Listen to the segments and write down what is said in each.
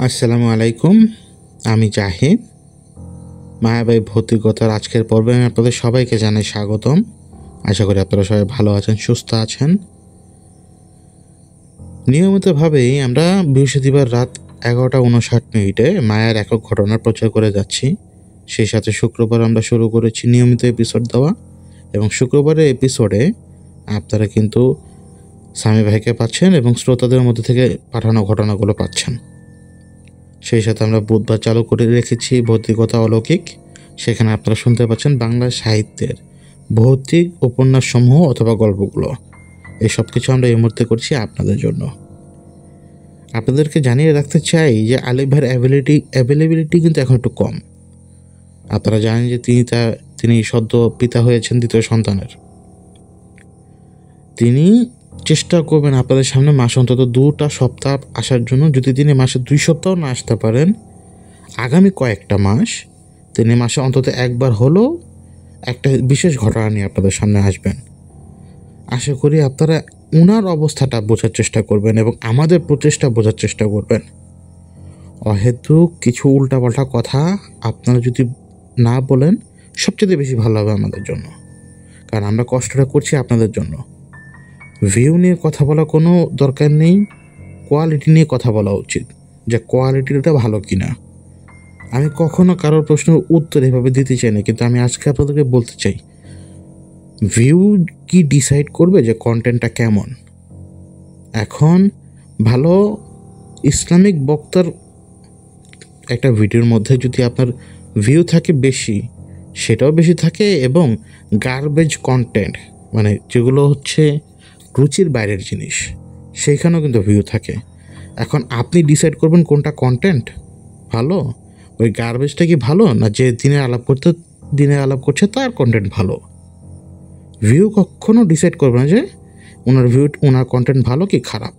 আসসালামু আলাইকুম। আমি জাহিদ। মায়াবাই ভৌতিকতার আজকের পর্বে আমি আপনাদের সবাইকে জানাই স্বাগতম। আশা করি আপনারা সবাই ভালো আছেন, সুস্থ আছেন। নিয়মিতভাবেই আমরা বৃহস্পতিবার রাত 11:59 মায়ার একক ঘটনার প্রচার করে যাচ্ছি। সেই সাথে শুক্রবার আমরা শুরু করেছি নিয়মিত এপিসোড দেওয়া, এবং শুক্রবারের এপিসোডে আপনারা কিন্তু স্বামী ভাইকে পাচ্ছেন এবং শ্রোতাদের মধ্যে থেকে পাঠানো ঘটনাগুলো পাচ্ছেন। সেই সাথে আমরা বুধবার চালু করে রেখেছি ভৌতিকতা অলৌকিক। সেখানে আপনারা শুনতে পাচ্ছেন বাংলা সাহিত্যের ভৌতিক উপন্যাসসমূহ অথবা গল্পগুলো। এই সব কিছু আমরা এই মুহূর্তে করছি আপনাদের জন্য। আপনাদেরকে জানিয়ে রাখতে চাই যে আলিফ ভাইয়ের অ্যাভেলেবিলিটি কিন্তু এখন একটু কম। আপনারা জানেন যে তিনি সদ্য পিতা হয়েছেন দ্বিতীয় সন্তানের। তিনি চেষ্টা করবেন আপনাদের সামনে মাসে অন্তত 2টা সপ্তাহ আসার জন্য। যদি তিনি মাসে 2 সপ্তাহ না আসতে পারেন, আগামী কয়েকটা মাস তিনি মাসে অন্তত একবার হলেও একটা বিশেষ ঘটনা নিয়ে আপনাদের সামনে আসবেন। আশা করি আপনারা ওনার অবস্থাটা বোঝার চেষ্টা করবেন এবং আমাদের প্রচেষ্টা বোঝার চেষ্টা করবেন। অহেতুক কিছু উল্টাপাল্টা কথা আপনারা যদি না বলেন, সবচেয়ে বেশি ভালো হবে আমাদের জন্য, কারণ আমরা কষ্টটা করছি আপনাদের জন্য। ভিউ নিয়ে কথা বলা কোনো দরকার নেই, কোয়ালিটি নিয়ে কথা বলা উচিত, যে কোয়ালিটিটা ভালো কিনা। আমি কখনো কারোর প্রশ্নের উত্তর এভাবে দিতে চাই না, কিন্তু আমি আজকে আপনাদেরকে বলতে চাই, ভিউ কি ডিসাইড করবে যে কন্টেন্টটা কেমন? এখন ভালো ইসলামিক বক্তার একটা ভিডিওর মধ্যে যদি আপনার ভিউ থাকে বেশি, সেটাও বেশি থাকে, এবং গার্বেজ কন্টেন্ট মানে যেগুলো হচ্ছে রুচির বাইরের জিনিস, সেইখানেও কিন্তু ভিউ থাকে। এখন আপনি ডিসাইড করবেন কোনটা কন্টেন্ট ভালো। ওই গার্বেজটা কি ভালো, না যে দিনের আলাপ করছে তার কন্টেন্ট ভালো? ভিউ কখনো ডিসাইড করবে না যে ওনার কন্টেন্ট ভালো কি খারাপ।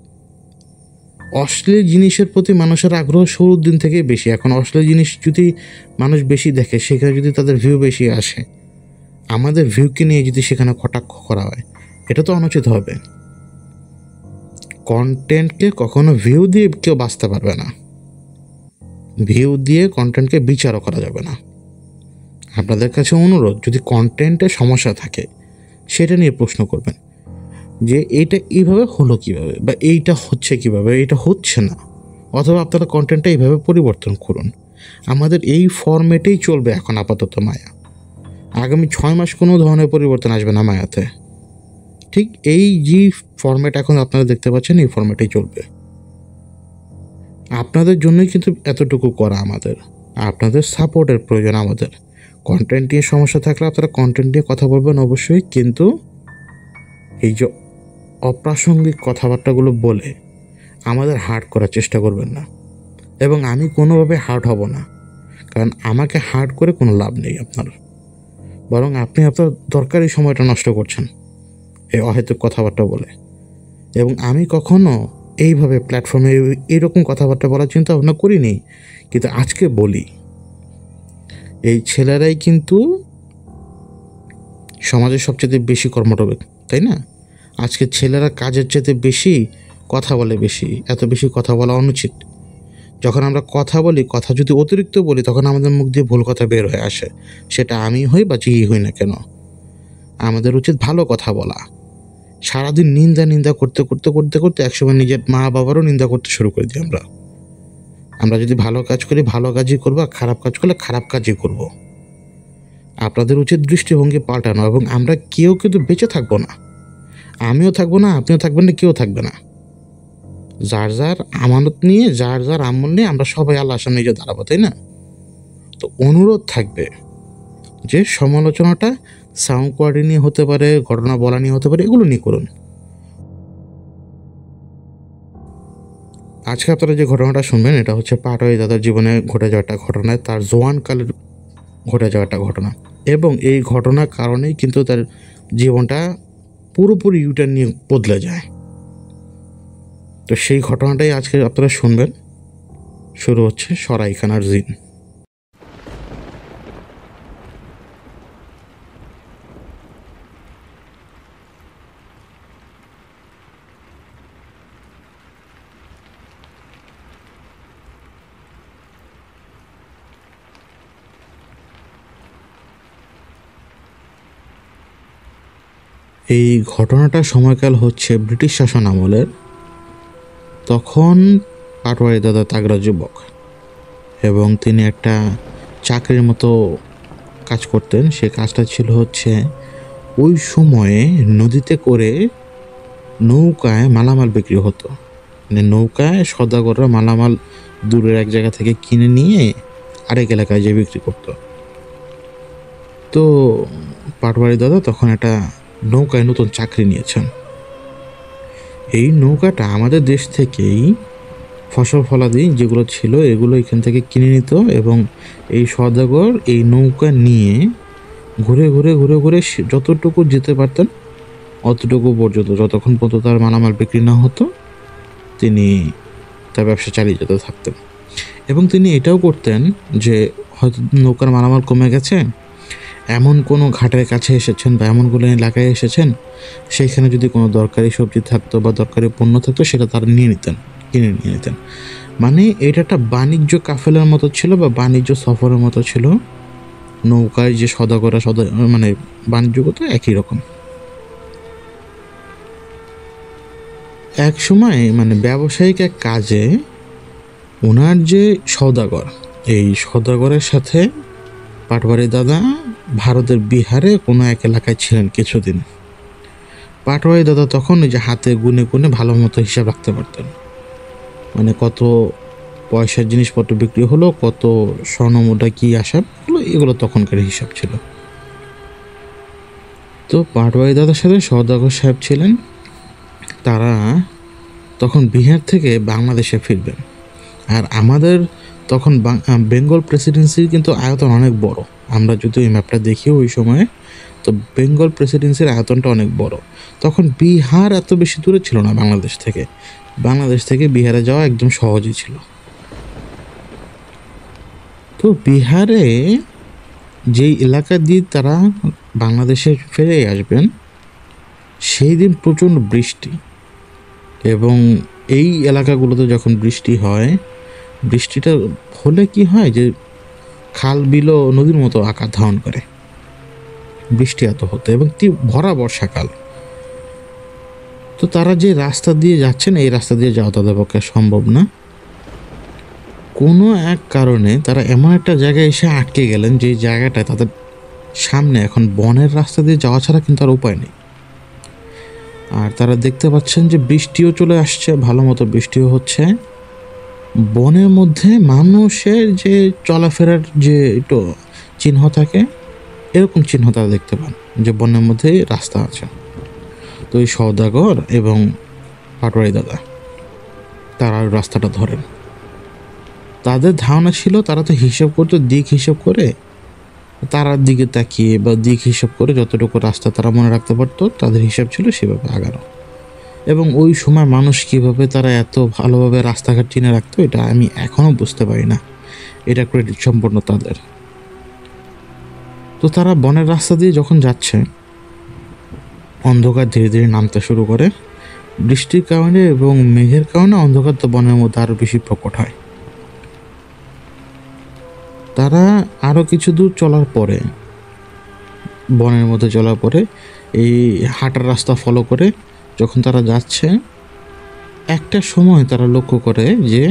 অশ্লীল জিনিসের প্রতি মানুষের আগ্রহ শুরুর দিন থেকেই বেশি। এখন অশ্লীল জিনিস যদি মানুষ বেশি দেখে, সেখানে যদি তাদের ভিউ বেশি আসে, আমাদের ভিউকে নিয়ে যদি সেখানে কটাক্ষ করা হয়, এটা তো অনুচিত হবে। কন্টেন্টকে কখনো ভিউ দিয়ে কেউ বাঁচতে পারবে না, ভিউ দিয়ে কন্টেন্টকে বিচারও করা যাবে না। আপনাদের কাছে অনুরোধ, যদি কন্টেন্টে সমস্যা থাকে সেটা নিয়ে প্রশ্ন করবেন, যে এইটা এইভাবে হলো কীভাবে, বা এইটা হচ্ছে কীভাবে, এইটা হচ্ছে না, অথবা আপনারা কন্টেন্টটা এইভাবে পরিবর্তন করুন। আমাদের এই ফরম্যাটেই চলবে এখন আপাতত মায়া। আগামী 6 মাস কোনো ধরনের পরিবর্তন আসবে না মায়াতে। ঠিক এই যে ফরম্যাট এখন আপনারা দেখতে পাচ্ছেন, এই ফরম্যাটেই চলবে। আপনাদের জন্যই কিন্তু এতটুকু করা আমাদের, আপনাদের সাপোর্টের প্রয়োজন আমাদের। কন্টেন্ট নিয়ে সমস্যা থাকলে আপনারা কন্টেন্ট নিয়ে কথা বলবেন অবশ্যই, কিন্তু এই যে অপ্রাসঙ্গিক কথাবার্তাগুলো বলে আমাদের হার্ট করার চেষ্টা করবেন না। এবং আমি কোনোভাবে হার্ট হব না, কারণ আমাকে হার্ট করে কোনো লাভ নেই আপনার, বরং আপনি আপনার দরকারি সময়টা নষ্ট করছেন এই অহেতুক কথাবার্তা বলে। এবং আমি কখনো এইভাবে প্ল্যাটফর্মে এইরকম কথাবার্তা বলার চিন্তা ভাবনা করিনি, কিন্তু আজকে বলি। এই ছেলেরাই কিন্তু সমাজের সবচেয়ে বেশি কর্মঠ, তাই না? আজকে ছেলেরা কাজের চেয়ে বেশি কথা বলে বেশি। এত বেশি কথা বলা অনুচিত। যখন আমরা কথা বলি, কথা যদি অতিরিক্ত বলি, তখন আমাদের মুখ দিয়ে ভুল কথা বের হয়ে আসে, সেটা আমি হই বা যেই হই না কেন। আমাদের উচিত ভালো কথা বলা। সারাদিন নিন্দা করতে করতে করতে করতে একসময় নিজের মা বাবারও নিন্দা করতে শুরু করে দিই আমরা যদি ভালো কাজ করি ভালো কাজই করবো, আর খারাপ কাজ করলে খারাপ কাজই করব। আপনাদের উচিত দৃষ্টিভঙ্গি পাল্টানো, এবং আমরা কেউ কিন্তু বেঁচে থাকবো না। আমিও থাকবো না, আপনিও থাকবেন না, কেউ থাকবে না। যার যার আমানত নিয়ে, যার যার আমল নিয়ে আমরা সবাই আল্লাহর সামনে গিয়ে দাঁড়াবো, তাই না? তো অনুরোধ থাকবে যে সমালোচনাটা সাউন্ড কোয়ালিটি নিয়ে হতে পারে, ঘটনা বলা নিয়ে হতে পারে, এগুলো নিয়ে করুন। আজকে আপনারা যে ঘটনাটা শুনবেন, এটা হচ্ছে পাটোয়ারি দাদার জীবনে ঘটে যাওয়া একটা ঘটনা, তার জোয়ানকালের ঘটে যাওয়া একটা ঘটনা। এবং এই ঘটনার কারণেই কিন্তু তার জীবনটা পুরোপুরি ইউটার্ন নিয়ে বদলে যায়। তো সেই ঘটনাটাই আজকে আপনারা শুনবেন। শুরু হচ্ছে সরাইখানার জিন। এই ঘটনাটার সময়কাল হচ্ছে ব্রিটিশ শাসন আমলের। তখন পাটওয়ারি দাদা তাগড়া যুবক এবং তিনি একটা চাকরির মতো কাজ করতেন। সে কাজটা ছিল হচ্ছে ওই সময়ে নদীতে করে নৌকায় মালামাল বিক্রি হতো। মানে নৌকায় সওদাগররা মালামাল দূরের এক জায়গা থেকে কিনে নিয়ে আরেক এলাকায় যেয়ে বিক্রি করতো। তো পাটওয়ারি দাদা তখন একটা নৌকায় নতুন চাকরি নিয়েছেন। এই নৌকাটা আমাদের দেশ থেকেই ফসল ফলাদি যেগুলো ছিল এগুলো এখান থেকে কিনে নিত এবং এই সওদাগর এই নৌকা নিয়ে ঘুরে ঘুরে ঘুরে ঘুরে যতটুকু যেতে পারতেন অতটুকু পর্যন্ত, যতক্ষণ পর্যন্ত তার মালামাল বিক্রি না হতো তিনি তার ব্যবসা চালিয়ে যেতে থাকতেন। এবং তিনি এটাও করতেন যে হয়তো নৌকার মালামাল কমে গেছে, এমন কোনো ঘাটের কাছে এসেছেন বা এমন কোনো এলাকায় এসেছেন সেইখানে যদি কোনো দরকারি সবজি থাকতো বা দরকারি পণ্য থাকতো সেটা তারা কিনে নিয়ে নিতেন। মানে এটা একটা বাণিজ্য কাফেলার মতো ছিল বা বাণিজ্য সফরের মতো ছিল। নৌকায় যে সওদাগররা মানে বাণিজ্য করতো একই রকম। এক সময় মানে ব্যবসায়িক এক কাজে ওনার যে সওদাগর, এই সওদাগরের সাথে পাটওয়ারি দাদা ভারতের বিহারে কোনো এক এলাকায় ছিলেন কিছুদিন। পাটওয়ারি দাদা তখন ওই যে হাতে গুনে গুনে ভালো মতো হিসাব রাখতে পারতেন, মানে কত পয়সার জিনিসপত্র বিক্রি হলো, কত স্বর্ণমুদ্রা কি আসা হলো, এগুলো তখনকার হিসাব ছিল। তো পাটওয়ারি দাদার সাথে সওদাগর সাহেব ছিলেন, তারা তখন বিহার থেকে বাংলাদেশে ফিরবেন। আর আমাদের তখন বেঙ্গল প্রেসিডেন্সির কিন্তু আয়তন অনেক বড়। আমরা যদি ওই ম্যাপটা দেখি ওই সময়ে, তো বেঙ্গল প্রেসিডেন্সির আয়তনটা অনেক বড়। তখন বিহার এত বেশি দূরে ছিল না বাংলাদেশ থেকে বিহারে যাওয়া একদম সহজই ছিল। তো বিহারে যেই এলাকা দিয়ে তারা বাংলাদেশে ফিরে আসবেন সেই দিন প্রচণ্ড বৃষ্টি, এবং এই এলাকাগুলোতে যখন বৃষ্টি হয়, বৃষ্টিটা হলে কি হয় যে খাল বিল নদীর মতো আকার ধারণ করে, বৃষ্টি এত হতো এবং ভরা বর্ষাকাল। তো তারা যে রাস্তা দিয়ে যাচ্ছেন এই রাস্তা দিয়ে যাওয়া তাদের পক্ষে সম্ভব না। কোনো এক কারণে তারা এমন একটা জায়গায় এসে আটকে গেলেন যে জায়গাটায় তাদের সামনে এখন বনের রাস্তা দিয়ে যাওয়া ছাড়া কিন্তু আর উপায় নেই। আর তারা দেখতে পাচ্ছেন যে বৃষ্টিও চলে আসছে, ভালো মতো বৃষ্টিও হচ্ছে। বনের মধ্যে মানুষের যে চলাফেরার যে একটু চিহ্ন থাকে, এরকম চিহ্ন তারা দেখতে পান যে বনের মধ্যে রাস্তা আছে। তো এই সওদাগর এবং পাটওয়ারি দাদা তারা রাস্তাটা ধরেন। তাদের ধারণা ছিল তারা তো হিসাব করতো, দিক হিসাব করে তারার দিকে তাকিয়ে বা দিক হিসাব করে যতটুকু রাস্তা তারা মনে রাখতে পারতো তাদের হিসাব ছিল সেভাবে আগানো। এবং ওই সময় মানুষ কীভাবে তারা এত ভালোভাবে রাস্তাঘাট চিনে রাখতো এটা আমি এখনও বুঝতে পারি না, এটা ক্রেডিট সম্পূর্ণ তাদের। তো তারা বনের রাস্তা দিয়ে যখন যাচ্ছে অন্ধকার ধীরে ধীরে নামতে শুরু করে। বৃষ্টির কারণে এবং মেঘের কারণে অন্ধকার তো বনের মধ্যে আরও বেশি প্রকট হয়। তারা আরও কিছু দূর চলার পরে, বনের মধ্যে চলার পরে এই হাঁটার রাস্তা ফলো করে যখন তারা যাচ্ছে, একটা সময় তারা লক্ষ্য করে যে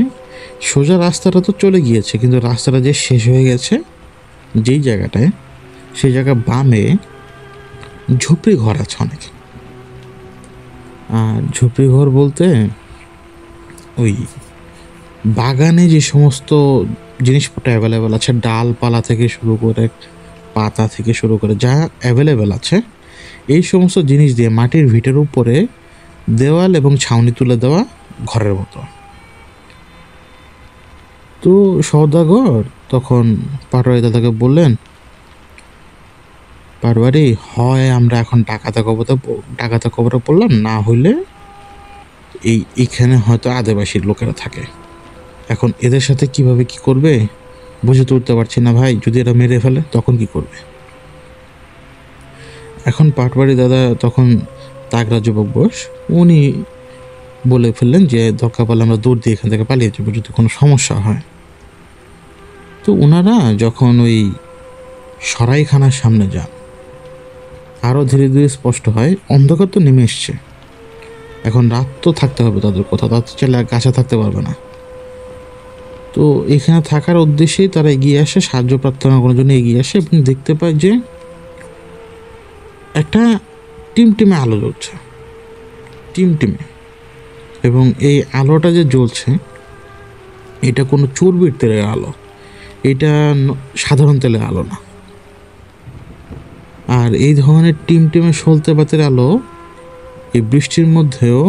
সোজা রাস্তাটা তো চলে গিয়েছে, কিন্তু রাস্তাটা যে শেষ হয়ে গেছে যেই জায়গাটায়, সেই জায়গা বামে ঝুপড়ি ঘর আছে অনেক। আর ঝুপড়ি ঘর বলতে ওই বাগানে যে সমস্ত জিনিসপত্র অ্যাভেলেবেল আছে, ডালপালা থেকে শুরু করে পাতা থেকে শুরু করে যা অ্যাভেলেবেল আছে, এই সমস্ত জিনিস দিয়ে মাটির ভিটের উপরে দেওয়াল এবং ছাউনি তুলে দেওয়া ঘরের মতো। তো সওদাগর তখন পাটওয়ারি দাদাকে বললেন, পাটওয়ারি, হয় আমরা এখন ডাকাতে কবরে পড়লাম, না হইলে এইখানে হয়তো আদিবাসীর লোকেরা থাকে, এখন এদের সাথে কিভাবে কি করবে বুঝে তো উঠতে পারছি না ভাই, যদি এরা মেরে ফেলে তখন কি করবে। এখন পাটওয়ারি দাদা তখন তাগড়া যুবক বয়স, উনি বলে ফেললেন যে দরকার পড়লে আমরা দৌড় দিয়ে এখান থেকে পালিয়ে যাবো যদি কোনো সমস্যা হয়। তো ওনারা যখন ওই সরাইখানার সামনে যান, আরও ধীরে ধীরে স্পষ্ট হয় অন্ধকার তো নেমে এসছে, এখন রাত তো থাকতে হবে তাদের, কোথাও তাদের চাইলে গাছে থাকতে পারবে না। তো এখানে থাকার উদ্দেশ্যেই তারা এগিয়ে আসে, সাহায্য প্রার্থনা করার জন্য এগিয়ে আসে এবং দেখতে পায় যে একটা টিমটিমে আলো জ্বলছে, টিমটিমে। এবং এই আলোটা যে জ্বলছে এটা কোনো চর্বির তেলের আলো, এটা সাধারণ তেলের আলো না। আর এই ধরনের টিমটিমে সলতে বাতির আলো এই বৃষ্টির মধ্যেও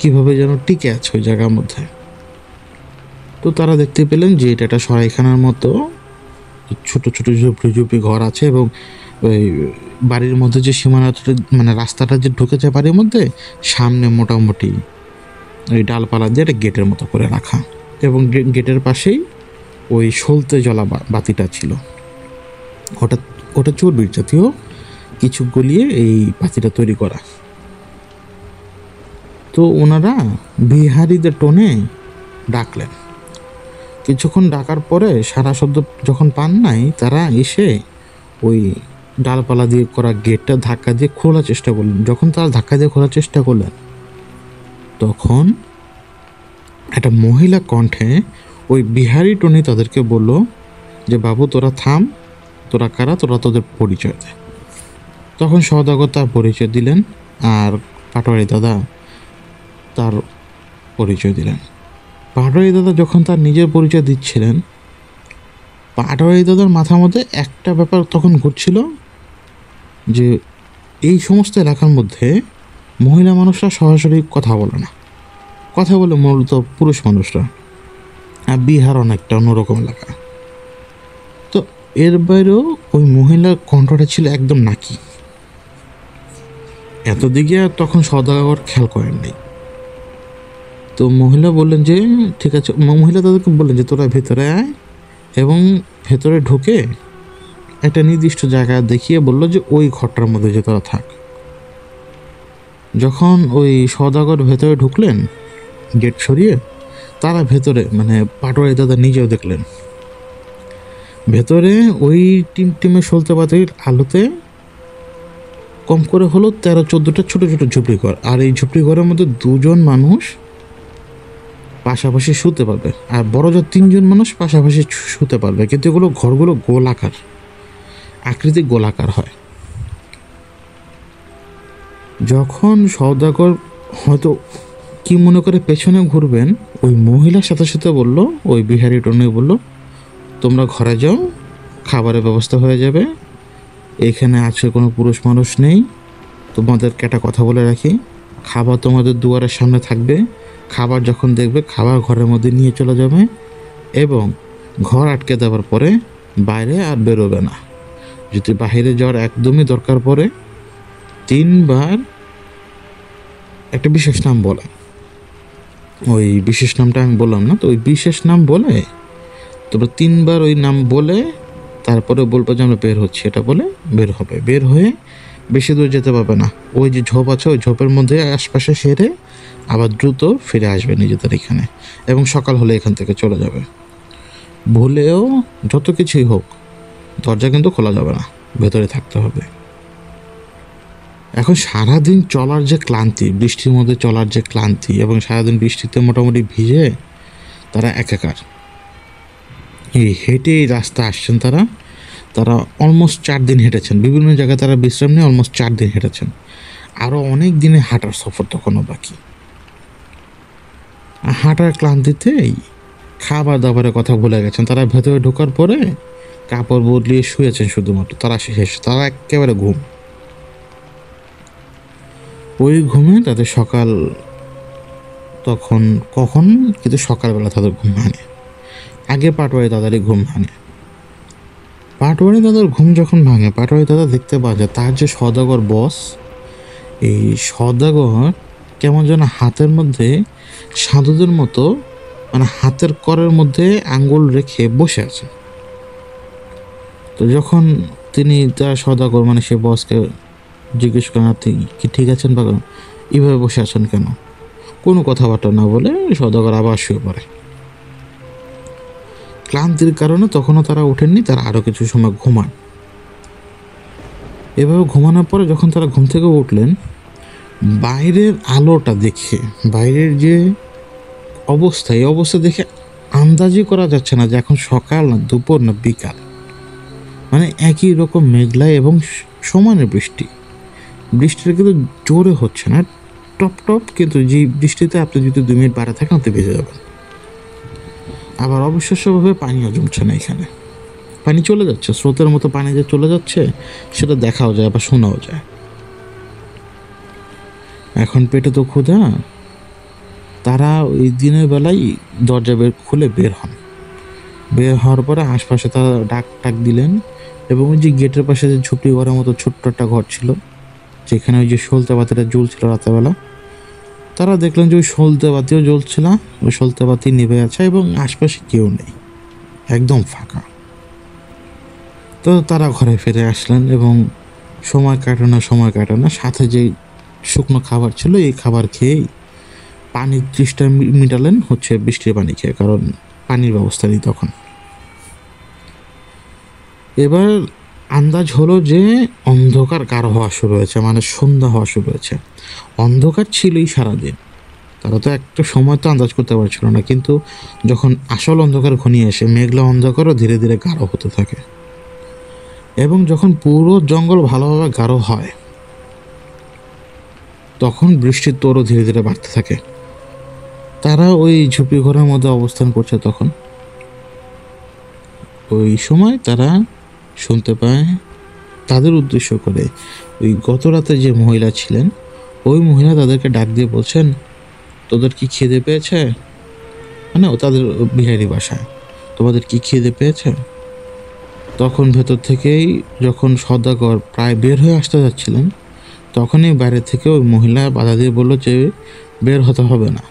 কিভাবে যেন টিকে আছে ওই জায়গার মধ্যে। তো তারা দেখতে পেলেন যে এটা একটা সরাইখানার মতো, ছোট ছোট ঝুপড়ি ঝুপড়ি ঘর আছে এবং ওই বাড়ির মধ্যে যে সীমানাটা মানে রাস্তাটা যে ঢুকেছে বাড়ির মধ্যে, সামনে মোটামুটি ওই ডালপালা দিয়ে একটা গেটের মতো করে রাখা, এবং গেটের পাশেই ওই সলতে জ্বলা বাতিটা ছিল। ওটা চর্বির জাতীয় কিছু গলিয়ে এই বাতিটা তৈরি করা। তো ওনারা বিহারীদের টোনে ডাকলেন। কিছুক্ষণ ডাকার পরে সারা শব্দ যখন পান নাই, তারা এসে ওই ডালপালা দিয়ে করা গেটটা ধাক্কা দিয়ে খোলার চেষ্টা করলেন। যখন তারা ধাক্কা দিয়ে খোলার চেষ্টা করলেন, তখন একটা মহিলা কণ্ঠে ওই বিহারি টোনে তাদেরকে বলল যে বাবু তোরা থাম, তোরা কারা, তোরা তোদের পরিচয় দে। তখন সওদাগর তার পরিচয় দিলেন, আর পাটোয়ারি দাদা তার পরিচয় দিলেন। পাটোয়ারি দাদা যখন তার নিজের পরিচয় দিচ্ছিলেন, পাটোয়ারি দাদার মাথার মধ্যে একটা ব্যাপার তখন ঘুরছিল যে এই সমস্ত এলাকার মধ্যে মহিলা মানুষরা সরাসরি কথা বলে না, কথা বলে মূলত পুরুষ মানুষরা। আর বিহার অনেকটা অন্যরকম এলাকা। তো এর বাইরেও ওই মহিলার কণ্ঠটা ছিল একদম নাকি। এতদিকে তখন সওদাগর খেয়াল করেননি। তো মহিলা বললেন যে ঠিক আছে, মহিলা তাদেরকে বললেন যে তোরা ভেতরে আয়, এবং ভেতরে ঢুকে একটা নির্দিষ্ট জায়গা দেখিয়ে বললো যে ওই ঘরটার মধ্যে যে তোরা থাক। যখন ওই সওদাগর ভেতরে ঢুকলেন গেট সরিয়ে, তারা ভেতরে মানে পাটোয়ারি দাদা নিজেও দেখলেন ভেতরে ওই টিমে সলতে বাতির আলোতে কম করে হলো 13-14টা ছোটো ছোটো ঝুপড়ি ঘর। আর এই ঝুপড়ি ঘরের মধ্যে দুজন মানুষ পাশাপাশি শুতে পারবে, আর বড় জোর 3জন মানুষ পাশাপাশি শুতে পারবে। কিন্তু এগুলো ঘরগুলো গোলাকার, আকৃতি গোলাকার হয়। যখন সওদাগর হয়তো কি মনে করে পেছনে ঘুরবেন, ওই মহিলার সাথে সাথে বলল, ওই বিহারি টনে বলল তোমরা ঘরে যাও, খাবারের ব্যবস্থা হয়ে যাবে, এখানে আজকে কোনো পুরুষ মানুষ নেই। তোমাদেরকে একটা কথা বলে রাখি, খাবার তোমাদের দুয়ারের সামনে থাকবে, খাবার যখন দেখবে খাবার ঘরের মধ্যে নিয়ে চলে যাবে, এবং ঘর আটকে দেওয়ার পরে বাইরে আর বেরোবে না। যদি বাইরে যাওয়ার একদমই দরকার পড়ে 3বার একটা বিশেষ নাম বলে, ওই বিশেষ নামটা আমি বললাম না, তো ওই বিশেষ নাম বলে তোমরা 3বার ওই নাম বলে তারপরে বলবো যে আমরা বের হচ্ছি, এটা বলে বের হবে। বের হয়ে বেশি দূর যেতে পারবে না, ওই যে ঝোপ আছে ওই ঝোপের মধ্যে আশপাশে সেরে আবার দ্রুত ফিরে আসবে নিজেদের এখানে, এবং সকাল হলে এখান থেকে চলে যাবে। ভুলেও যত কিছুই হোক দরজা কিন্তু খোলা যাবে না, ভেতরে থাকতে হবে। এখন সারাদিন চলার যে ক্লান্তি, বৃষ্টির মধ্যে চলার যে ক্লান্তি, এবং সারাদিন বৃষ্টিতে মোটামুটি ভিজে তারা একাকার, এই হেঁটে এই রাস্তা আসছেন তারা অলমোস্ট 4 দিন হেঁটেছেন, বিভিন্ন জায়গায় তারা বিশ্রাম নিয়ে অলমোস্ট 4 দিন হেঁটেছেন। আরও অনেক দিনে হাঁটার সফর তখনও বাকি। হাঁটার ক্লান্তিতেই খাবার দাবারের কথা ভুলে গেছেন। তারা ভেতরে ঢোকার পরে কাপড় বদলিয়ে শুয়েছেন শুধুমাত্র, তারা শেষ, তারা একেবারে ঘুম। ওই ঘুমে তাদের সকাল তখন কখন, কিন্তু সকালবেলা তাদের ঘুম ভাঙে। আগে পাটোয়ারি দাদারই ঘুম ভাঙে। পাটোয়ারি দাদার ঘুম যখন ভাঙে, পাটোয়ারি দাদা দেখতে পাওয়া যায় তার যে সওদাগর বস, এই সওদাগর কেমন যেন হাতের মধ্যে সাধুদের মতো মানে হাতের করের মধ্যে আঙ্গুল রেখে বসে আছে। তো যখন তিনি তার সওদাগর মানে সে বসকে জিজ্ঞেস করেন আপনি কি ঠিক আছেন বা এইভাবে বসে আছেন কেন, কোনো কথাবার্তা না বলে সওদাগর আবার শুয়ে পড়ে। ক্লান্তির কারণে তখনও তারা ওঠেননি, তারা আরও কিছু সময় ঘুমান। এভাবে ঘুমানোর পরে যখন তারা ঘুম থেকে উঠলেন, বাইরের আলোটা দেখে, বাইরের যে অবস্থা, এই অবস্থা দেখে আন্দাজই করা যাচ্ছে না যে এখন সকাল না দুপুর না বিকাল। মানে একই রকম মেঘলায় এবং সমানে বৃষ্টি। বৃষ্টিটা কিন্তু জোরে হচ্ছে না, টপ টপ, কিন্তু যে বৃষ্টিতে আপনি যদি 2 মিনিট বাইরে থাকেন আপনি ভেজে যাবেন। আবার অবিশ্বাস্যভাবে পানিও জমছে না এখানে, পানি চলে যাচ্ছে, স্রোতের মতো পানি যে চলে যাচ্ছে সেটা দেখাও যায় বা শোনাও যায়। এখন পেটে তো ক্ষুধা, তারা ওই দিনের বেলায় দরজা খুলে বের হন। বের হওয়ার পরে আশপাশে তারা ডাক দিলেন, এবং ওই যে গেটের পাশে যে ঝুপড়ি ঘরের মতো ছোট্ট একটা ঘর ছিল, যেখানে ওই যে সলতে বাতিটা জ্বলছিল রাতেরবেলা, তারা দেখলেন যে ওই সলতে বাতিও জ্বলছে না, ওই সলতে বাতি নিভে আছে এবং আশপাশে কেউ নেই, একদম ফাঁকা। তো তারা ঘরে ফিরে আসলেন এবং সময় কাটানো সাথে যে শুকনো খাবার ছিল এই খাবার খেয়েই পানির তৃষ্ণা মিটালেন, হচ্ছে বৃষ্টির পানি খেয়ে, কারণ পানির ব্যবস্থা নেই তখন। এবার আন্দাজ হলো যে অন্ধকার গাঢ় হওয়া শুরু হয়েছে, মানে সন্ধ্যা হওয়া শুরু হয়েছে। অন্ধকার ছিলই সারাদিন, তারা তো একটা সময় তো আন্দাজ করতে পারছিল না, কিন্তু যখন আসল অন্ধকার ঘনিয়ে আসে, মেঘলা অন্ধকারও ধীরে ধীরে গাঢ় হতে থাকে, এবং যখন পুরো জঙ্গল ভালোভাবে গাঢ় হয় তখন বৃষ্টির তোরও ধীরে ধীরে বাড়তে থাকে। তারা ওই ঝুপড়ি ঘরের মধ্যে অবস্থান করছে, তখন ওই সময় তারা শুনতে পায় তাদের উদ্দেশ্য করে ওই গত রাতে যে মহিলা ছিলেন, ওই মহিলা তাদেরকে ডাক দিয়ে বলছেন, তোদের কি খিদে পেয়েছে? মানে তাদের বিহারি ভাষায়, তোমাদের কি খিদে পেয়েছে? তখন ভেতর থেকেই, যখন সওদাগর প্রায় বের হয়ে আসতে যাচ্ছিলেন, তখনই বাইরে থেকে ওই মহিলা বাধা দিয়ে বললো যে বের হতে হবে না,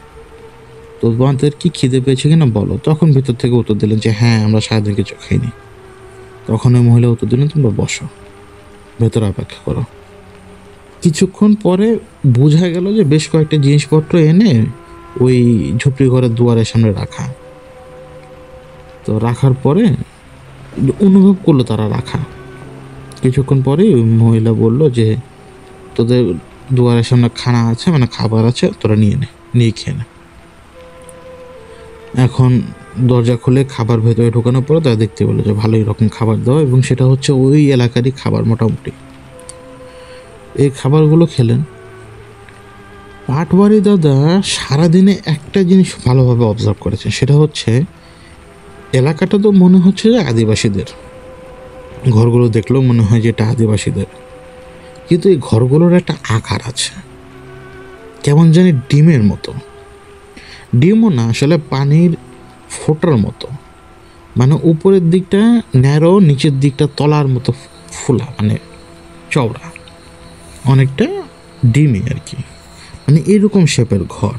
তোমাদের কি খিদে পেয়েছে কিনা বলো। তখন ভেতর থেকে উত্তর দিলেন যে হ্যাঁ, আমরা সারাদিন কিছু খাইনি। তখন ওই মহিলা উত্তর দিলেন, তোমরা বসো, ভেতরে অপেক্ষা করো। কিছুক্ষণ পরে বোঝা গেল যে বেশ কয়েকটা জিনিসপত্র এনে ওই ঝুপড়ি ঘরের দুয়ারের সামনে রাখা। তো রাখার পরে অনুভব করলো তারা রাখা। কিছুক্ষণ পরে ওই মহিলা বলল যে তোদের দুয়ারের সামনে খানা আছে, মানে খাবার আছে, তোরা নিয়ে খেয়ে নে। এখন দরজা খুলে খাবার ভেতরে ঢোকানোর পরে তারা দেখতে পেলো যে ভালোই রকম খাবার দেওয়া, এবং সেটা হচ্ছে ওই এলাকারই খাবার মোটামুটি। এই খাবারগুলো খেলেন। পাটওয়ারি দাদা সারাদিনে একটা জিনিস ভালোভাবে অবজার্ভ করেছেন, সেটা হচ্ছে এলাকাটা তো মনে হচ্ছে যে আদিবাসীদের, ঘরগুলো দেখলেও মনে হয় যে এটা আদিবাসীদের, কিন্তু এই ঘরগুলোর একটা আকার আছে, কেমন জানি ডিমের মতো, ডিমও না আসলে পানির ফোঁটার মতো, মানে উপরের দিকটা ন্যারো, নিচের দিকটা তলার মতো ফোলা, মানে চওড়া, অনেকটা ডিমই আর কি, মানে এরকম শেপের ঘর।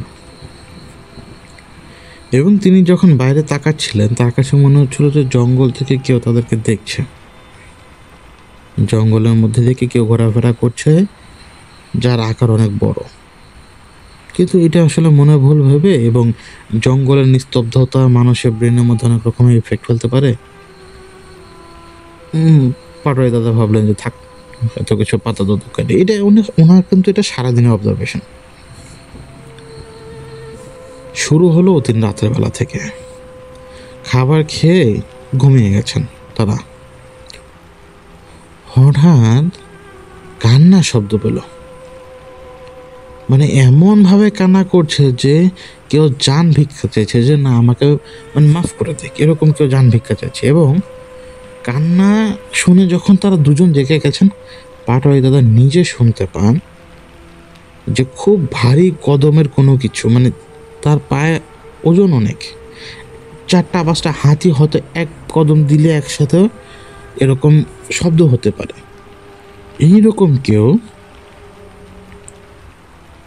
এবং তিনি যখন বাইরে তাকাচ্ছিলেন, তার কাছে মনে হচ্ছিল যে জঙ্গল থেকে কেউ তাদেরকে দেখছে, জঙ্গলের মধ্যে থেকে কেউ ঘোরাফেরা করছে, যার আকার অনেক বড়। কিন্তু এটা আসলে মনে ভুল ভেবে, এবং জঙ্গলের নিস্তব্ধতা মানুষের ব্রেনের মধ্যে অনেক রকমের ইফেক্ট ফেলতে পারে। পাটোয়ারি দাদা ভাবলেন যে থাক, এত কিছু পাতা তো দরকার নেই। এটা ওনার কিন্তু এটা সারাদিনের অবজারভেশন। শুরু হলো দিন রাতের বেলা থেকে, খাবার খেয়ে ঘুমিয়ে গেছেন তারা। হঠাৎ কান্না শব্দ পেল, মানে এমনভাবে কান্না করছে যে কেউ জান ভিক্ষা চাইছে, যে না আমাকে মানে মাফ করে দেখ, এরকম কেউ জান ভিক্ষা চাইছে। এবং কান্না শুনে যখন তারা দুজন জেগে গেছেন, পাটোয়ারি দাদা নিজে শুনতে পান যে খুব ভারী কদমের কোনো কিছু, মানে তার পায়ে ওজন অনেক, 4-5টা হাতি হয়তো এক কদম দিলে একসাথে এরকম শব্দ হতে পারে। এইরকম কেউ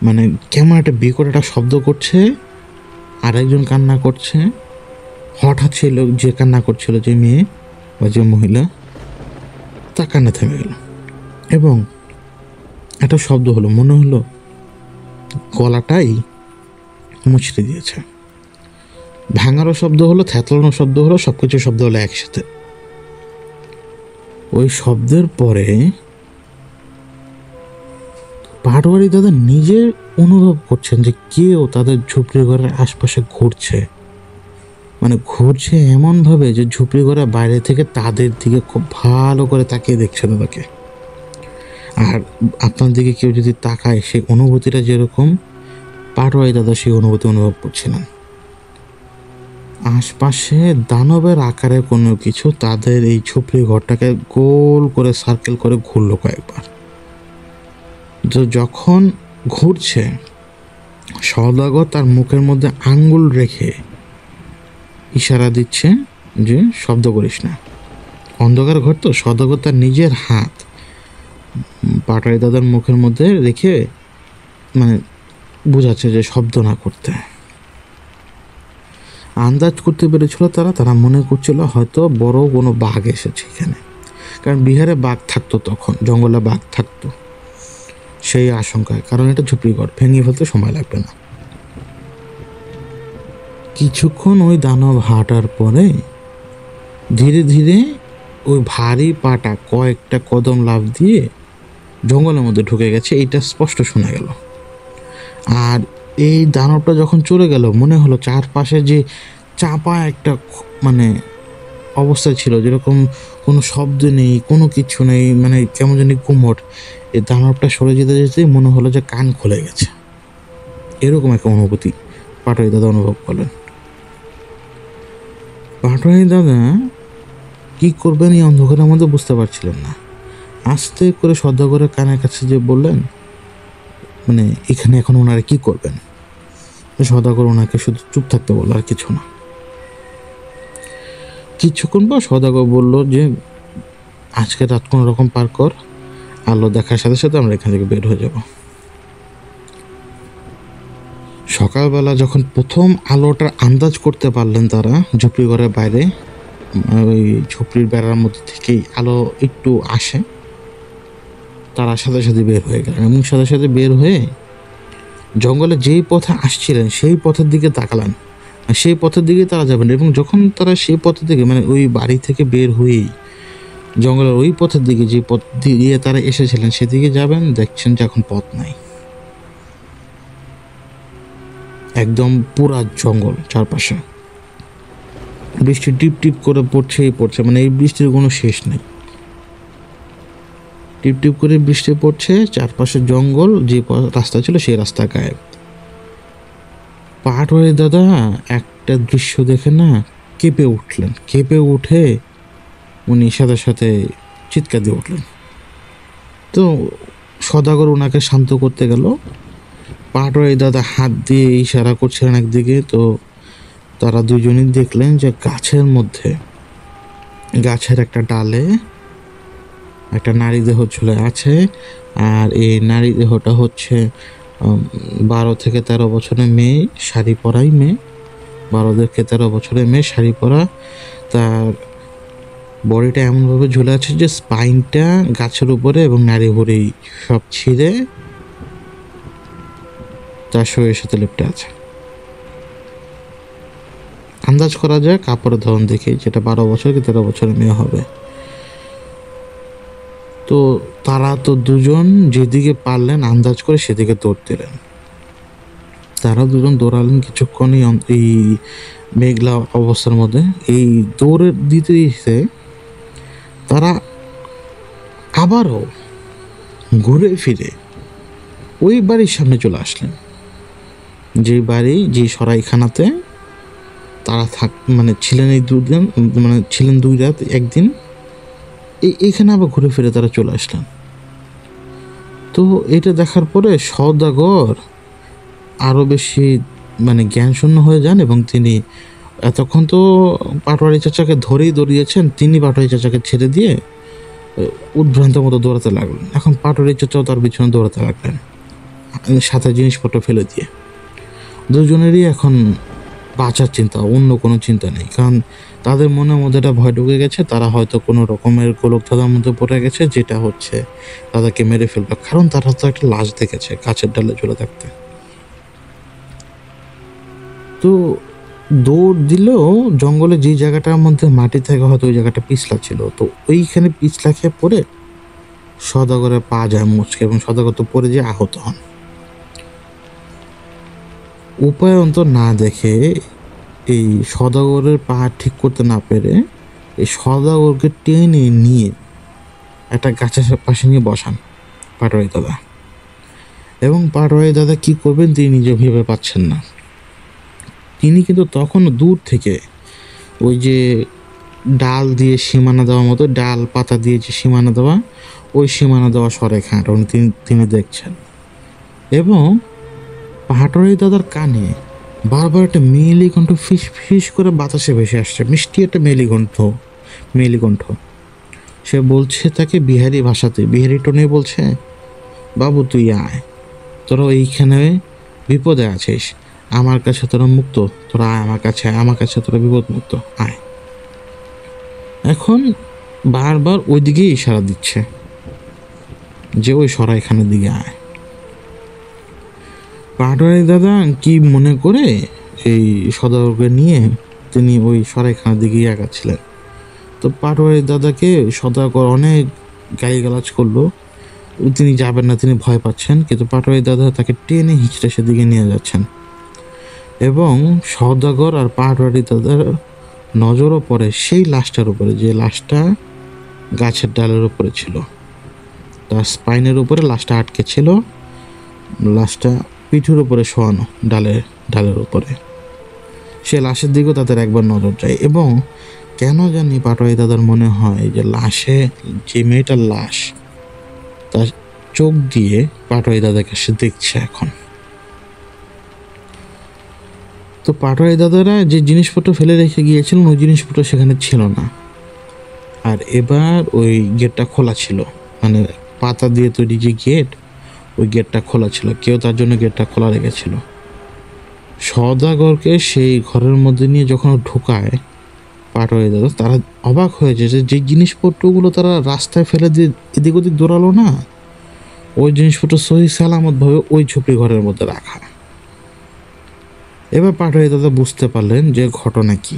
মানে কেমন একটা বিকট একটা শব্দ করছে, আরেকজন কান্না করছে। হঠাৎ সেই লোক যে কান্না করছিল, যে মেয়ে বা যে মহিলা, তার কান্না থেমে গেল, এবং একটা শব্দ হলো, মনে হলো গলাটাই মুচড়ে দিয়েছে। ভাঙারও শব্দ হলো, থ্যাতলানো শব্দ হলো, সব কিছু শব্দ হলো একসাথে। ওই শব্দের পরে পাটোয়ারি দাদা নিজে অনুভব করছেন যে কেউ তাদের ঝুপড়ি ঘরের আশপাশে ঘুরছে, মানে ঘুরছে এমনভাবে যে ঝুপড়ি ঘরের বাইরে থেকে তাদের দিকে খুব ভালো করে তাকিয়ে দেখছে দাদাকে। আর আপনার দিকে কেউ যদি তাকায়, সেই অনুভূতিটা যেরকম, পাটোয়ারি দাদা সেই অনুভূতি অনুভব করছিলেন। আশপাশে দানবের আকারে কোনো কিছু তাদের এই ঝুপড়ি ঘরটাকে গোল করে সার্কেল করে ঘুরলো কয়েকবার। তো যখন ঘুরছে, সওদাগর তার মুখের মধ্যে আঙ্গুল রেখে ইশারা দিচ্ছে যে শব্দ করিস না। অন্ধকার ঘর তো, সওদাগর তার নিজের হাত পাটোয়ারি দাদার মুখের মধ্যে রেখে মানে বোঝাচ্ছে যে শব্দ না করতে। আন্দাজ করতে পেরেছিল তারা মনে করছিল হয়তো বড় কোনো বাঘ এসেছে এখানে, কারণ বিহারে বাঘ থাকতো, তখন জঙ্গলে বাঘ থাকতো, সেই আশঙ্কায়। কারণ এটা ঝুপড়ি ঘর, ভেঙে ফেলতে সময় লাগবে না। কিছুক্ষণ ওই দানব হাঁটার পরে ধীরে ধীরে ওই ভারী পাটা কয়েকটা কদম লাফ দিয়ে জঙ্গলের মধ্যে ঢুকে গেছে, এইটা স্পষ্ট শোনা গেল। আর এই দানবটা যখন চলে গেল, মনে হলো চারপাশে যে চাপা একটা মানে অবস্থায় ছিল, যেরকম কোনো শব্দ নেই, কোনো কিছু নেই, মানে কেমন জানি গুমট। এই দানবটা সরে যেতে যেতেই মনে হলো যে কান খুলে গেছে, এরকম একটা অনুভূতি পাটোয়ারি দাদা অনুভব করলেন। পাটোয়ারি দাদা কি করবেন এই অন্ধকারের মধ্যে বুঝতে পারছিলেন না। আস্তে করে সওদাগরের কানের কাছে যে বললেন, মানে এখানে এখন ওনারা কি করবেন। সওদাগর ওনাকে শুধু চুপ থাকতে বলল, আর কিছু না। কিছুক্ষণ পর সওদাগর বলল যে আজকে রাত কোনো রকম পার কর, আলো দেখার সাথে সাথে আমরা এখান থেকে বের হয়ে যাব। সকালবেলা যখন প্রথম আলোটার আন্দাজ করতে পারলেন তারা, ঝুপড়ি ঘরের বাইরে ওই ঝুপড়ির বেড়ার মধ্যে থেকেই আলো একটু আসে, তারা সাথে সাথে বের হয়ে গেলেন। এবং সাথে সাথে বের হয়ে জঙ্গলে যেই পথে আসছিলেন সেই পথের দিকে তাকালেন, সেই পথের দিকে তারা যাবেন। এবং যখন তারা সেই পথের দিকে, মানে ওই বাড়ি থেকে বের হয়েই জঙ্গলের ওই পথের দিকে, যে পথ দিয়ে তারা এসেছিলেন সেদিকে যাবেন, দেখছেন যে এখন পথ নাই, একদম পুরা জঙ্গল চারপাশে। বৃষ্টি টিপ টিপ করে পড়ছে, মানে এই বৃষ্টির কোনো শেষ নেই। টিপ টিপ করে বৃষ্টি পড়ছে, চারপাশে জঙ্গল, যে রাস্তা ছিল সেই রাস্তা গায়েব। পাটোয়ারি দাদা একটা দৃশ্য দেখে না কেঁপে উঠলেন। কেঁপে উঠে উনি সাথে সাথে চিৎকার দিয়ে উঠলেন। তো সওদাগর ওনাকে শান্ত করতে গেল। পাটোয়ারি দাদা হাত দিয়ে ইশারা করছিলেন একদিকে। তো তারা দুজনই দেখলেন যে গাছের মধ্যে, গাছের একটা ডালে একটা নারী দেহ ঝুলে আছে। আর এই নারী দেহটা হচ্ছে 12 থেকে 13 বছরের মেয়ে, শাড়ি পরাই মেয়ে, 12 থেকে 13 বছরের মেয়ে, শাড়ি পরা। তার বডিটা এমনভাবে ঝুলে আছে যে স্পাইনটা গাছের উপরে এবং নাড়ি ভুড়ি সব ছিঁড়ে তার শরীরের সাথে লেপটে আছে। আন্দাজ করা যায় কাপড়ের ধরন দেখে যেটা 12 বছর কি 13 বছরের মেয়ে হবে। তো তারা তো দুজন যেদিকে পারলেন আন্দাজ করে সেদিকে দৌড় দিলেন। তারা দুজন দৌড়ালেন কিছুক্ষণই এই মেঘলা অবস্থার মধ্যে। এই দৌড়ে দিতে দিতে তারা আবারও ঘুরে ফিরে ওই বাড়ির সামনে চলে আসলেন, যে বাড়ি, যে সরাইখানাতে তারা মানে ছিলেন এই দুদিন, মানে ছিলেন 2 রাত 1 দিন। এইখানে আবার ঘুরে ফিরে তারা চলে আসলেন। তো এটা দেখার পরে সওদাগর আরও বেশি মানে জ্ঞান শূন্য হয়ে যান এবং তিনি এতক্ষণ তো পাটোয়ারি চাচাকে ধরেই দৌড়িয়েছেন, তিনি পাটোয়ারি চাচাকে ছেড়ে দিয়ে উদ্ভ্রান্ত মতো দৌড়াতে লাগলেন। এখন পাটোয়ারি চাচাও তার পিছনে দৌড়াতে লাগলেন, সাথে জিনিসপত্র ফেলে দিয়ে। দুজনেরই এখন বাঁচার চিন্তা, অন্য কোনো চিন্তা নেই। কারণ তাদের মনের মধ্যে একটা ভয় ঢুকে গেছে, তারা হয়তো কোনো রকমের গোলকধাঁধার মধ্যে পড়ে গেছে, যেটা হচ্ছে তাদেরকে মেরে ফেলবে। কারণ তারা তো একটা লাশ দেখেছে গাছের ডালে ঝুলে থাকতে। তো দৌড় দিলেও জঙ্গলে যে জায়গাটার মধ্যে মাটি থাকে হয়তো ওই জায়গাটা পিছলা ছিল, তো ওইখানে পিছলা খেয়ে পড়ে সদাগরের পা যায় মুচকে এবং সদাগর তো পড়ে যেয়ে আহত হন। উপায় অন্তর না দেখে এই সদাগরের পা ঠিক করতে না পেরে এই সদাগরকে টেনে নিয়ে একটা গাছের পাশে নিয়ে বসান পাটোয়ারি দাদা। এবং পাটোয়ারি দাদা কি করবেন তিনি নিজে ভেবে পাচ্ছেন না। তিনি কিন্তু তখনও দূর থেকে ওই যে ডাল দিয়ে সীমানা দেওয়ার মতো, ডাল পাতা দিয়ে যে সীমানা দেওয়া, ওই সীমানা দেওয়া সরেখাটা তিনি দেখছেন। এবং পাটোয়ারি দাদার কানে বারবার একটা মেয়েলি কণ্ঠ ফিস ফিস করে বাতাসে ভেসে আসছে, মিষ্টি একটা মেয়েলি কণ্ঠ। সে বলছে তাকে বিহারি ভাষাতে, বিহারি টোনে বলছে, বাবু তুই আয়, তোরা এইখানে বিপদে আছিস, আমার কাছে তোরা মুক্ত, তোরা আয় আমার কাছে তোরা বিপদ মুক্ত, আয়। এখন বারবার ওই দিকেই ইশারা দিচ্ছে যে ওই সরাইখানের দিকে আয়। পাটোয়ারি দাদা কি মনে করে এই সদাগরকে নিয়ে তিনি ওই সরাইখানার দিকেই আগাচ্ছিলেন। তো পাটোয়ারি দাদাকে সদাগর অনেক গালিগালাজ করলো, তিনি যাবেন না, তিনি ভয় পাচ্ছেন, কিন্তু পাটোয়ারি দাদা তাকে টেনে হিঁচড়ে সেদিকে নিয়ে যাচ্ছেন। এবং সদাগর আর পাটোয়ারি দাদার নজরও পড়ে সেই লাশটার উপরে, যে লাশটা গাছের ডালের উপরে ছিল, তার স্পাইনের উপরে লাশটা আটকে ছিল, লাশটা পিঠের উপরে শোয়ানো ডালের উপরে। সে লাশের দিকেও তাদের একবার নজর যায় এবং কেন জানি পাটোয়ারি দাদার মনে হয় যে লাশে, যে মেয়েটার লাশ, তার চোখ দিয়ে পাটোয়ারি দাদাকে সে দেখছে এখন। তো পাটোয়ারি দাদারা যে জিনিসপত্র ফেলে রেখে গিয়েছিলেন ওই জিনিসপত্র সেখানে ছিল না। আর এবার ওই গেটটা খোলা ছিল, মানে পাতা দিয়ে তৈরি যে গেট, ওই গেটটা খোলা ছিল, কেউ তার জন্য গেটটা খোলা রেখেছিল। সদাগরকে সেই ঘরের মধ্যে নিয়ে যখন ঢুকায় পাটোয়ারি দাদা, তারা অবাক হয়েছে যে জিনিসপত্রগুলো তারা রাস্তায় ফেলে দিয়ে এদিক ওদিক দৌড়ালো না, ওই জিনিসপত্র সহি সালামতভাবে ওই ঝুপড়ি ঘরের মধ্যে রাখা। এবার পাটোয়ারি দাদা বুঝতে পারলেন যে ঘটনা কি,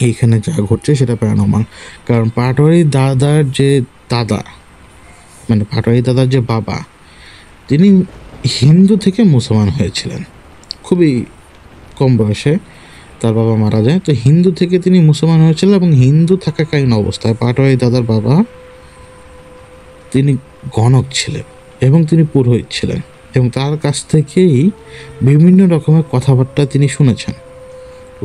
এইখানে যা ঘটছে সেটা প্যারানর্মাল। কারণ পাটোয়ারি দাদার যে দাদা, মানে পাটোয়ারি দাদার যে বাবা, তিনি হিন্দু থেকে মুসলমান হয়েছিলেন খুবই কম বয়সে, তার বাবা মারা যায়। তো হিন্দু থেকে তিনি মুসলমান হয়েছিলেন এবং হিন্দু থাকাকালীন অবস্থায় পাটোয়ারি দাদার বাবা তিনি গণক ছিলেন এবং তিনি পুরোহিত ছিলেন এবং তার কাছ থেকেই বিভিন্ন রকমের কথাবার্তা তিনি শুনেছেন।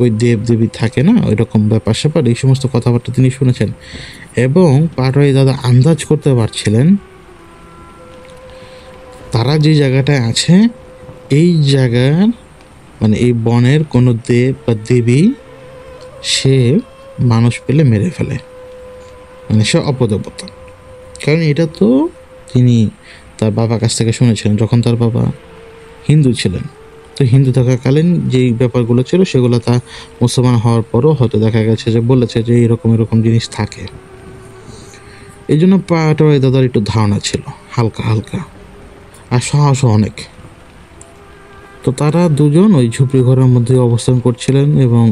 ওই দেবদেবী থাকে না, ওই রকম ব্যাপার স্যাপার, এই সমস্ত কথাবার্তা তিনি শুনেছেন। এবং পাটোয়ারি দাদা আন্দাজ করতে পারছিলেন তারা যে জায়গাটায় আছে এই জায়গার, মানে এই বনের কোনো দেব বা দেবী সে মানুষ পেলে মেরে ফেলে, মানে সে অপদেবতা। কারণ এটা তো তিনি তার বাবার কাছ থেকে শুনেছিলেন যখন তার বাবা হিন্দু ছিলেন। তো হিন্দু থাকাকালীন যেই ব্যাপারগুলো ছিল সেগুলো তা মুসলমান হওয়ার পরও হয়তো দেখা গেছে যে বলেছে যে এরকম জিনিস থাকে। এই জন্য পাটোয়ারি দাদার একটু ধারণা ছিল হালকা হালকা, আর সাহসও অনেক। তো তারা দুজন ওই ঝুপড়ি ঘরের মধ্যে অবস্থান করছিলেন এবং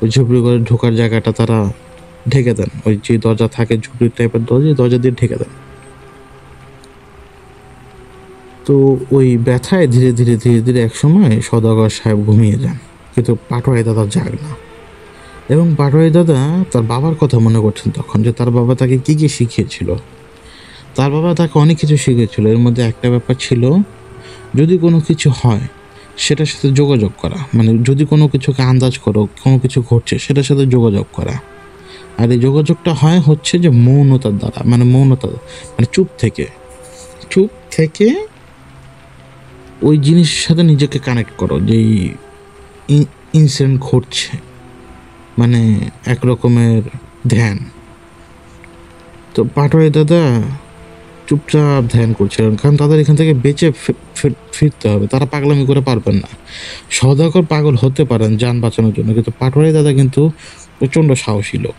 ওই ঝুপড়ি ঘরে ঢোকার জায়গাটা তারা ঢেকে দেন, ওই যে দরজা থাকে ঝুপড়ি টাইপের দরজা দিয়ে ঢেকে দেন। তো ওই ব্যথায় ধীরে ধীরে একসময় সদাগর সাহেব ঘুমিয়ে যান, কিন্তু পাটোয়ারি দাদা জাগ না। এবং পাটোয়ারি দাদা তার বাবার কথা মনে করছেন তখন, যে তার বাবা তাকে কী কী শিখিয়েছিল। তার বাবা তাকে অনেক কিছু শিখিয়েছিল, এর মধ্যে একটা ব্যাপার ছিল যদি কোনো কিছু হয় সেটার সাথে যোগাযোগ করা, মানে যদি কোনো কিছুকে আন্দাজ করো কোনো কিছু ঘটছে সেটার সাথে যোগাযোগ করা। আর এই যোগাযোগটা হচ্ছে যে মৌনতার দ্বারা, মানে চুপ থেকে ওই জিনিসের সাথে নিজেকে কানেক্ট করো, যেই ইনসিডেন্ট ঘটছে, মানে এক রকমের ধ্যান। তো পাটোয়ারি দাদা চুপচাপ ধ্যান করছিলেন, কারণ তাদের এখান থেকে বেঁচে ফিরতে হবে, তারা পাগলামি করে পারবেন না। সদাগর পাগল হতে পারেন যান বাঁচানোর জন্য, কিন্তু পাটোয়ারি দাদা কিন্তু প্রচণ্ড সাহসী লোক।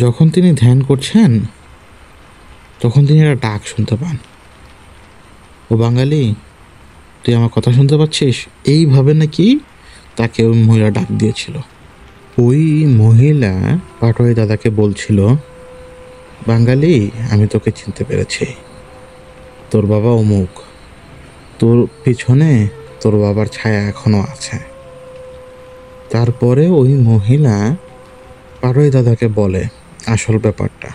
যখন তিনি ধ্যান করছেন তখন তিনি একটা ডাক শুনতে পান, ও বাঙালি তুই আমার কথা শুনতে পাচ্ছিস? এইভাবে নাকি তাকে ওই মহিলা ডাক দিয়েছিল। ওই মহিলা পাটোয়ারি দাদাকে বলছিল বাঙালি, আমি তোকে চিনতে পেরেছি। তোর বাবা অমুক, তোর পিছনে তোর বাবার ছায়া এখনো আছে। তারপরে ওই মহিলা পারোই দাদাকে বলে আসল ব্যাপারটা।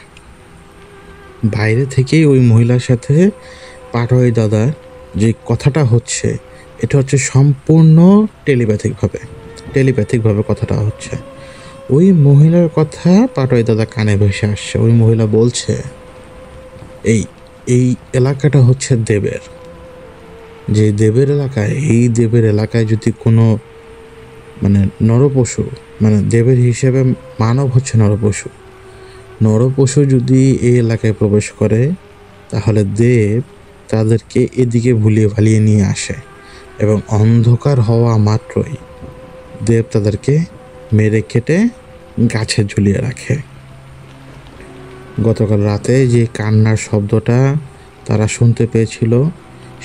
বাইরে থেকেই ওই মহিলার সাথে পারোই দাদার যে কথাটা হচ্ছে, এটা হচ্ছে সম্পূর্ণ টেলিপ্যাথিকভাবে কথাটা হচ্ছে। ওই মহিলার কথা পাটয় দাদা কানে ভেসে আসছে। ওই মহিলা বলছে, এই এই এলাকাটা হচ্ছে দেবের, যে দেবের এলাকায়, এই দেবের এলাকায় যদি কোনো নরপশু, দেবের হিসেবে মানব হচ্ছে নরপশু যদি এই এলাকায় প্রবেশ করে, তাহলে দেব তাদেরকে এদিকে ভুলিয়ে ভালিয়ে নিয়ে আসে এবং অন্ধকার হওয়া মাত্রই দেব তাদেরকে মেরে কেটে গাছে ঝুলিয়ে রাখে। গতকাল রাতে যে কান্নার শব্দটা তারা শুনতে পেয়েছিল,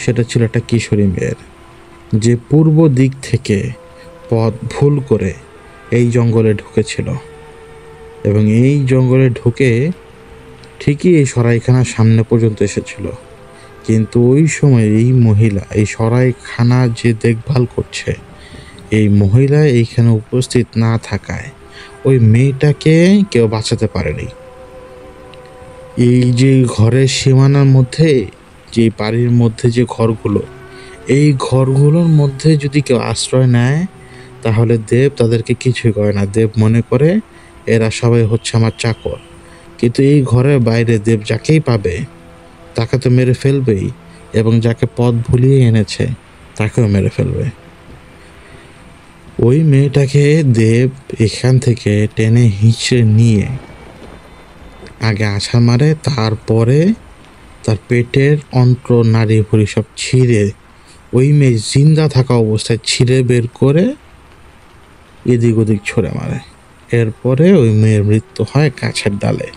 সেটা ছিল একটা কিশোরী মেয়ের, যে পূর্ব দিক থেকে পথ ভুল করে এই জঙ্গলে ঢুকেছিল এবং এই জঙ্গলে ঢুকে ঠিকই এই সরাইখানার সামনে পর্যন্ত এসেছিল। কিন্তু ওই সময় এই মহিলা, এই সরাইখানা যে দেখভাল করছে, এই মহিলা এইখানে উপস্থিত না থাকায় ওই মেয়েটাকে কেউ বাঁচাতে পারেনি। এই যে ঘরের সীমানার মধ্যে, যে বাড়ির মধ্যে যে ঘরগুলো, এই ঘরগুলোর মধ্যে যদি কেউ আশ্রয় নেয়, তাহলে দেব তাদেরকে কিছুই করে না। দেব মনে করে এরা সবাই হচ্ছে আমার চাকর। কিন্তু এই ঘরের বাইরে দেব যাকেই পাবে তাকে তো মেরে ফেলবেই, এবং যাকে পথ ভুলিয়ে এনেছে তাকেও মেরে ফেলবে। ওই মেয়েটাকে দেব এখান থেকে টেনে হিঁচড়ে নিয়ে আগে আছাড় মারে, তারপরে তার পেটের অন্ত্র নাড়ি ভুড়ি সব ছিঁড়ে, ওই মেয়ে জিন্দা থাকা অবস্থায় ছিঁড়ে বের করে এদিক ওদিক ছুঁড়ে মারে। এরপরে ওই মেয়ের মৃত্যু হয় গাছের ডালে।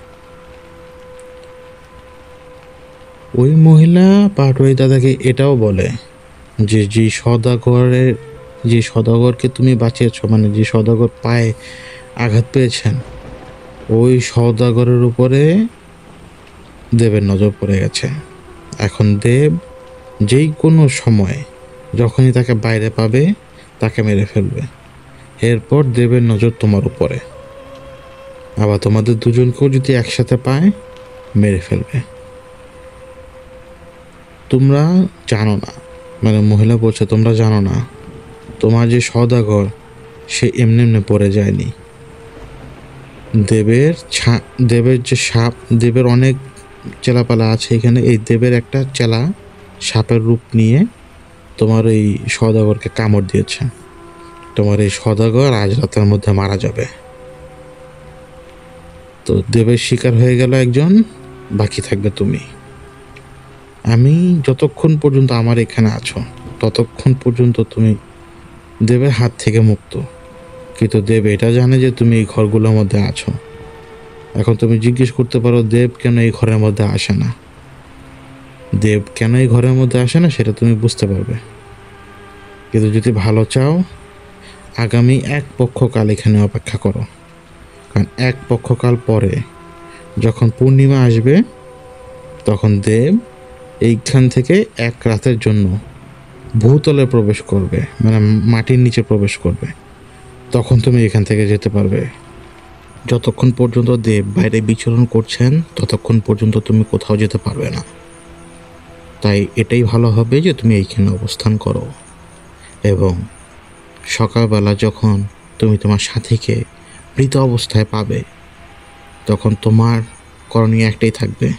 ওই মহিলা পাটওয়ারি দাদাকে এটাও বলে যে যে সদাগরকে তুমি বাঁচিয়েছ, যে সদাগর পায়ে আঘাত পেয়েছেন, ওই সদাগরের উপরে দেবের নজর পড়ে গেছে। এখন দেব যেই কোনো সময় যখনই তাকে বাইরে পাবে তাকে মেরে ফেলবে। এরপর দেবের নজর তোমার উপরে, আবার তোমাদের দুজনকেও যদি একসাথে পায় মেরে ফেলবে। তোমরা জানো না, মহিলা বলছে, তোমরা জানো না তোমার যে সদাগর সে এমনি এমনি পড়ে যায়নি। দেবের যে সাপ, দেবের অনেক চেলাপালা আছে এখানে। এই দেবের একটা চেলা সাপের রূপ নিয়ে তোমার এই সদাগরকে কামড় দিয়েছে। তোমার এই সদাগর আজ রাতের মধ্যে মারা যাবে। তো দেবের শিকার হয়ে গেল একজন, বাকি থাকবে তুমি। আমি যতক্ষণ পর্যন্ত আমার এখানে আছো ততক্ষণ পর্যন্ত তুমি দেবের হাত থেকে মুক্ত। কিন্তু দেব এটা জানে যে তুমি এই ঘরগুলোর মধ্যে আছো। এখন তুমি জিজ্ঞেস করতে পারো দেব কেন এই ঘরের মধ্যে আসে না। দেব কেন এই ঘরের মধ্যে আসে না সেটা তুমি বুঝতে পারবে। কিন্তু যদি ভালো চাও, আগামী এক পক্ষকাল এখানে অপেক্ষা করো। কারণ এক পক্ষকাল পরে যখন পূর্ণিমা আসবে, তখন দেব এইখান থেকে এক রাতের জন্য ভূতলে প্রবেশ করবে, মাটির নিচে প্রবেশ করবে। তখন তুমি এখান থেকে যেতে পারবে। যতক্ষণ পর্যন্ত দেব বাইরে বিচরণ করছেন ততক্ষণ পর্যন্ত তুমি কোথাও যেতে পারবে না। তাই এটাই ভালো হবে যে তুমি এইখানে অবস্থান করো, এবং সকালবেলা যখন তুমি তোমার সাথীকে মৃত অবস্থায় পাবে, তখন তোমার করণীয় একটাই থাকবে,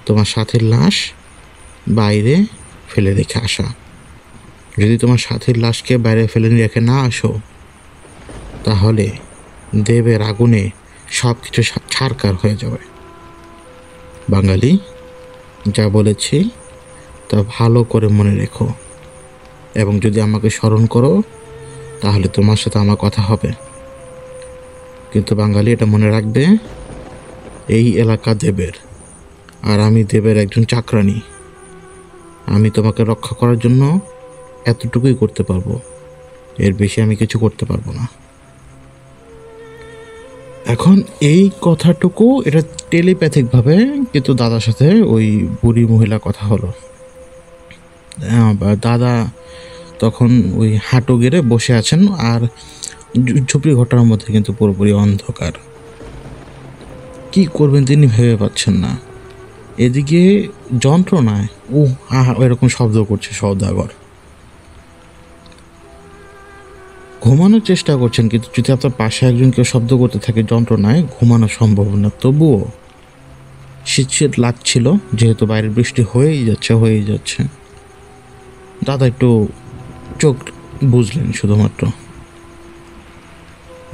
তোমার সাথীর লাশ বাইরে ফেলে রেখে আসা। যদি তোমার সাথীর লাশকে বাইরে ফেলে রেখে না আসো, তাহলে দেবের আগুনে সব কিছু ছারখার হয়ে যাবে। বাঙালি, যা বলেছি তা ভালো করে মনে রেখো, এবং যদি আমাকে স্মরণ করো তাহলে তোমার সাথে আমার কথা হবে। কিন্তু বাঙালি, এটা মনে রাখবে, এই এলাকা দেবের, আর আমি দেবের একজন চাকরানী। আমি তোমাকে রক্ষা করার জন্য এতটুকুই করতে পারবো, এর বেশি আমি কিছু করতে পারবো না। এখন এই কথাটুকু এটা টেলিপ্যাথিকভাবে কিন্তু দাদার সাথে ওই বুড়ি মহিলা কথা হলো। দাদা তখন ওই হাঁটু গেড়ে বসে আছেন, আর ঝুপড়ি ঘরটার মধ্যে কিন্তু পুরোপুরি অন্ধকার। কি করবেন তিনি ভেবে পাচ্ছেন না। এদিকে যন্ত্রণায় এরকম শব্দ করছে সওদাগর। ঘুমানোর চেষ্টা করছেন, কিন্তু যদি আপনার পাশে একজন কেউ শব্দ করতে থাকে যন্ত্রণায়, ঘুমানো সম্ভব না। তবুও শীত শীত লাগছিল, যেহেতু বাইরের বৃষ্টি হয়েই যাচ্ছে। দাদা একটু চোখ বুঝলেন শুধুমাত্র।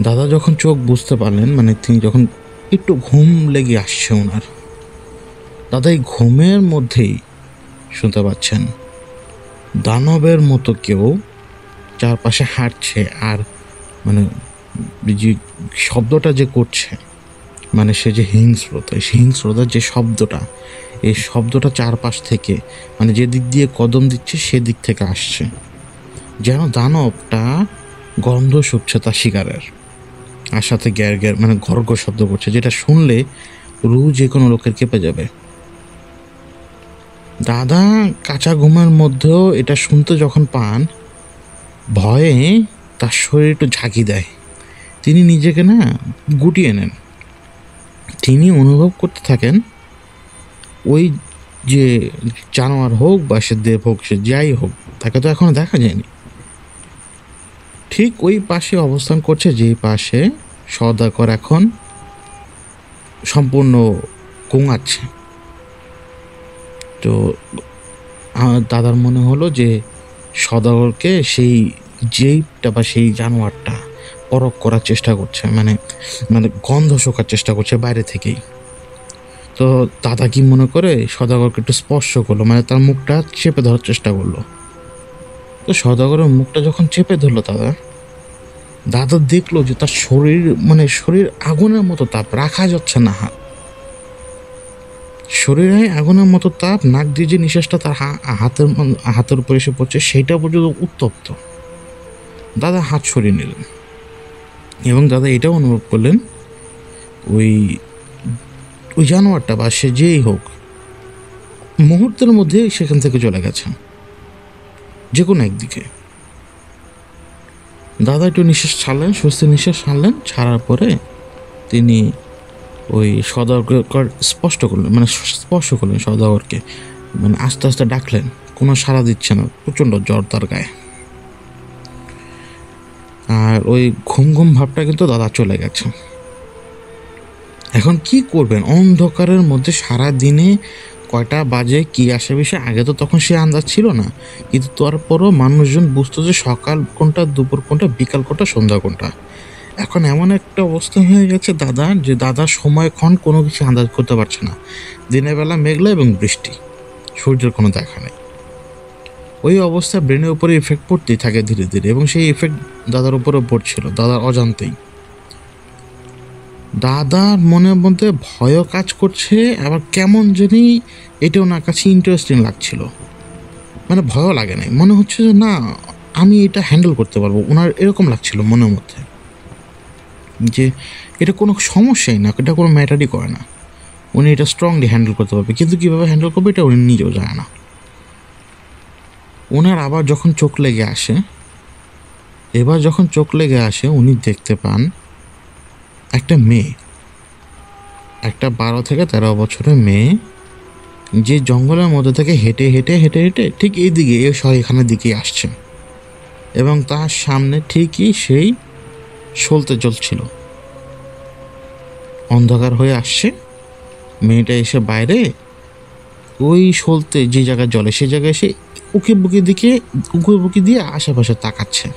দাদা যখন চোখ বুঝতে পারলেন, মানে তিনি যখন একটু ঘুম লেগে আসছে ওনার, দাদা এই ঘুমের মধ্যেই শুনতে পাচ্ছেন দানবের মতো কেউ চারপাশে হাঁটছে। আর মানে যে শব্দটা যে করছে, মানে সে যে হিংস্রতার যে শব্দটা, এই শব্দটা চারপাশ থেকে, মানে যে দিক দিয়ে কদম দিচ্ছে সেদিক থেকে আসছে। যেন দানবটা গন্ধ শুকছে তার শিকারের, আর সাথে গ্যার গ্যার মানে গর্গ শব্দ করছে, যেটা শুনলে রুহ যে কোনো লোকের কেঁপে যাবে। দাদা কাঁচা ঘুমের মধ্যেও এটা শুনতে যখন পান, ভয়ে তার শরীর একটু ঝাঁকি দেয়। তিনি নিজেকে না গুটিয়ে নেন। তিনি অনুভব করতে থাকেন ওই যে জানোয়ার হোক বা সে দেব হোক, সে যাই হোক, তাকে তো এখনো দেখা যায়নি, ঠিক ওই পাশে অবস্থান করছে, যেই পাশে সওদাগর এখন সম্পূর্ণ ঘুমাচ্ছে। তো দাদার মনে হলো যে সওদাগরকে সেই যেইটা বা সেই জানোয়ারটা পরখ করার চেষ্টা করছে, মানে গন্ধ শোকার চেষ্টা করছে বাইরে থেকেই। তো দাদা কি মনে করে সওদাগরকে একটু স্পর্শ করলো, মানে তার মুখটা চেপে ধরার চেষ্টা করলো। তো সওদাগরের মুখটা যখন চেপে ধরলো দাদা দেখলো যে তার শরীর আগুনের মতো তাপ, রাখা যাচ্ছে না হাত। শরীরে আগুনের মতো তাপ, নাক দিয়ে যে নিঃশ্বাসটা তার হাতের উপর এসে পড়ছে সেটা পর্যন্ত উত্তপ্ত। দাদা হাত সরিয়ে নিলেন এবং দাদা এটাও অনুভব করলেন ওই জানোয়ারটা বা সে যেই হোক মুহূর্তের মধ্যে সেখান থেকে চলে গেছে যে কোনো একদিকে। দাদা একটু স্বস্তির নিঃশ্বাস ছাড়লেন। ছাড়ার পরে তিনি ওই সওদাগর স্পর্শ করলেন সওদাগরকে, মানে আস্তে আস্তে ডাকলেন, কোনো সাড়া দিচ্ছে না, প্রচণ্ড জ্বর তার গায়ে। আর ওই ঘুম ভাবটা কিন্তু দাদা চলে গেছে। এখন কি করবেন অন্ধকারের মধ্যে? সারা দিনে কয়টা বাজে কি আসে বিষয় আগে তো তখন সে আন্দাজ ছিল না, কিন্তু তারপরও মানুষজন বুঝতো যে সকাল কোনটা, দুপুর কোনটা, বিকাল কোনটা, সন্ধ্যা কোনটা। এখন এমন একটা অবস্থা হয়ে গেছে দাদা সময়ক্ষণ কোনো কিছু আন্দাজ করতে পারছে না। দিনের বেলা মেঘলা এবং বৃষ্টি, সূর্যের কোনো দেখা নেই। ওই অবস্থা ব্রেনের উপরে ইফেক্ট পড়তেই থাকে ধীরে ধীরে, এবং সেই ইফেক্ট দাদার উপরেও পড়ছিল দাদার অজান্তেই। দাদার মনের মধ্যে ভয়ও কাজ করছে, আবার কেমন জানি এটা ওনার কাছে ইন্টারেস্টিং লাগছিল। মানে ভয়ও লাগে নাই, মনে হচ্ছে যে না আমি এটা হ্যান্ডেল করতে পারবো। ওনার এরকম লাগছিল মনের মধ্যে যে এটা কোনো সমস্যাই না, এটা কোনো ম্যাটারই করে না, উনি এটা স্ট্রংলি হ্যান্ডেল করতে পারবে। কিন্তু কীভাবে হ্যান্ডেল করবে এটা উনি নিজেও জানে না। ওনার আবার যখন চোখ লেগে আসে উনি দেখতে পান একটা মেয়ে, একটা 12 থেকে 13 বছরের মেয়ে, যে জঙ্গলের মধ্যে থেকে হেঁটে হেঁটে হেঁটে হেঁটে ঠিক এই দিকে এখানের দিকেই আসছে, এবং তার সামনে ঠিকই সেই সলতে চলছিল। অন্ধকার হয়ে আসছে, মেয়েটা এসে বাইরে ওই সলতে যে জায়গায় জলে সেই জায়গায় এসে উকি বুকি দিয়ে আশেপাশে তাকাচ্ছে।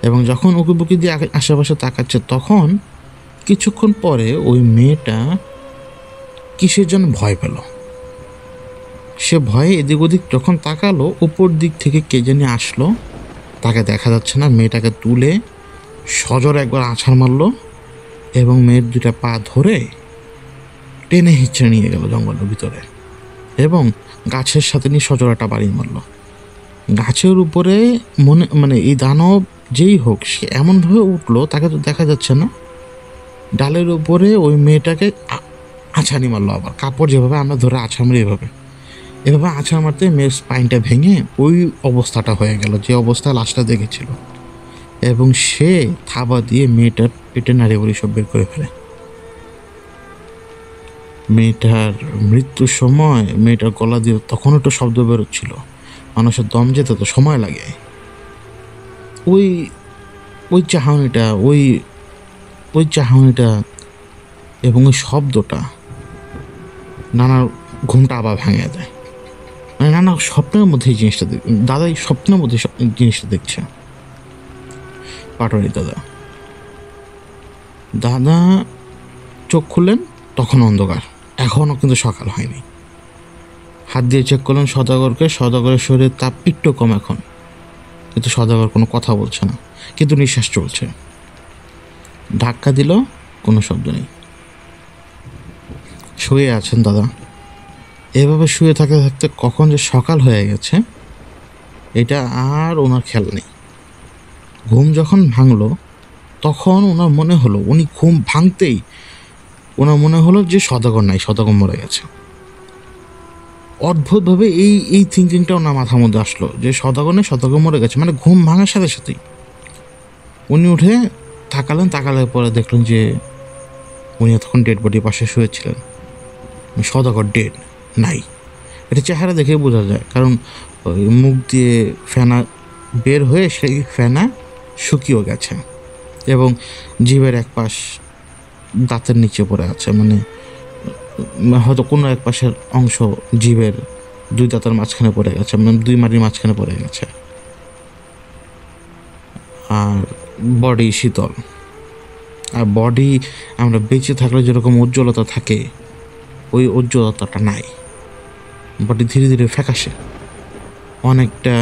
এবং যখন উকি বুকি দিয়ে আশেপাশে তাকাচ্ছে, তখন কিছুক্ষণ পরে ওই মেয়েটা কিসের জন্য ভয় পেল। সে ভয়ে এদিক ওদিক যখন তাকালো, উপর দিক থেকে কে জানি আসলো, তাকে দেখা যাচ্ছে না। মেয়েটাকে তুলে সজোরে একবার আছাড় মারলো এবং মেয়ের দুটা পা ধরে টেনে হিঁচড়ে নিয়ে গেল জঙ্গলের ভিতরে, এবং গাছের সাথে নিয়ে সজোরাটা বাড়িয়ে মারল। গাছের উপরে এই দানব যেই হোক সে এমনভাবে উঠলো, তাকে তো দেখা যাচ্ছে না, ডালের উপরে ওই মেয়েটাকে আছানি মারলো, আবার কাপড় যেভাবে আমরা ধরে আছাড় মারি এভাবে আছাড় মারতে মেয়ের স্পাইনটা ভেঙে ওই অবস্থাটা হয়ে গেল যে অবস্থায় লাশটা দেখেছিল। এবং সে থাবা দিয়ে মেয়েটার পেটে নাড়ি বুড়ি সব বের করে ফেলে। মেয়েটার মৃত্যুর সময় মেয়েটার গলা দিয়ে তখন একটু শব্দ বেরোচ্ছিল, মানুষের দম যেতে তো সময় লাগে। ওই ওই চাহনিটা ওই চাহনিটা এবং ওই শব্দটা নানার ঘুমটা আবার ভাঙিয়ে দেয়। মানে নানা স্বপ্নের মধ্যে এই জিনিসটা দাদাই স্বপ্নের মধ্যে জিনিসটা দেখছে। পাটোয়ারি দাদা চোখ খুললেন, তখন অন্ধকার, এখনও কিন্তু সকাল হয়নি। হাত দিয়ে চেক করলেন সদাগরের শরীরের তাপ একটু কম এখন, কিন্তু সদাগর কোনো কথা বলছে না, কিন্তু নিঃশ্বাস চলছে। ধাক্কা দিল, কোনো শব্দ নেই। শুয়ে আছেন দাদা। এভাবে শুয়ে থাকতে থাকতে কখন যে সকাল হয়ে গেছে এটা আর ওনার খেয়াল নেই। ঘুম যখন ভাঙলো তখন ওনার মনে হলো, উনি ঘুম ভাঙতেই ওনার মনে হলো যে সদাগর নাই, সদাগর মরে গেছে। অদ্ভুতভাবে এই থিঙ্কিংটা ওনার মাথার মধ্যে আসলো যে সদাগর নেই, সদাগর মরে গেছে। মানে ঘুম ভাঙার সাথে সাথেই উনি উঠে তাকালের পরে দেখলেন যে উনি তখন ডেড বডির পাশে শুয়েছিলেন। সদাগর ডেড নাই, এটা চেহারা দেখেই বোঝা যায়, কারণ মুখ দিয়ে ফেনা বের হয়ে সেই ফেনা শুকিয়েও গেছে এবং জিভের এক পাশ দাঁতের নিচে পড়ে আছে। মানে হয়তো কোনো এক পাশের অংশ জিভের দুই দাঁতের মাঝখানে পড়ে গেছে, মানে দুই মাড়ির মাঝখানে পড়ে গেছে। আর বডি শীতল। আর বডি আমরা বেঁচে থাকলে যেরকম উজ্জ্বলতা থাকে ওই উজ্জ্বলতাটা নাই। বডি ধীরে ধীরে ফ্যাকাশে, অনেকটা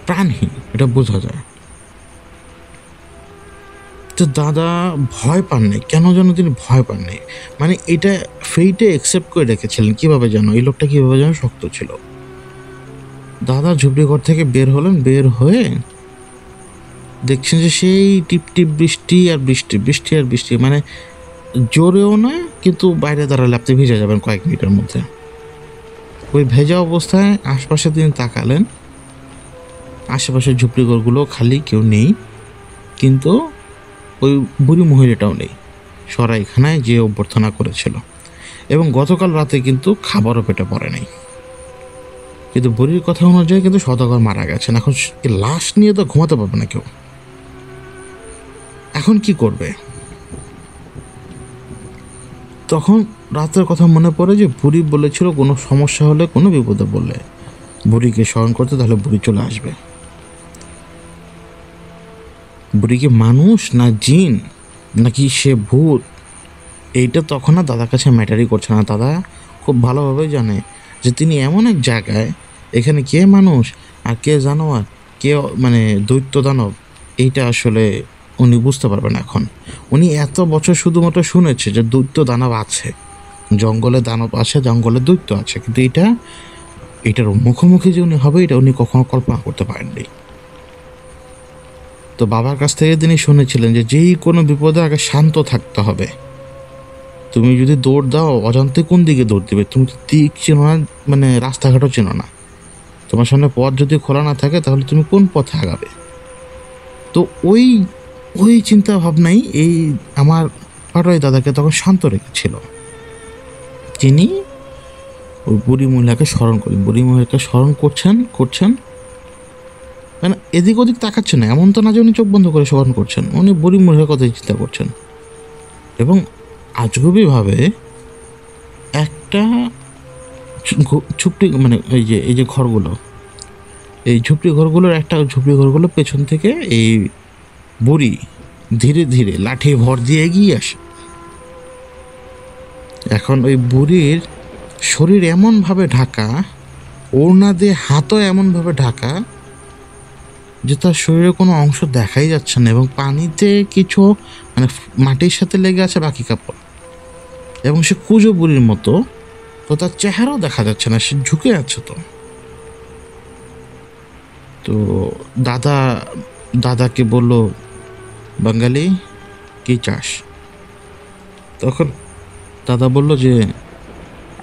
প্রাণহীন, এটা বোঝা যায়। তো দাদা ভয় পান নাই, কেন যেন তিনি ভয় পান নাই। মানে এটা ফেইটে অ্যাকসেপ্ট করে রেখেছিলেন। কীভাবে যেন এই লোকটা কীভাবে যেন শক্ত ছিল। দাদা ঝুপড়ি ঘর থেকে বের হলেন, বের হয়ে দেখছেন যে সেই টিপ টিপ বৃষ্টি আর বৃষ্টি, মানে জোরেও না, কিন্তু বাইরে দাঁড়ালে আপনি ভিজে যাবেন কয়েক মিনিটের মধ্যে। ওই ভেজা অবস্থায় আশপাশে তিনি তাকালেন, আশেপাশের ঝুপড়ি ঘরগুলো খালি, কেউ নেই, কিন্তু ওই বুড়ি মহিলাটাও নেই, সরাইখানায় যে অভ্যর্থনা করেছিল। এবং গতকাল রাতে কিন্তু খাবারও পেটে পড়ে নাই। কিন্তু বুড়ির কথা অনুযায়ী কিন্তু সদাগর মারা গেছেন। এখন লাশ নিয়ে তো ঘুমাতে পারবে না কেউ। এখন কি করবে? তখন রাতের কথা মনে পড়ে যে বুড়ি বলেছিল কোনো সমস্যা হলে, কোনো বিপদে বললে বুড়িকে স্মরণ করতে, তাহলে বুড়ি চলে আসবে। বুড়ি কি মানুষ না জিন নাকি সে ভূত, এইটা তখন আর দাদার কাছে ম্যাটারই করছে না। দাদা খুব ভালোভাবে জানে যে তিনি এমন এক জায়গায়, এখানে কে মানুষ আর কে জানোয়ার, কে মানে দৈত্য দানব, এইটা আসলে উনি বুঝতে পারবেন। এখন উনি এত বছর শুধুমাত্র শুনেছে যে দৈত্য দানব আছে, জঙ্গলে দানব আছে, জঙ্গলে দৈত্য আছে, কিন্তু এটার মুখোমুখি যে উনি হবে এটা উনি কখনো কল্পনা করতে পারেননি। তো বাবার কাছ থেকে তিনি শুনেছিলেন যে যেই কোনো বিপদে আগে শান্ত থাকতে হবে। তুমি যদি দৌড় দাও, অজান্তে কোন দিকে দৌড় দেবে? তুমি তো দিক চেনো না, মানে রাস্তাঘাটও চেনো না। তোমার সামনে পথ যদি খোলা না থাকে তাহলে তুমি কোন পথে আগাবে? তো ওই চিন্তা ভাবনাই এই আমার পাটোয়ারি দাদাকে তখন শান্ত রেখেছিল। তিনি ওই বুড়ি মহিলাকে স্মরণ করছেন, মানে এদিক ওদিক তাকাচ্ছেন না, এমন তো না যে উনি চোখ বন্ধ করে স্মরণ করছেন, উনি বুড়ি মহিলার কথাই চিন্তা করছেন। এবং আজগবিভাবে একটা ঝুপড়ি, মানে এই যে ঘরগুলো, এই ঝুপড়ি ঘরগুলোর পেছন থেকে এই বুড়ি ধীরে ধীরে লাঠি ভর দিয়ে এগিয়ে আসে। এখন ওই বুড়ির শরীর এমনভাবে ঢাকা, ওড়না দিয়ে হাতও এমনভাবে ঢাকা যে তার শরীরে কোনো অংশ দেখাই যাচ্ছে না, এবং পানিতে কিছু মানে মাটির সাথে লেগে আছে বাকি কাপড়। এবং সে কুজো বুড়ির মতো, তো তার চেহারাও দেখা যাচ্ছে না, সে ঝুঁকে আছে। তো দাদাকে বলল, বাঙালি কি চাস? তখন দাদা বলল যে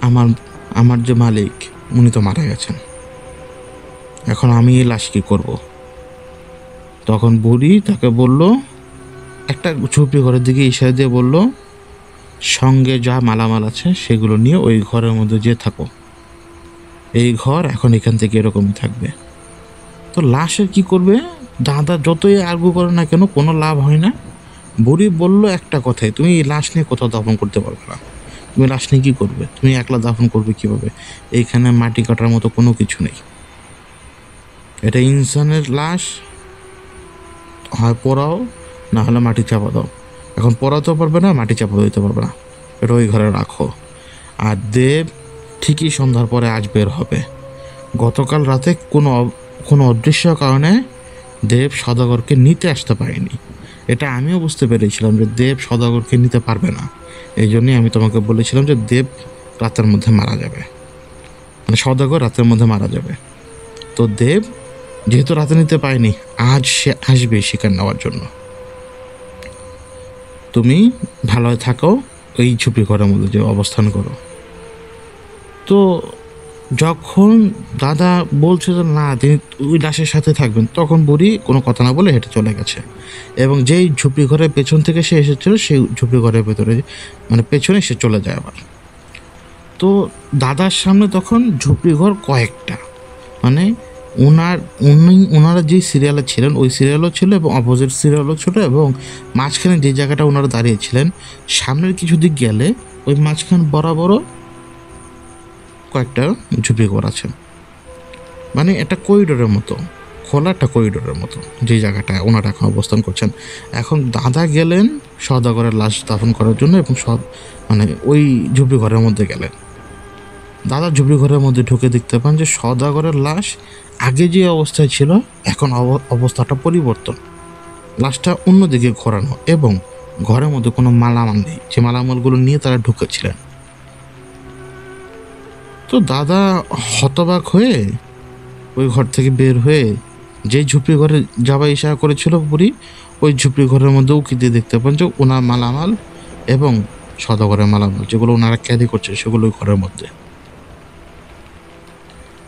আমার আমার যে মালিক উনি তো মারা গেছেন, এখন আমি এই লাশ কী করব? তখন বুড়ি তাকে বলল, একটা ঝুপড়ি ঘরের দিকে ইশারা দিয়ে বলল, সঙ্গে যা মালামাল আছে সেগুলো নিয়ে ওই ঘরের মধ্যে যেয়ে থাকো, এই ঘর এখন এখান থেকে এরকমই থাকবে। তো লাশের কি করবে? দাদা যতই আর্গু করে না কেন কোনো লাভ হয় না। বুড়ি বলল একটা কথাই, তুমি এই লাশ নিয়ে কোথাও দাফন করতে পারবে না। তুমি লাশ নিয়ে কী করবে? তুমি একলা দাফন করবে কীভাবে? এইখানে মাটি কাটার মতো কোনো কিছু নেই, এটা ইনসানের লাশ, হয় পোড়াও না হলে মাটি চাপা দাও। এখন পোড়াতেও পারবে না, মাটি চাপা দিতে পারবে না, এটা ওই ঘরে রাখো। আর দেব ঠিকই সন্ধ্যার পরে আজ বের হবে। গতকাল রাতে কোনো অদৃশ্য কারণে দেব সদাগরকে নিতে আসতে পারেনি। এটা আমিও বুঝতে পেরেছিলাম যে দেব সদাগরকে নিতে পারবে না, এই জন্যই আমি তোমাকে বলেছিলাম যে দেব রাতের মধ্যে মারা যাবে, মানে সদাগর রাতের মধ্যে মারা যাবে। তো দেব যেহেতু রাতে নিতে পারেনি, আজ সে আসবে শিকার নেওয়ার জন্য। তুমি ভালো থাকো, ওই ঝুপড়ি ঘরের মধ্যে যে অবস্থান করো। তো যখন দাদা বলছে যে না তিনি ওই লাশের সাথে থাকবেন, তখন বুড়ি কোনো কথা না বলে হেঁটে চলে গেছে, এবং যেই ঝুপড়ি ঘরের পেছন থেকে সে এসেছিল সেই ঝুপড়ি ঘরের ভেতরে মানে পেছনে সে চলে যায় আবার। তো দাদার সামনে তখন ঝুপড়ি ঘর কয়েকটা, মানে ওনারা যে সিরিয়ালে ছিলেন ওই সিরিয়ালও ছিল এবং অপোজিট সিরিয়ালও ছিল, এবং মাঝখানে যে জায়গাটা ওনারা দাঁড়িয়েছিলেন সামনের কিছু দিক গেলে ওই মাঝখান বরাবরও কয়েকটা ঝুপড়ি ঘর আছে, মানে একটা করিডোরের মতো, খোলা একটা করিডোরের মতো যে জায়গাটায় ওনারা এখন অবস্থান করছেন। এখন দাদা গেলেন সদাগরের লাশ দাফন করার জন্য এবং মানে ওই ঝুপড়ি ঘরের মধ্যে গেলেন। দাদা ঝুপড়ি ঘরের মধ্যে ঢুকে দেখতে পান যে সদাগরের লাশ আগে যে অবস্থায় ছিল এখন অবস্থাটা পরিবর্তন, লাশটা অন্যদিকে ঘোরানো, এবং ঘরের মধ্যে কোনো মালামাল নেই, যে মালামালগুলো নিয়ে তারা ঢুকেছিলেন। তো দাদা হতবাক হয়ে ওই ঘর থেকে বের হয়ে যে ঝুপড়ি ঘরে যাওয়া ইশারা করেছিল বুড়ি, ওই ঝুপড়ি ঘরের মধ্যে উকি দিয়ে দেখতে পান যে ওনার মালামাল এবং সদাগরের মালামাল যেগুলো ওনারা ক্যারি করছে সেগুলো ওই ঘরের মধ্যে।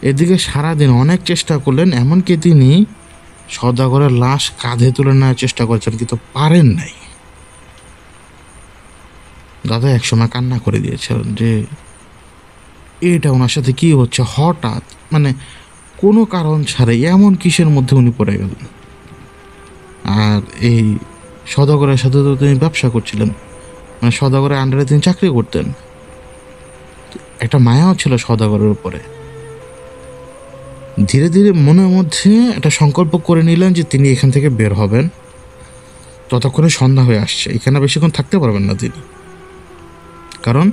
এদিকে সারাদিন অনেক চেষ্টা করলেন, এমনকি তিনি সদাগরের লাশ কাঁধে তুলে নেওয়ার চেষ্টা করেছেন কিন্তু পারেন নাই। দাদা একসময় কান্না করে দিয়েছিলেন যে এটা ওনার সাথে কি হচ্ছে, হঠাৎ মানে কোনো কারণ ছাড়াই এমন কিসের মধ্যে উনি পড়ে গেলেন। আর এই সদাগরের সাথে তো তিনি ব্যবসা করছিলেন, মানে সদাগরের আন্ডারে তিনি চাকরি করতেন, একটা মায়াও ছিল সদাগরের উপরে। ধীরে ধীরে মনের মধ্যে একটা সংকল্প করে নিলেন যে তিনি এখান থেকে বের হবেন, ততক্ষণে সন্ধ্যা হয়ে আসছে, এখানে বেশিক্ষণ থাকতে পারবেন না তিনি, কারণ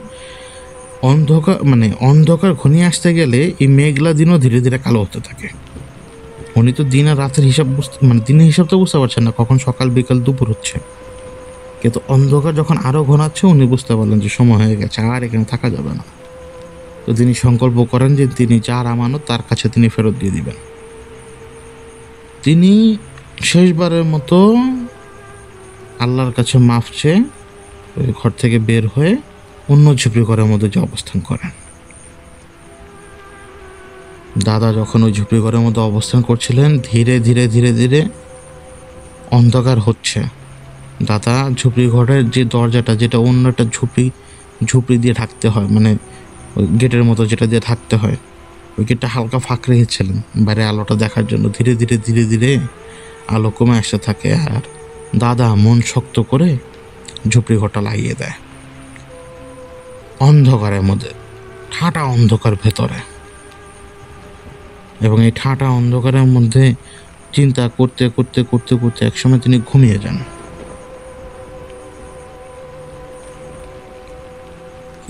অন্ধকার ঘনিয়ে আসতে গেলে এই মেঘলা দিনও ধীরে ধীরে কালো হতে থাকে। উনি তো দিন আর রাতের হিসাব দিনের হিসাব তো বুঝতে পারছেন না কখন সকাল বিকাল দুপুর হচ্ছে, কিন্তু অন্ধকার যখন আরও ঘনাচ্ছে উনি বুঝতে পারলেন যে সময় হয়ে গেছে, আর এখানে থাকা যাবে না। তো তিনি সংকল্প করেন যে তিনি যার আমানত তার কাছে তিনি ফেরত দিয়ে দিবেন। তিনি শেষবারের মতো আল্লাহর কাছে মাফ চেয়ে ওই ঘর থেকে বের হয়ে অন্য ঝুপড়ি ঘরের মধ্যে যে অবস্থান করেন। দাদা যখন ওই ঝুপড়ি ঘরের মধ্যে অবস্থান করছিলেন, ধীরে ধীরে ধীরে ধীরে অন্ধকার হচ্ছে। দাদা ঝুপড়ি ঘরের যে দরজাটা, যেটা অন্য একটা ঝুপড়ি দিয়ে ঢাকতে হয়, মানে ওই গেটের মতো যেটা দিয়ে থাকতে হয়, ওই গেটটা হালকা ফাঁক রেখেছিলেন বাইরে আলোটা দেখার জন্য। ধীরে ধীরে ধীরে ধীরে আলো কমে আসতে থাকে, আর দাদা মন শক্ত করে ঝুপড়ি ঘরটা লাগিয়ে দেয় অন্ধকারের মধ্যে, ঠাটা অন্ধকার ভেতরে। এবং এই ঠাটা অন্ধকারের মধ্যে চিন্তা করতে করতে করতে করতে একসময় তিনি ঘুমিয়ে যান।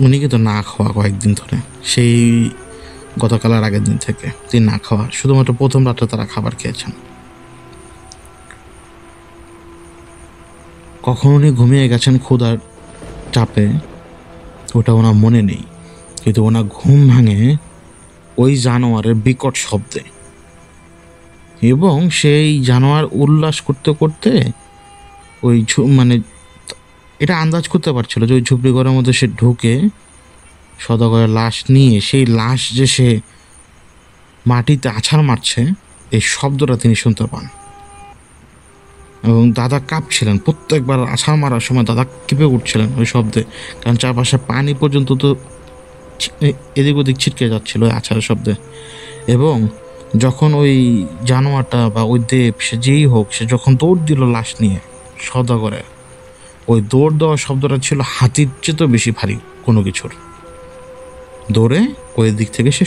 উনি কিন্তু না খাওয়া কয়েকদিন ধরে, সেই গতকালের আগের দিন থেকে তিনি না খাওয়া, শুধুমাত্র প্রথম রাত্রে তারা খাবার খেয়েছেন। কখন উনি ঘুমিয়ে গেছেন ক্ষুধার চাপে ওটা ওনার মনে নেই, কিন্তু ওনার ঘুম ভাঙে ওই জানোয়ারের বিকট শব্দে, এবং সেই জানোয়ার উল্লাস করতে করতে ওই এটা আন্দাজ করতে পারছিল যে ওই ঝুপড়ি ঘরের মধ্যে সে ঢুকে সদাগরের লাশ নিয়ে সেই লাশ যে সে মাটিতে আছাড় মারছে এই শব্দটা তিনি শুনতে পান। এবং দাদা কাঁপছিলেন, প্রত্যেকবার আছাড় মারার সময় দাদা কেঁপে উঠছিলেন ওই শব্দে, কারণ চারপাশে পানি পর্যন্ত তো এদিক ওদিক ছিটকে যাচ্ছিল ওই আছাড়ের শব্দে। এবং যখন ওই জানোয়ারটা বা ওই দেব সে যেই হোক সে যখন দৌড় দিল লাশ নিয়ে সদাগরে, ওই দৌড় দেওয়ার শব্দটা ছিল হাতির চেয়েও বেশি ভারী কোনো কিছুর। দৌড়ে ওই দিক থেকে সে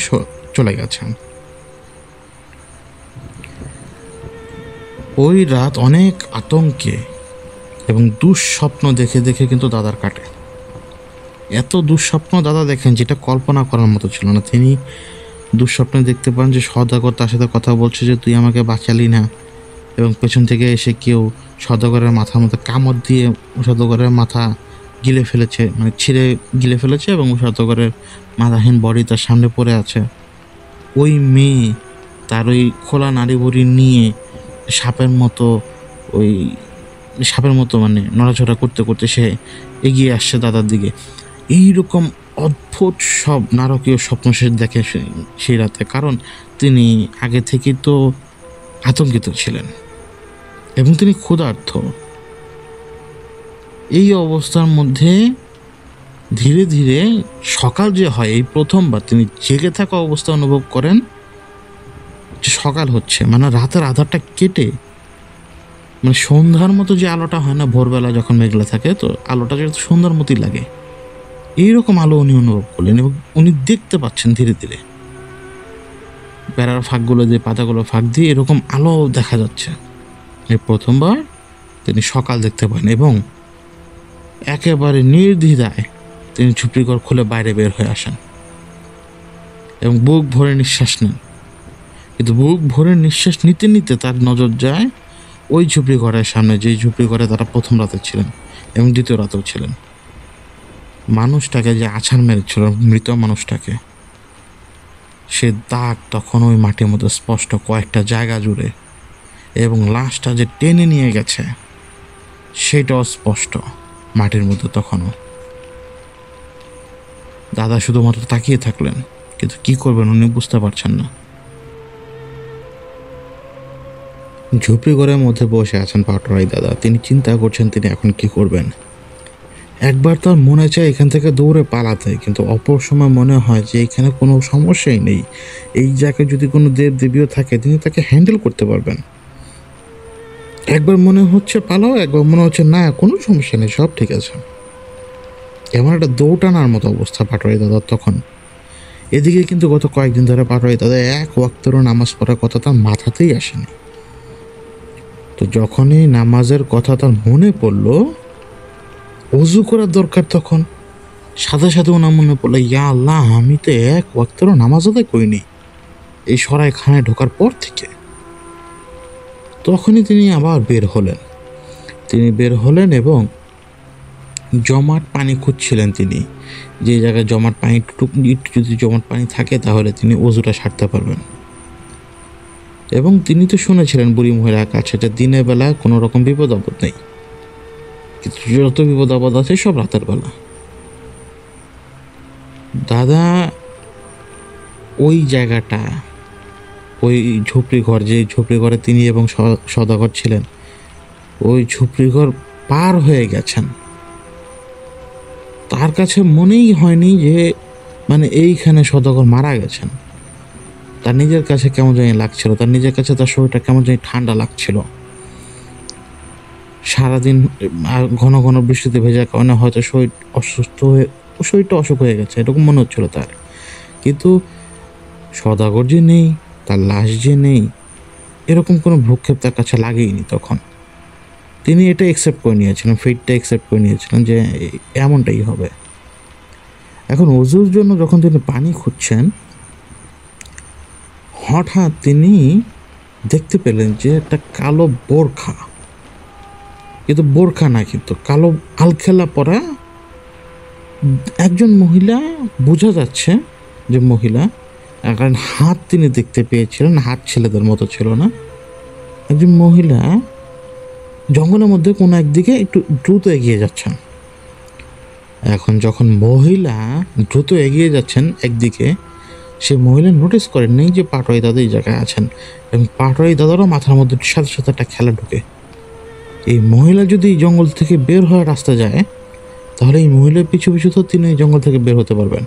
চলে গেছেন। ওই রাত অনেক আতঙ্কে এবং দুঃস্বপ্ন দেখে দেখে কিন্তু দাদার কাটে। এত দুঃস্বপ্ন দাদা দেখেন যেটা কল্পনা করার মতো ছিল না। তিনি দুঃস্বপ্নে দেখতে পান যে সদাগর তার সাথে কথা বলছে যে তুই আমাকে বাঁচালি না, এবং পেছন থেকে এসে কেউ সদাগরের মাথার মধ্যে কামড় দিয়ে সদাগরের মাথা গিলে ফেলেছে, মানে ছিঁড়ে গিলে ফেলেছে, এবং সদাগরের মাথাহীন বডি তার সামনে পড়ে আছে। ওই মেয়ে তার ওই খোলা নাড়ি ভুড়ি নিয়ে সাপের মতো মানে নড়াচড়া করতে করতে সে এগিয়ে আসছে দাদার দিকে। এইরকম অদ্ভুত সব নারকীয় স্বপ্ন সে দেখে সেই রাতে, কারণ তিনি আগে থেকেই তো আতঙ্কিত ছিলেন এবং তিনি ক্ষুধার্ত। এই অবস্থার মধ্যে ধীরে ধীরে সকাল যে হয়, এই প্রথমবার তিনি জেগে থাকা অবস্থা অনুভব করেন যে সকাল হচ্ছে, মানে রাতের আধারটা কেটে মানে সন্ধ্যার মতো যে আলোটা হয় না ভোরবেলা যখন মেঘলা থাকে, তো আলোটা যেহেতু সন্ধ্যার মতোই লাগে, এইরকম আলো উনি অনুভব করলেন। এবং উনি দেখতে পাচ্ছেন ধীরে ধীরে বেড়ার ফাঁকগুলো দিয়ে, পাতাগুলো ফাঁক দিয়ে এরকম আলো দেখা যাচ্ছে। এই প্রথমবার তিনি সকাল দেখতে পান এবং একেবারে নির্দ্বিধায় তিনি ঝুপড়িঘর খুলে বাইরে বের হয়ে আসেন এবং বুক ভরে নিঃশ্বাস নেন। কিন্তু বুক ভরে নিঃশ্বাস নিতে নিতে তার নজর যায় ওই ঝুপড়ি ঘরের সামনে, যেই ঝুপড়ি ঘরে তারা প্রথম রাতে ছিলেন এবং দ্বিতীয় রাতেও ছিলেন। মানুষটাকে যে আছাড় মেরেছিল, মৃত মানুষটাকে, সে দাগ তখন ওই মাটির মধ্যে স্পষ্ট কয়েকটা জায়গা জুড়ে, এবং লাশটা যে টেনে নিয়ে গেছে সেটাও স্পষ্ট মাটির মধ্যে তখনও। দাদা শুধুমাত্র তাকিয়ে থাকলেন, কিন্তু কি করবেন উনি বুঝতে পারছেন না। ঝুপড়ি ঘরের মধ্যে বসে আছেন পাটোয়ারি দাদা। তিনি চিন্তা করছেন তিনি এখন কি করবেন। একবার তার মনে চায় এখান থেকে দৌড়ে পালাতে, কিন্তু অপর সময় মনে হয় যে এখানে কোনো সমস্যাই নেই। এই জায়গায় যদি কোনো দেব দেবীও থাকে তিনি তাকে হ্যান্ডেল করতে পারবেন। একবার মনে হচ্ছে পালাও, একবার মনে হচ্ছে না কোনো সমস্যা নেই, সব ঠিক আছে। এমন একটা দৌড়ানোর মতো অবস্থা পাটোয়ারি দাদার তখন। এদিকে কিন্তু গত কয়েকদিন ধরে পাটোয়ারি দাদা এক ওয়াক্তেরও নামাজ পড়ার কথা তার মাথাতেই আসেনি। তো যখনই নামাজের কথা তার মনে পড়ল, অজু করার দরকার, তখন সাথে সাথে ওনার মনে পড়লো ইয়া আল্লাহ, আমি তো এক ওয়াক্তেরও নামাজ আদায় করিনি এই সরাইখানায় ঢোকার পর থেকে। তখনই তিনি আবার বের হলেন এবং জমাট পানি খুঁজছিলেন। তিনি যে জায়গায় জমাট পানি, একটু যদি জমাট পানি থাকে তাহলে তিনি অজুটা সারতে পারবেন। এবং তিনি তো শুনেছিলেন বুড়ি মহিলার কাছে যে দিনের বেলা কোনো রকম বিপদ আপদ নেই, কিন্তু যত বিপদ আপদ আছে সব রাতের বেলা। দাদা ওই জায়গাটা, ওই ঝুপড়ি ঘর, যে ঝুপড়ি ঘরে তিনি এবং সদাগর ছিলেন, ওই ঝুপড়ি ঘর পার হয়ে গেছেন। তার কাছে মনেই হয়নি যে মানে এইখানে সদাগর মারা গেছেন। তার নিজের কাছে কেমন জানি লাগছিল, তার নিজের কাছে তার শরীরটা কেমন জানি ঠান্ডা লাগছিল। সারাদিন ঘন ঘন বৃষ্টিতে ভেজার কারণে হয়তো শরীরটা অসুখ হয়ে গেছে এরকম মনে হচ্ছিল তার। কিন্তু সদাগর যে নেই, তার লাশ যে নেই, এরকম কোনো ভ্রুক্ষেপ তার কাছে লাগেইনি। তখন তিনি এটা একসেপ্ট করে নিয়েছিলেন, ফেটটা একসেপ্ট করে নিয়েছিলেন যে এমনটাই হবে। এখন অজুর জন্য যখন তিনি পানি খুঁজছেন, হঠাৎ তিনি দেখতে পেলেন যে একটা কালো বোরখা, কিন্তু বোরখা না, কিন্তু কালো আলখেলা পরা একজন মহিলা, বোঝা যাচ্ছে যে মহিলা, কারণ হাত তিনি দেখতে পেয়েছিলেন, হাত ছেলেদের মতো ছিল না। একজন মহিলা জঙ্গলের মধ্যে কোনো একদিকে একটু দ্রুত এগিয়ে যাচ্ছেন এখন যখন মহিলা দ্রুত এগিয়ে যাচ্ছেন একদিকে, সে মহিলা নোটিস করেননি যে পাটোয়ারি দাদা এই জায়গায় আছেন, এবং পাটোয়ারি দাদারও মাথার মধ্যে সাথে সাথে একটা খেলা ঢুকে। এই মহিলা যদি এই জঙ্গল থেকে বের হওয়ার রাস্তা যায়, তাহলে এই মহিলার পিছু পিছু তো তিনি এই জঙ্গল থেকে বের হতে পারবেন।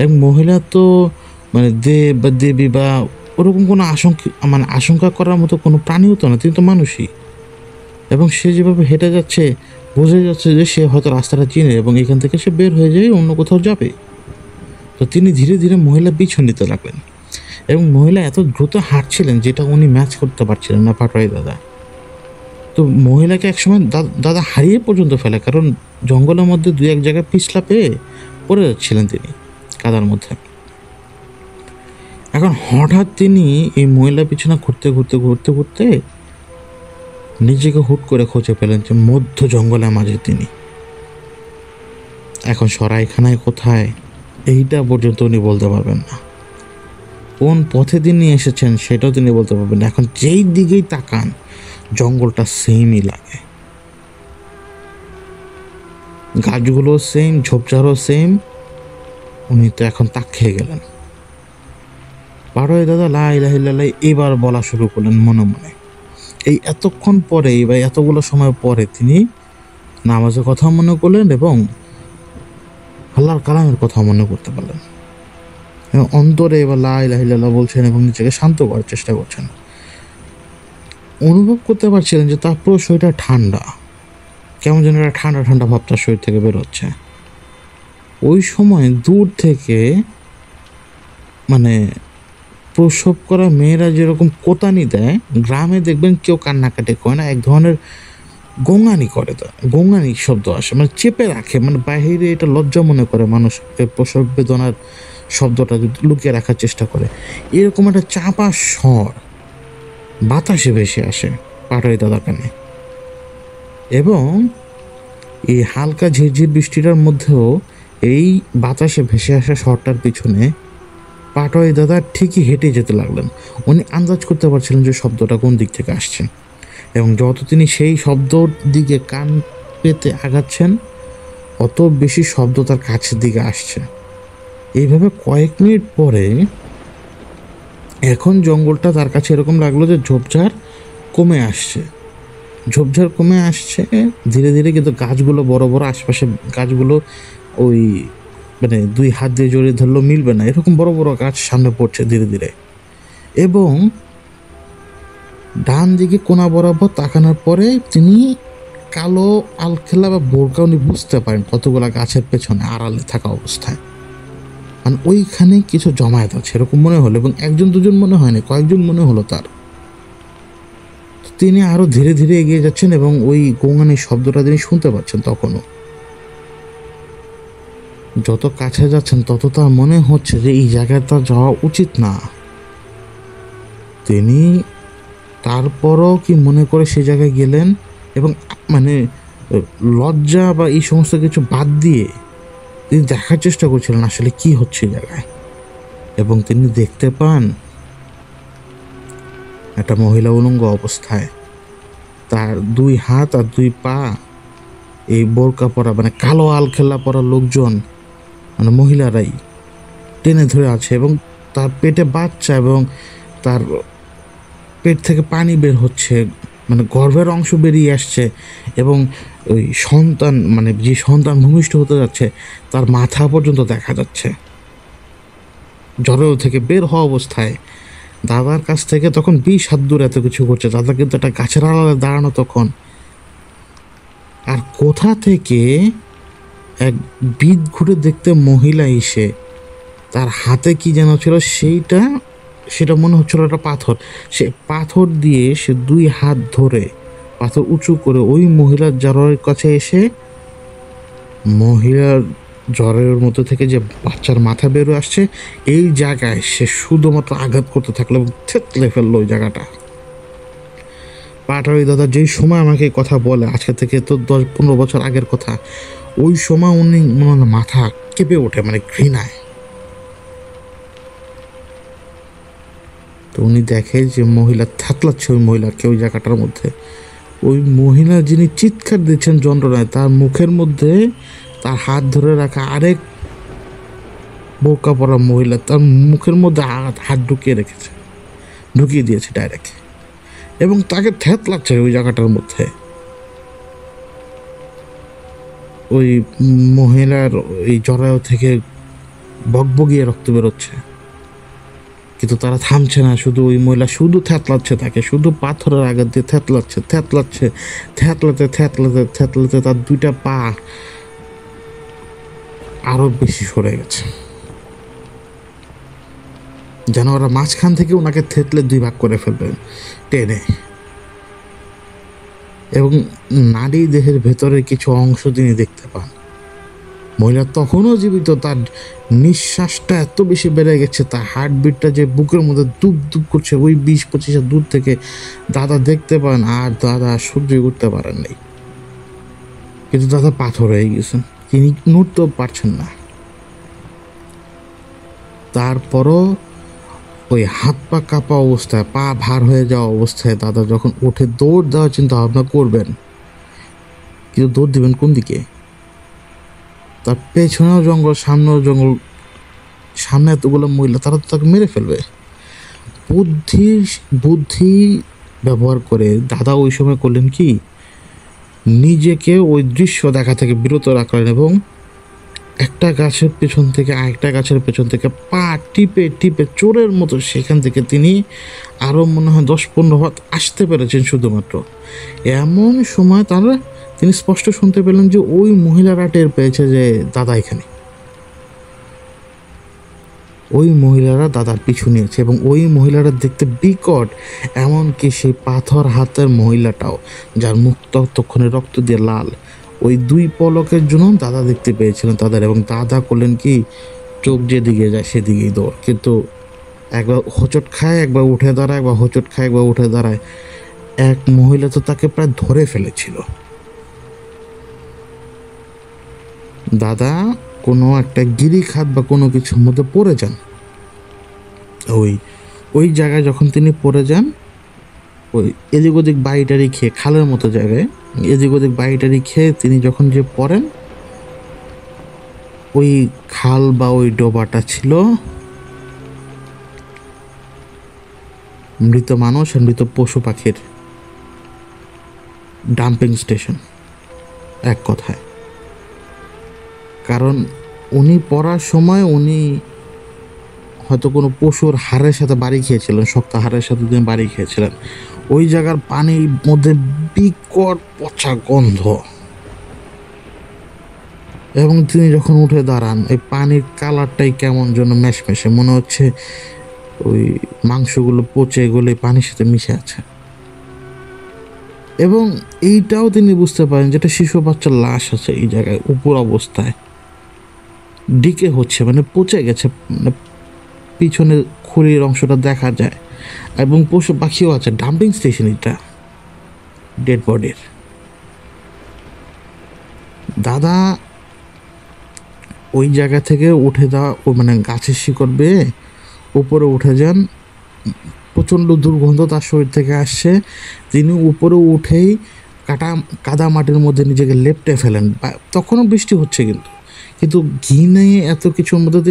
এবং মহিলা তো মানে দেব বা দেবী বা ওরকম কোনো আশঙ্কা করার মতো কোনো প্রাণীও তো না, তিনি তো মানুষই। এবং সে যেভাবে হেঁটে যাচ্ছে, বোঝা যাচ্ছে যে সে হয়তো রাস্তাটা চিনে এবং এখান থেকে সে বের হয়ে যায় অন্য কোথাও যাবে। তো তিনি ধীরে ধীরে মহিলা পিছু নিতে লাগলেন, এবং মহিলা এত দ্রুত হাঁটছিলেন যেটা উনি ম্যাচ করতে পারছিলেন না পাটোয়ারি দাদা। তো মহিলাকে একসময় দাদা হারিয়ে পর্যন্ত ফেলে, কারণ জঙ্গলের মধ্যে দুই এক জায়গায় পিছলা পেয়ে পড়ে যাচ্ছিলেন তিনি কাদার মধ্যে। এখন হঠাৎ তিনি এই মহিলা পিছনে ঘুরতে ঘুরতে ঘুরতে ঘুরতে নিজেকে হুট করে খুঁজে পেলেন যে মধ্য জঙ্গলের মাঝে তিনি। এখন সরাইখানায় কোথায় এইটা পর্যন্ত উনি বলতে পারবেন না, কোন পথে তিনি এসেছেন সেটাও তিনি বলতে পারবেন না। এখন যেই দিকেই তাকান জঙ্গলটা সেমই লাগে, গাছগুলো সেম, ঝোপঝাড়ও সেম। উনি তো এখন তাক খেয়ে গেলেন। পাটোয়ারি দাদা লা ইলাহা ইল্লাল্লাহ এবার বলা শুরু করলেন মনে মনে। এই এতক্ষণ পরে বা এতগুলো সময় পরে তিনি নামাজের কথা মনে করলেন এবং আল্লাহর কালামের কথা মনে করতে পারলেন, এবং অন্তরে এবার লা ইলাহা ইল্লাল্লাহ বলছেন এবং নিজেকে শান্ত করার চেষ্টা করছেন। অনুভব করতে পারছিলেন যে তার পুরো শরীরটা ঠান্ডা, কেমন যেন একটা ঠান্ডা ঠান্ডা ভাব তার শরীর থেকে বেরোচ্ছে। ওই সময় দূর থেকে মানে প্রসব করা মেয়েরা যেরকম কোতানি দেয়, গ্রামে দেখবেন কেউ কান্নাকাটি করে না, এক ধরনের গোঙানি করে, গোঙানি শব্দ আসে, মানে চেপে রাখে, মানে বাহিরে এটা লজ্জা মনে করে মানুষ, প্রসব বেদনার শব্দটা লুকিয়ে রাখার চেষ্টা করে। এরকম একটা চাপা স্বর বাতাসে ভেসে আসে পাটোয়ারি দাদার কানে, এবং এই হালকা ঝিরঝির বৃষ্টিটার মধ্যেও এই বাতাসে ভেসে আসা স্বরটার পিছনে পাটোয়ারি দাদা ঠিকই হেঁটে যেতে লাগলেন। উনি আন্দাজ করতে পারছিলেন যে শব্দটা কোন দিক থেকে আসছে, এবং যত তিনি সেই শব্দর দিকে কান পেতে আগাচ্ছেন অত বেশি শব্দ তার কাছের দিকে আসছে। এইভাবে কয়েক মিনিট পরে এখন জঙ্গলটা তার কাছে এরকম লাগলো যে ঝোপঝাড় কমে আসছে, ঝোপঝাড় কমে আসছে ধীরে ধীরে, কিন্তু গাছগুলো বড় বড়, আশপাশে গাছগুলো ওই মানে দুই হাত দিয়ে জড়িয়ে ধরলেও মিলবে না, এরকম বড় বড় গাছ সামনে পড়ছে ধীরে ধীরে। এবং ডান দিকে কোনা বরাবর তাকানোর পরে তিনি কালো আলখেলা বা বোরকা উনি বুঝতে পারেন কতগুলা গাছের পেছনে আড়ালে থাকা অবস্থায়, মানে ওইখানে কিছু জমায়েত আছে এরকম মনে হলো, এবং একজন দুজন মনে হয়নি, কয়েকজন মনে হলো তার। তিনি আরো ধীরে ধীরে এগিয়ে যাচ্ছেন এবং ওই গোঙানির শব্দটা তিনি শুনতে পাচ্ছেন তখনও। যত কাছে যাচ্ছেন তত তার মনে হচ্ছে যে এই জায়গায় তার যাওয়া উচিত না। তিনি তারপরও কি মনে করে সে জায়গায় গেলেন, এবং মানে লজ্জা বা এই সমস্ত কিছু বাদ দিয়ে তিনি দেখার চেষ্টা করছিলেন আসলে কি হচ্ছে জায়গায়। এবং তিনি দেখতে পান একটা মহিলা উলঙ্গ অবস্থায়, তার দুই হাত আর দুই পা এই বোরকা পরা মানে কালো আলখেল্লা পরা লোকজন, মানে মহিলারাই টেনে ধরে আছে, এবং তার পেটে বাচ্চা, এবং তার পেট থেকে পানি বের হচ্ছে, মানে গর্ভের অংশ বেরিয়ে আসছে, এবং ওই সন্তান মানে যে সন্তান ভূমিষ্ঠ হতে যাচ্ছে তার মাথা পর্যন্ত দেখা যাচ্ছে জ্বরেও থেকে বের হওয়া অবস্থায়। দাদার কাছ থেকে তখন 20 হাত দূর এত কিছু করছে, দাদা কিন্তু একটা গাছের আড়ালে দাঁড়ানো তখন। আর কোথা থেকে এক বিদ ঘুরে দেখতে মহিলা এসে তার হাতে কি যেন ছিল, সেটা মনে হচ্ছিল একটা পাথর। সে পাথর দিয়ে সে দুই হাত ধরে পাথর উঁচু করে ওই মহিলার জ্বরের কাছে এসে, মহিলার জ্বরের মধ্যে থেকে যে বাচ্চার মাথা বেরো আসছে এই জায়গায় সে শুধুমাত্র আঘাত করতে থাকলো এবং থেতলে ফেললো ওই জায়গাটা। পাটোয়ারি দাদা যেই সময় আমাকে কথা বলে, আজকে থেকে তো 10-15 বছর আগের কথা, ওই সময় উনি মনে মাথা কেঁপে ওঠে, মানে ঘৃণায়। তো উনি দেখে যে মহিলা থাতলাচ্ছে ওই মহিলাকে ওই জায়গাটার মধ্যে। ওই মহিলা যিনি চিৎকার দিচ্ছেন যন্ত্রণায়, তার মুখের মধ্যে তার হাত ধরে রাখা আরেক বোরকা পরা মহিলা তার মুখের মধ্যে হাত ঢুকিয়ে দিয়েছে ডাইরেক্ট, এবং তাকে থ্যাতলাচ্ছে ওই জায়গাটার মধ্যে। ওই মহিলার ওই জরায়ু থেকে বকবগিয়ে রক্ত বেরোচ্ছে, কিন্তু তারা থামছে না। শুধু ওই মহিলা শুধু থ্যাতলাচ্ছে তাকে, শুধু পাথরের আঘাত দিয়ে থ্যাতলাতে থ্যাতলাতে তার দুইটা পা আরো বেশি সরে গেছে, যেন ওরা মাঝখান থেকে ওনাকে থেতলে দুই ভাগ করে ফেলবে টেনে। এবং নারী দেহের ভেতরে কিছু অংশ তিনি দেখতে পান। মহিলা তখনও জীবিত, তার নিঃশ্বাসটা এত বেশি বেড়ে গেছে, তার হার্টবিটটা যে বুকের মধ্যে দুপ দুপ করছে, ওই 20-25 দূর থেকে দাদা দেখতে পান। আর দাদা সহ্য করতে পারেন নাই, কিন্তু দাদা পাথর হয়ে গেছেন, তিনি নড়তেও পারছেন না। তারপরও ওই হাত পা কাঁপা অবস্থায়, পা ভার হয়ে যাওয়া অবস্থায় দাদা যখন উঠে দৌড় দেওয়ার চিন্তা ভাবনা করবেন, কিন্তু দৌড় দিবেন কোন দিকে? তার পেছনেও জঙ্গল, সামনেও জঙ্গল, সামনে এতগুলো মহিলা, তারা তো তাকে মেরে ফেলবে। বুদ্ধি ব্যবহার করে দাদা ওই সময় করলেন কি, নিজেকে ওই দৃশ্য দেখা থেকে বিরত রাখলেন এবং একটা গাছের পেছন থেকে আরেকটা গাছের পেছন থেকে পা টিপে টিপে চোরের মতো সেখান থেকে তিনি আরও মনে হয় 10-15 হাত আসতে পেরেছেন শুধুমাত্র। এমন সময় তিনি স্পষ্ট শুনতে পেলেন যে ওই মহিলারা টের পেয়েছে যে দাদা এখানে। ওই মহিলারা দাদার পিছু নিয়েছে এবং ওই মহিলারা দেখতে বিকট, এমনকি সেই পাথর হাতের মহিলাটাও, যার মুখ ততক্ষণে রক্ত দিয়ে লাল, ওই দুই পলকের জন্য দাদা দেখতে পেয়েছিলেন তাদের। এবং দাদা করলেন কি, চোখ যেদিকে যায় সেদিকেই দৌড়, কিন্তু একবার হোঁচট খায়, একবার উঠে দাঁড়ায়, একবার হোঁচট খায়, একবার উঠে দাঁড়ায়। এক মহিলা তো তাকে প্রায় ধরে ফেলেছিল। দাদা কোনো একটা গিরিখাত বা কোনো কিছুর মধ্যে পড়ে যান। ওই জায়গায় যখন তিনি পড়ে যান, ওই এদিক ওদিক বাড়িটারি খেয়ে, খালের মতো জায়গায় এদিক ওদিক বাড়িটারি খেয়ে তিনি যখন যে পড়েন, ওই খাল বা ওই ডোবাটা ছিল মৃত মানুষ আর মৃত পশু পাখির ডাম্পিং স্টেশন, এক কথায়। কারণ উনি পড়ার সময় উনি হয়তো কোনো পশুর হাড়ের সাথে বাড়ি খেয়েছিলেন, শক্ত হাড়ের সাথে তিনি বাড়ি খেয়েছিলেন। ওই জায়গার পানির মধ্যে বিকট পচা গন্ধ, এবং তিনি যখন উঠে দাঁড়ান, এই পানির কালারটাই কেমন যেন মেশমেশে, মনে হচ্ছে ওই মাংসগুলো পচে গলে পানির সাথে মিশে আছে। এবং এইটাও তিনি বুঝতে পারেন যেটা শিশু বাচ্চার লাশ আছে এই জায়গায় উপর অবস্থায়, ডিকে হচ্ছে, মানে পচে গেছে, মানে পিছনে খুঁড়ির অংশটা দেখা যায়, এবং পশু পাখিও আছে। ডাম্পিং স্টেশন এটা, ডেড বডির। দাদা ওই জায়গা থেকে উঠে দেওয়া, মানে গাছের শিকড় বেয়ে উপরে উঠে যান। প্রচণ্ড দুর্গন্ধ তার শরীর থেকে আসছে। তিনি উপরে উঠেই কাদা মাটির মধ্যে নিজেকে লেপ্টে ফেলেন। তখনও বৃষ্টি হচ্ছে, কিন্তু ঘিনে এত কিছুর মধ্যে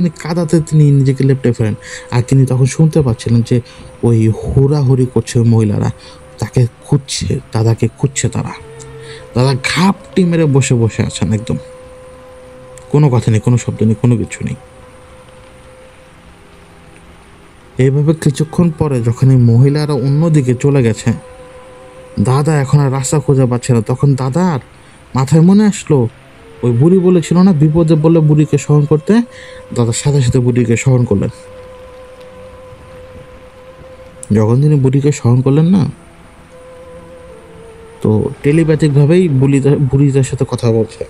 তিনি নিজেকে লেপ্টে ফেলেন। আর তিনি তখন শুনতে পাচ্ছিলেন যে ওই হুড়াহুড়ি করছে ওই মহিলারা, তাকে খুঁজছে, দাদাকে খুঁজছে তারা। দাদা ঘাপটি মেরে বসে বসে আছেন, একদম কোনো কথা নেই, কোনো শব্দ নেই, কোনো কিছু নেই। এইভাবে কিছুক্ষণ পরে যখন এই মহিলারা অন্যদিকে চলে গেছে, দাদা এখন আর রাস্তা খুঁজে পাচ্ছে না। তখন দাদার মাথায় মনে আসলো, ওই বুড়ি বলেছিল না বিপদে বলে বুড়িকে স্মরণ করতে, দাদার সাথে সাথে বুড়িকে স্মরণ করলেন। যখন তিনি বুড়িকে স্মরণ করলেন না, তো টেলিপ্যাথিকভাবেই বুড়িদের সাথে কথা বলছে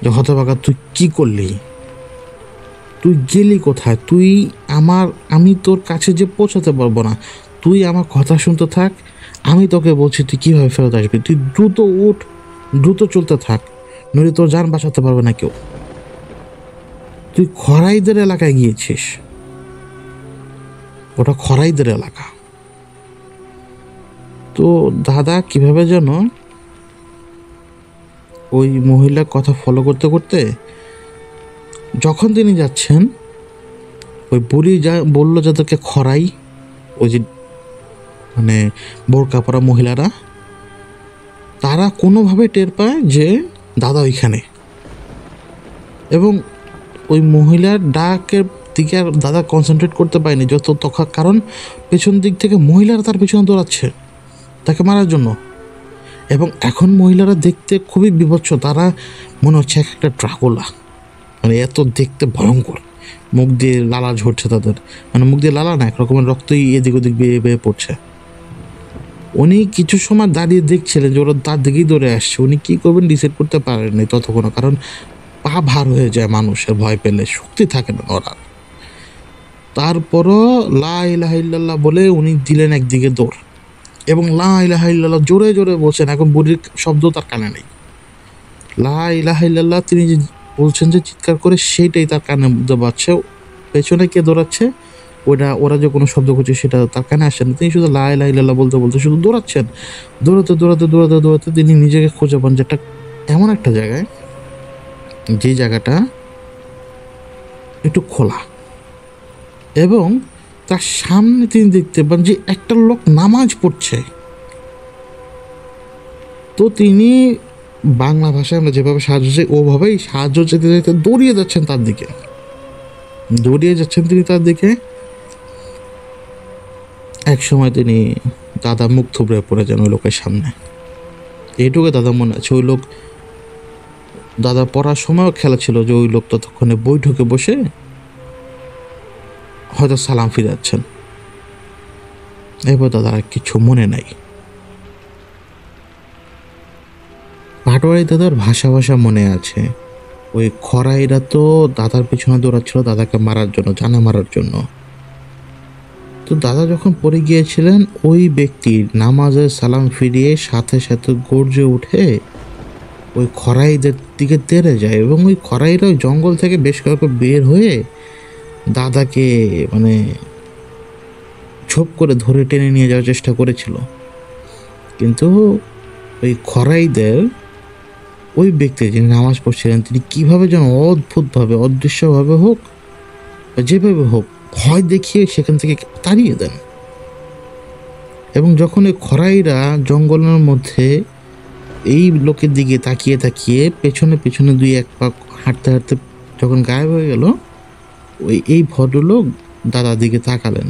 যে, হতভাগা তুই কি করলি, তুই গেলি কোথায়, আমি তোর কাছে যে পৌঁছাতে পারবো না, তুই আমার কথা শুনতে থাক, আমি তোকে বলছি তুই কীভাবে ফেরত আসবি, তুই দ্রুত উঠ, দ্রুত চলতে থাক, নইলে তোর যান বাঁচাতে পারবে না কেউ। তুই খরাইদের এলাকায় গিয়েছিস, ওটা খরাইদের এলাকা। তো দাদা কিভাবে যেন ওই মহিলার কথা ফলো করতে করতে যখন তিনি যাচ্ছেন, ওই বুড়ি যা বললো যাদেরকে খরাই, ওই যে মানে বোরকা পরা মহিলারা, তারা কোনোভাবে টের পায় যে দাদা ওইখানে, এবং ওই মহিলার ডাকের দিকে আর দাদা কনসেন্ট্রেট করতে পারেনি যত তখন, কারণ পেছন দিক থেকে মহিলারা তার পেছনে দৌড়াচ্ছে তাকে মারার জন্য। এবং এখন মহিলারা দেখতে খুবই বিভৎস, তারা মনে হচ্ছে একটা ড্রাকুলা, মানে এত দেখতে ভয়ঙ্কর, মুখ দিয়ে লালা ঝরছে তাদের, মানে মুখ দিয়ে লালা না, এক রকমের রক্তই এদিক ওদিক বেয়ে বেয়ে পড়ছে। উনি কিছু সময় দাঁড়িয়ে দেখছিলেন যে ওরা তার দিকেই দৌড়ে আসছে, উনি কী করবেন ডিসাইড করতে পারেননি ততক্ষণ, কারণ পা ভার হয়ে যায় মানুষের ভয় পেলে, শক্তি থাকে না ওরা। তারপরও লা ইলাহা ইল্লাল্লাহ বলে উনি দিলেন একদিকে দৌড়, এবং লা ইলাহা ইল্লাল্লাহ জোরে জোরে বলছেন, এখন বুড়ির শব্দ তার কানে নেই। লা ইলাহা ইল্লাল্লাহ তিনি যে বলছেন যে চিৎকার করে, সেইটাই তার কানে বাজছে। পেছনে কে দৌড়াচ্ছে ওরা যে কোনো শব্দ করছে সেটা তার কানে আসছে না, তিনি শুধু লা ইলাহা ইল্লাল্লাহ বলতে বলতে শুধু দৌড়াচ্ছেন। দৌড়াতে দৌড়াতে দৌড়াতে দৌড়াতে তিনি নিজেকে খুঁজে পান, যেটা এমন একটা জায়গায়, যে জায়গাটা একটু খোলা, এবং তার সামনে তিনি দেখতে পান যে একটা লোক নামাজ পড়ছে। তো তিনি বাংলা ভাষায় আমরা যেভাবে সাহায্য চাই ওভাবেই সাহায্য যেতে যেতে দৌড়িয়ে যাচ্ছেন তিনি তার দিকে। এক সময় তিনি দাদা মুখ থুবড়ে পড়ে যান ওই লোকের সামনে। এইটুকু দাদা মনে আছে, ওই লোক দাদা পড়ার সময়ও খেলা ছিল যে ওই লোক ততক্ষণে বৈঠকে বসে হয়তো সালাম ফিরাচ্ছেন। এবার দাদার কিছু মনে নাই। পাটোয়ারি দাদার ভাষা মনে আছে। ওই খরাইরা তো দাদার পিছনে দৌড়াচ্ছিল দাদাকে মারার জন্য, জানে মারার জন্য। তো দাদা যখন পড়ে গিয়েছিলেন, ওই ব্যক্তি নামাজের সালাম ফিরিয়ে সাথে সাথে গর্জে উঠে ওই খরাইদের দিকে তেড়ে যায়, এবং ওই খরাইরা ওই জঙ্গল থেকে বেশ কয়েকবার বের হয়ে দাদাকে মানে ঝোপ করে ধরে টেনে নিয়ে যাওয়ার চেষ্টা করেছিল। কিন্তু ওই খরাইদের ওই ব্যক্তি যিনি নামাজ পড়ছিলেন, তিনি কীভাবে যেন অদ্ভুতভাবে, অদৃশ্যভাবে হোক বা যেভাবে হোক, ভয় দেখিয়ে সেখান থেকে তাড়িয়ে দেন। এবং যখন ওই খরাইরা জঙ্গলের মধ্যে এই লোকের দিকে তাকিয়ে তাকিয়ে পেছনে পেছনে দুই এক পা হাঁটতে হাঁটতে যখন গায়েব হয়ে গেল, এই ভদ্রলোক দাদার দিকে তাকালেন।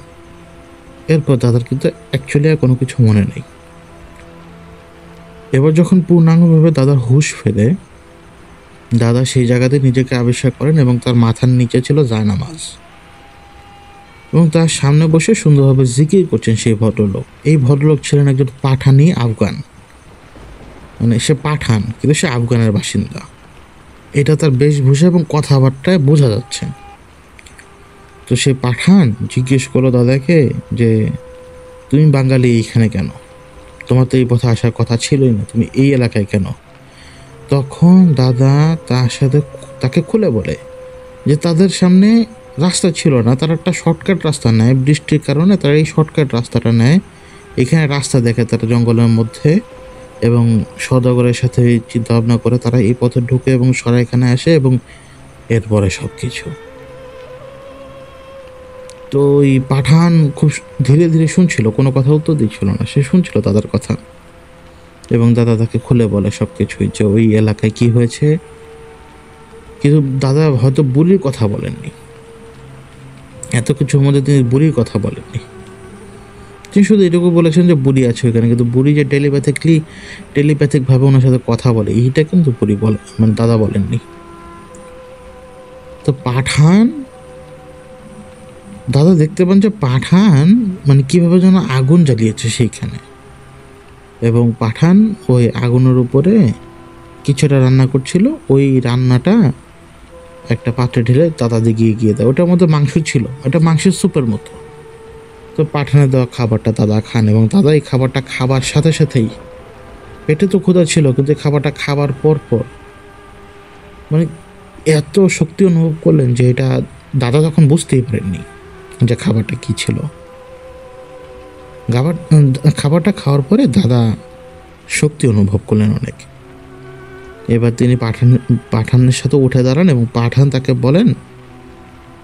এরপর দাদার কিন্তু অ্যাকচুয়ালি আর কোনো কিছু মনে নেই। এবার যখন পূর্ণাঙ্গভাবে দাদার হুঁশ ফেরে, দাদা সেই জায়গাতে নিজেকে আবিষ্কার করেন, এবং তার মাথার নিচে ছিল জায়নামাজ, এবং তার সামনে বসে সুন্দরভাবে জিকির করছেন সেই ভদ্রলোক। এই ভদ্রলোক ছিলেন একজন পাঠানি আফগান, মানে সে পাঠান কিন্তু সে আফগানের বাসিন্দা, এটা তার বেশভূষা এবং কথাবার্তায় বোঝা যাচ্ছে। তো সে পাঠান জিজ্ঞেস করলো দাদাকে যে তুমি বাঙালি এইখানে কেন, তোমার তো এই পথে আসার কথা ছিলই না, তুমি এই এলাকায় কেন? তখন দাদা তাকে খুলে বলে যে তাদের সামনে রাস্তা ছিল না, তারা একটা শর্টকাট রাস্তা নেয়, বৃষ্টির কারণে তারা এই শর্টকাট রাস্তাটা নেয়। এখানে রাস্তা দেখে তারা জঙ্গলের মধ্যে, এবং সওদাগরের সাথে চিন্তা ভাবনা করে তারা এই পথে ঢুকে এবং সরাইখানে আসে, এবং এরপরে সব কিছু। তো এই পাঠান খুব ধীরে ধীরে শুনছিল, কোনো কথা উত্তর দিচ্ছিল না, সে শুনছিল দাদার কথা। এবং দাদা তাকে খুলে বলে সব কিছুই, যে ওই এলাকায় কি হয়েছে। কিন্তু দাদা হয়তো বুড়ির কথা বলেননি, এত কিছুর মধ্যে তিনি বুড়ির কথা বলেননি। তিনি শুধু এটুকু বলেছেন যে বুড়ি আছে ওইখানে, কিন্তু বুড়ি যে টেলিপ্যাথিকভাবে ওনার সাথে কথা বলে, এইটা কিন্তু বুড়ি বলে, মানে দাদা বলেননি। তো দাদা দেখতে পান যে পাঠান মানে কীভাবে যেন আগুন জ্বালিয়েছে সেইখানে, এবং পাঠান ওই আগুনের উপরে কিছুটা রান্না করছিল। ওই রান্নাটা একটা পাত্রে ঢেলে দাদা দিকে গিয়ে দেয়, ওটার মধ্যে মাংস ছিল, ওটা মাংসের স্যুপের মতো। তো পাঠানে দেওয়া খাবারটা দাদা খান, এবং দাদা এই খাবারটা খাবার সাথে সাথেই, পেটে তো ক্ষুধা ছিল কিন্তু খাবারটা খাবার পর মানে এত শক্তি অনুভব করলেন যে এটা দাদা তখন বুঝতেই পারেননি যে খাবারটা কী ছিল। খাবারটা খাওয়ার পরে দাদা শক্তি অনুভব করলেন অনেক, এবার তিনি পাঠানের সাথে উঠে দাঁড়ান এবং পাঠান তাকে বলেন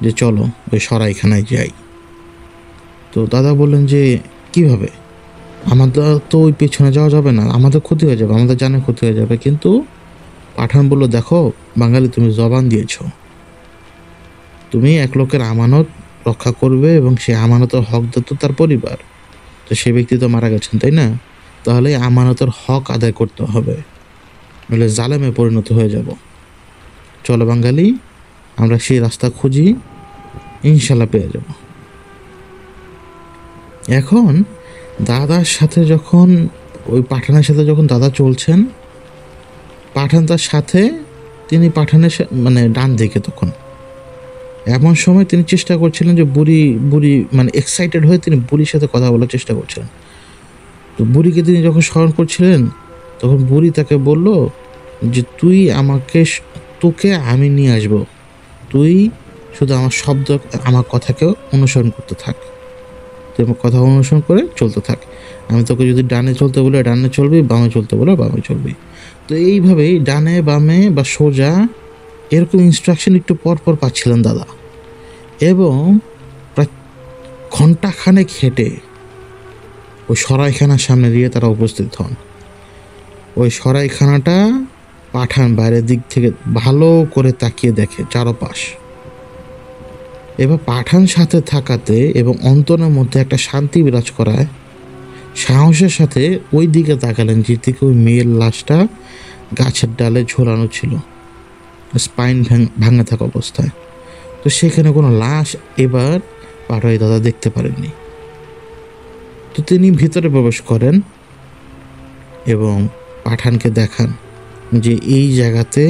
যে চলো ওই সরাইখানায় যাই। তো দাদা বললেন যে কিভাবে, আমাদের তো ওই পেছনে যাওয়া যাবে না, আমাদের ক্ষতি হয়ে যাবে, আমাদের জানের ক্ষতি হয়ে যাবে। কিন্তু পাঠান বলল, দেখো বাঙালি, তুমি জবান দিয়েছ, তুমি এক লোকের আমানত রক্ষা করবে এবং সে আমানতের হকদার তো তার পরিবার, তো সে ব্যক্তি তো মারা গেছেন, তাই না? তাহলে আমানতের হক আদায় করতে হবে, নইলে জালেমে পরিণত হয়ে যাব। চলো বাঙালি, আমরা সেই রাস্তা খুঁজি, ইনশাল্লাহ পেয়ে যাব। এখন দাদার সাথে যখন ওই পাঠানের সাথে যখন দাদা চলছেন, পাঠান তার সাথে, তিনি পাঠানের মানে ডান দিকে তখন এমন সময় তিনি চেষ্টা করছিলেন যে বুড়ি মানে এক্সাইটেড হয়ে তিনি বুড়ির সাথে কথা বলার চেষ্টা করছিলেন। তো বুড়িকে তিনি যখন স্মরণ করছিলেন তখন বুড়ি তাকে বলল যে তোকে আমি নিয়ে আসবো, তুই শুধু আমার শব্দ, আমার কথাকে অনুসরণ করতে থাক, তুই আমার কথা অনুসরণ করে চলতে থাক, আমি তোকে যদি ডানে চলতে বলে ডানে চলবি, বামে চলতে বলে বামে চলবি। তো এইভাবেই ডানে বামে বা সোজা এরকম ইনস্ট্রাকশন একটু পর পর পাচ্ছিলেন দাদা। এবং প্রায় ঘণ্টাখানেক হেঁটে ওই সরাইখানার সামনে দিয়ে তারা উপস্থিত হন। ওই সরাইখানাটা পাঠান বাইরের দিক থেকে ভালো করে তাকিয়ে দেখে চারপাশ। এবার পাঠান সাথে থাকাতে এবং অন্তরের মধ্যে একটা শান্তি বিরাজ করায় সাহসের সাথে ওই দিকে তাকালেন যে দিকে ওই মেয়ের লাশটা গাছের ডালে ঝোলানো ছিল, স্পাইন ভাঙা থাকা অবস্থায়। তো সেখানে কোনো লাশ এবার পাঠাই দাদা দেখতে পারেননি। তো তিনি ভিতরে প্রবেশ করেন এবং পাঠানকে দেখান যে এই জায়গাতে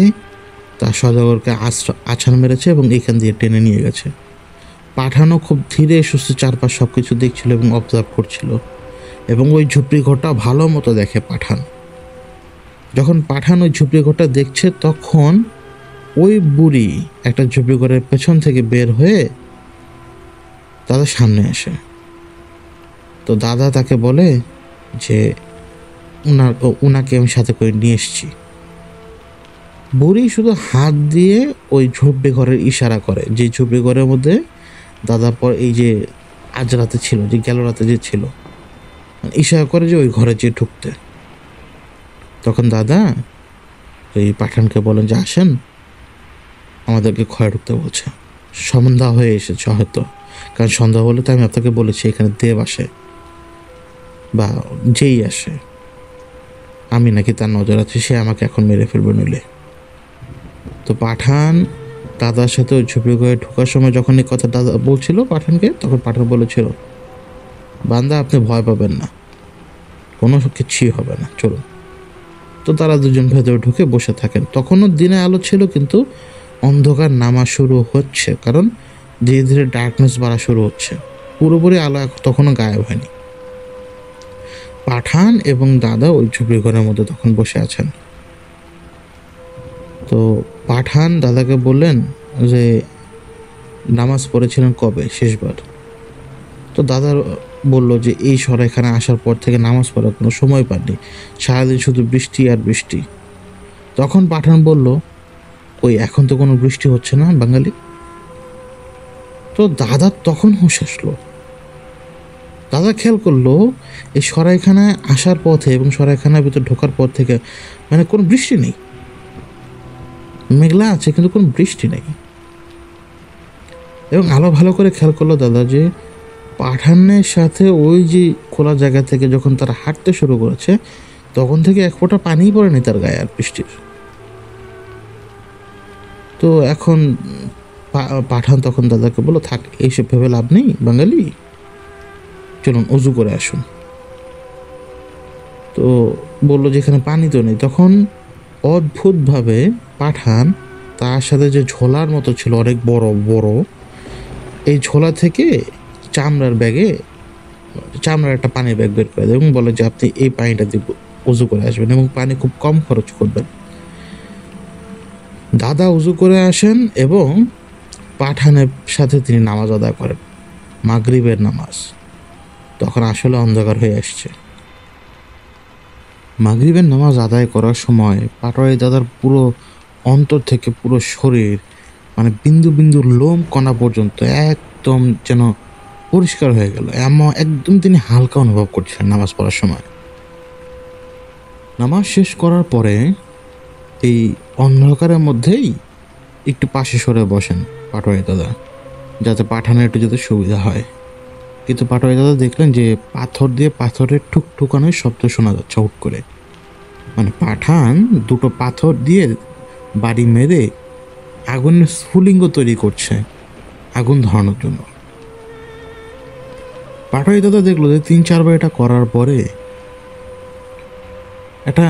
তার সদাগরকে আছাড় মেরেছে এবং এখান দিয়ে টেনে নিয়ে গেছে। পাঠানও খুব ধীরে সুস্থে চারপাশ সব কিছু দেখছিল এবং অবজার্ভ করছিল, এবং ওই ঝুপড়ি ঘরটা ভালো মতো দেখে পাঠান। যখন পাঠান ওই ঝুপড়ি ঘরটা দেখছে তখন ওই বুড়ি একটা ঝুপড়ি ঘরের পেছন থেকে বের হয়ে দাদার সামনে আসে। তো দাদা তাকে বলে যে উনাকে আমি সাথে করে নিয়ে এসছি। বুড়ি শুধু হাত দিয়ে ওই ঝুপড়ি ঘরের ইশারা করে, যে ঝুপড়ি ঘরের মধ্যে দাদা পর এই যে আজ রাতে ছিল, যে গেল রাতে যে ছিল, ইশারা করে যে ওই ঘরে যে ঢুকতে। তখন দাদা ওই পাঠানকে বলেন যে আসেন, আমাদেরকে ঘরে ঢুকতে বলছে, সন্ধ্যা হয়ে এসেছে হয়তো, কারণ সন্ধ্যা হলে তো আমি আপনাকে বলেছি এখানে দেব আসে বা যেই আসে, আমি নাকি তার নজর আছে, সে আমাকে এখন মেরে ফেলবে নইলে। তো পাঠান দাদার সাথে ওই ঝুপড়ি ঘরে ঢোকার সময় যখন এই কথা দাদা বলছিল পাঠানকে, তখন পাঠান বলেছিল, বান্দা আপনি ভয় পাবেন না, কোনো কিছুই হবে না, চলুন। তো তারা দুজন ভেতরে ঢুকে বসে থাকেন। তখনও দিনে আলো ছিল কিন্তু অন্ধকার নামা শুরু হচ্ছে, কারণ ধীরে ধীরে ডার্কনেস বাড়া শুরু হচ্ছে, পুরোপুরি আলো তখনও গায়েব হয়নি। পাঠান এবং দাদা ওই ঝুপড়ি ঘরের মধ্যে তখন বসে আছেন। তো পাঠান দাদাকে বললেন যে নামাজ পড়েছিলেন কবে শেষবার? তো দাদা বলল যে এই সরাইখানে আসার পর থেকে নামাজ পড়ার কোনো সময় পাননি, সারাদিন শুধু বৃষ্টি আর বৃষ্টি। তখন পাঠান বলল, ওই এখন তো কোনো বৃষ্টি হচ্ছে না বাঙালি। তো দাদা তখন হুঁশ আসলো। দাদা খেয়াল করলো এই সরাইখানায় আসার পথে এবং সরাইখানার ভিতর ঢোকার পর থেকে মানে কোনো বৃষ্টি নেই, মেঘলা আছে কিন্তু কোনো বৃষ্টি নেই। এবং আলো ভালো করে খেয়াল করলো দাদা যে পাঠানের সাথে ওই যে খোলা জায়গা থেকে যখন তারা হাঁটতে শুরু করেছে তখন থেকে এক ফোঁটা পানিই পড়েনি তার গায়ে আর বৃষ্টির। তো এখন পাঠান তখন দাদাকে বলল, থাক এইসব ভেবে লাভ নেই বাঙালি, চলুন অজু করে আসুন। তো বললো যে এখানে পানি তো নেই। তখন অদ্ভুতভাবে পাঠান তার সাথে যে ঝোলার মতো ছিল অনেক বড় বড়, এই ঝোলা থেকে চামড়ার একটা পানির ব্যাগ বের করে দেয় এবং বলে যে আপনি এই পানিটা দিয়ে উজু করে আসবেন এবং পানি খুব কম খরচ করবেন। দাদা উজু করে আসেন এবং পাঠানের সাথে তিনি নামাজ আদায় করেন, মাগরিবের নামাজ। তখন আসলে অন্ধকার হয়ে আসছে, মাগরিবের নামাজ আদায় করার সময় পাটোয়ারি দাদার পুরো অন্তর থেকে পুরো শরীর মানে বিন্দু বিন্দু লোম কণা পর্যন্ত একদম যেন পরিষ্কার হয়ে গেল, এমন একদম তিনি হালকা অনুভব করছিলেন নামাজ পড়ার সময়। নামাজ শেষ করার পরে এই অন্ধকারের মধ্যেই একটু পাশে সরে বসেন পাটোয়ারি দাদা, যাতে পাঠানোর একটু যেতে সুবিধা হয়। কিন্তু পাটোয়ারি দাদা দেখলেন যে পাথর দিয়ে পাথরের ঠুকঠুকানোর শব্দ শোনা যাচ্ছে হুট করে, মানে পাঠান দুটো পাথর দিয়ে বাড়ি মেরে আগুনের স্ফুলিঙ্গ তৈরি করছে আগুন ধরানোর জন্য। পাটোয়ারি দাদা দেখলো যে 3-4 বার এটা করার পরে একটা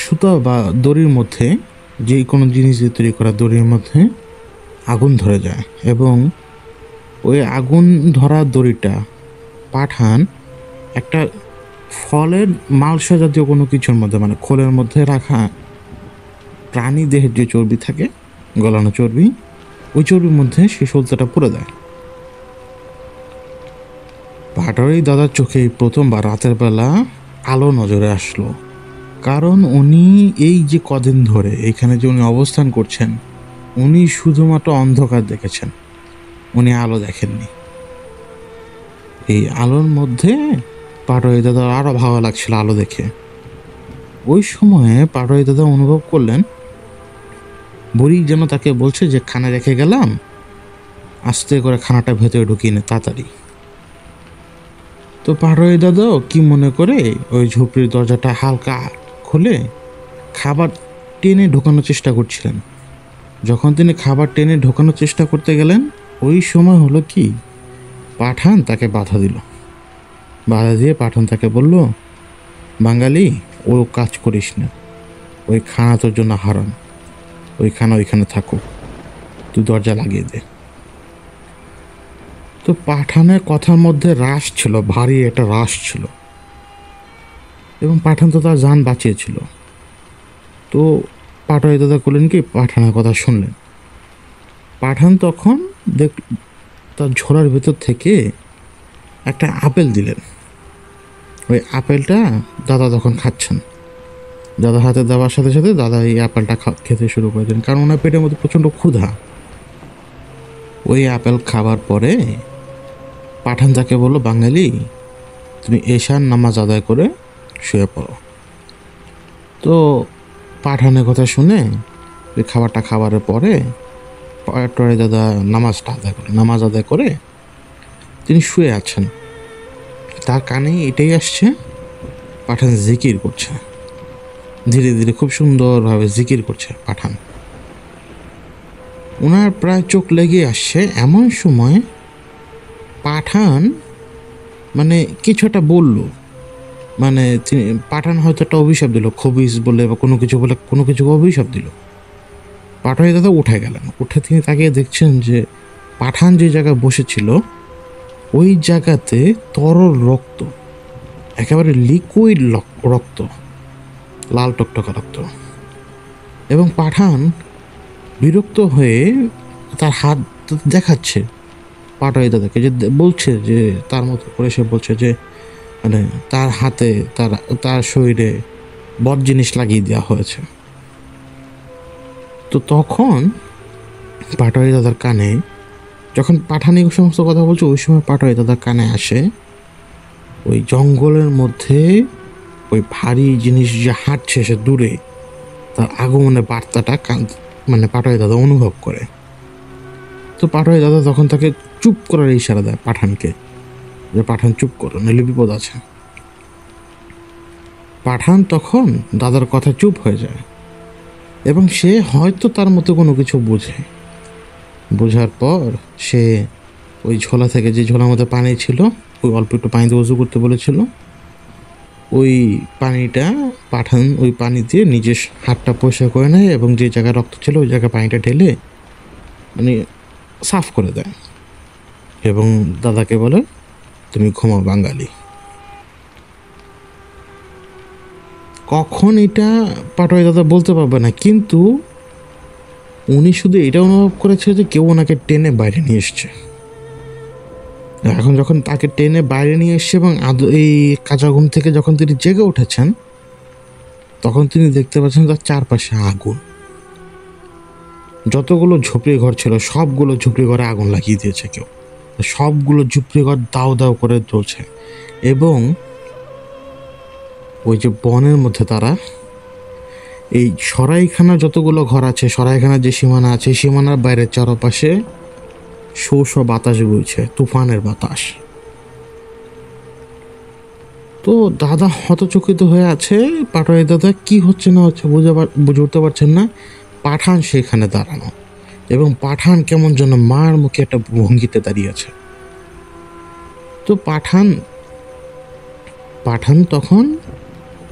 সুতা বা দড়ির মধ্যে, যে কোনো জিনিস দিয়ে তৈরি করা দড়ির মধ্যে আগুন ধরে যায় এবং ওই আগুন ধরা দড়িটা পাঠান একটা ফলের মালসা জাতীয় কোনো কিছুর মধ্যে, মানে খোলের মধ্যে রাখা প্রাণী দেহের যে চর্বি থাকে, গলানো চর্বি, ওই চর্বির মধ্যে সেই সলতাটা পুড়ে দেয়। পাটোয়ারি দাদার চোখে প্রথমবার রাতের বেলা আলো নজরে আসলো, কারণ উনি এই যে কদিন ধরে এখানে যে উনি অবস্থান করছেন, উনি শুধুমাত্র অন্ধকার দেখেছেন, উনি আলো দেখেননি। এই আলোর মধ্যে পাটোয়ারি দাদার আরও ভালো লাগছিল আলো দেখে। ওই সময়ে পাটোয়ারি দাদা অনুভব করলেন বুড়ি যেন তাকে বলছে যে খানা রেখে গেলাম, আস্তে করে খানাটা ভেতরে ঢুকিয়ে নে তাড়াতাড়ি। তো পাটোয়ারি দাদাও কি মনে করে ওই ঝুপড়ির দরজাটা হালকা খুলে খাবার টেনে ঢোকানোর চেষ্টা করছিলেন। যখন তিনি খাবার টেনে ঢোকানোর চেষ্টা করতে গেলেন, ওই সময় হলো কি পাঠান তাকে বাধা দিল। বাধা দিয়ে পাঠান তাকে বলল, বাঙালি ও কাজ করিস না, ওই খানা তোর জন্য হারাম, ওই খানা ওইখানে থাকুক, তুই দরজা লাগিয়ে দে। তো পাঠানের কথার মধ্যে রাশ ছিল, ভারী একটা রাশ ছিল, এবং পাঠান তো তার জান বাঁচিয়েছিল। তো পাটোয়ারি দাদা করলেন কি, পাঠানের কথা শুনলেন। পাঠান তখন তার ঝোলার ভেতর থেকে একটা আপেল দিলেন। ওই আপেলটা দাদা তখন খাচ্ছেন। দাদা হাতে দেওয়ার সাথে সাথে দাদা এই আপেলটা খেতে শুরু করে দিলেন, কারণ ওনার পেটের মধ্যে প্রচণ্ড ক্ষুধা। ওই আপেল খাবার পরে পাঠান তাকে বললো, বাঙালি তুমি এশার নামাজ আদায় করে শুয়ে পড়ো। তো পাঠানের কথা শুনে ওই খাবারটা খাবারের পরে পাটোয়ারি দাদা নামাজ আদায় করে তিনি শুয়ে আছেন। তার কানে এটাই আসছে, পাঠান জিকির করছে, ধীরে ধীরে খুব সুন্দরভাবে জিকির করছে পাঠান। ওনার প্রায় চোখ লেগে আসছে। এমন সময় পাঠান মানে কিছু একটা বললো, মানে পাঠান হয়তো একটা অভিশাপ দিল, খবিস বলে বা কোনো কিছু বলে কোনো কিছু অভিশাপ দিল। পাটোয়ারি দাদা উঠে গেলেন। উঠে তিনি তাকিয়ে দেখছেন যে পাঠান যে জায়গায় বসেছিল ওই জায়গাতে তরল রক্ত, একেবারে লিকুইড রক্ত, লাল টকটকা রক্ত। এবং পাঠান বিরক্ত হয়ে তার হাত দেখাচ্ছে পাটোয়ারি দাদাকে, যে বলছে যে তার মতো করে সে বলছে যে মানে তার হাতে তার শরীরে বদ জিনিস লাগিয়ে দেওয়া হয়েছে। তো তখন পাটোয়ারি দাদার কানে, যখন পাঠানি ওই সমস্ত কথা বলছে, ওই সময় পাটোয়ারি দাদার কানে আসে ওই জঙ্গলের মধ্যে ওই ভারী জিনিস যে হাঁটছে সে দূরে, তার আগমনের বার্তাটা মানে পাটোয়ারি দাদা অনুভব করে। তো পাটোয়ারি দাদা তখন তাকে চুপ করার ইশারা দেয় পাঠানকে, যে পাঠান চুপ করো, নাহলে বিপদ আছে। পাঠান তখন দাদার কথা চুপ হয়ে যায় এবং সে হয়তো তার মতো কোনো কিছু বোঝার পর সে ওই ঝোলা থেকে, যে ঝোলার মধ্যে পানি ছিল, ওই অল্প একটু পানিতে উজু করতে বলেছিল, ওই পানিটা পাঠান ওই পানি দিয়ে নিজের হাতটা পরিষ্কার করে নেয় এবং যে জায়গায় রক্ত ছিল ওই জায়গায় পানিটা ঢেলে মানে সাফ করে দেয় এবং দাদাকে বলে, তুমি ঘুমাও বাঙালি। কখন এটা পাটোয়ারি দাদা বলতে পারবে না, কিন্তু উনি শুধু এটা অনুভব করেছে যে কেউ ওনাকে টেনে বাইরে নিয়ে এসছে। এখন যখন তাকে টেনে বাইরে নিয়ে এসছে এবং এই কাঁচা ঘুম থেকে যখন তিনি জেগে উঠেছেন, তখন তিনি দেখতে পাচ্ছেন তার চারপাশে আগুন। যতগুলো ঝুপড়ি ঘর ছিল সবগুলো ঝুপড়ি ঘরে আগুন লাগিয়ে দিয়েছে কেউ। সবগুলো ঝুপড়ি ঘর দাউ দাউ করে জ্বলছে এবং ওই যে বনের মধ্যে তারা এই সরাইখানা যতগুলো ঘর আছে, সরাইখানার যে সীমানা আছে, সীমানার বাইরে চারপাশে শো শো বাতাস বইছে, তুফানের বাতাস। তো দাদা হতচকিত হয়ে আছে। পাটোয়ারি দাদা কি হচ্ছে না হচ্ছে বুঝে উঠতে পারছেন না। পাঠান সেখানে দাঁড়ানো এবং পাঠান কেমন যেন মার মুখে একটা ভঙ্গিতে দাঁড়িয়ে আছে। তো পাঠান তখন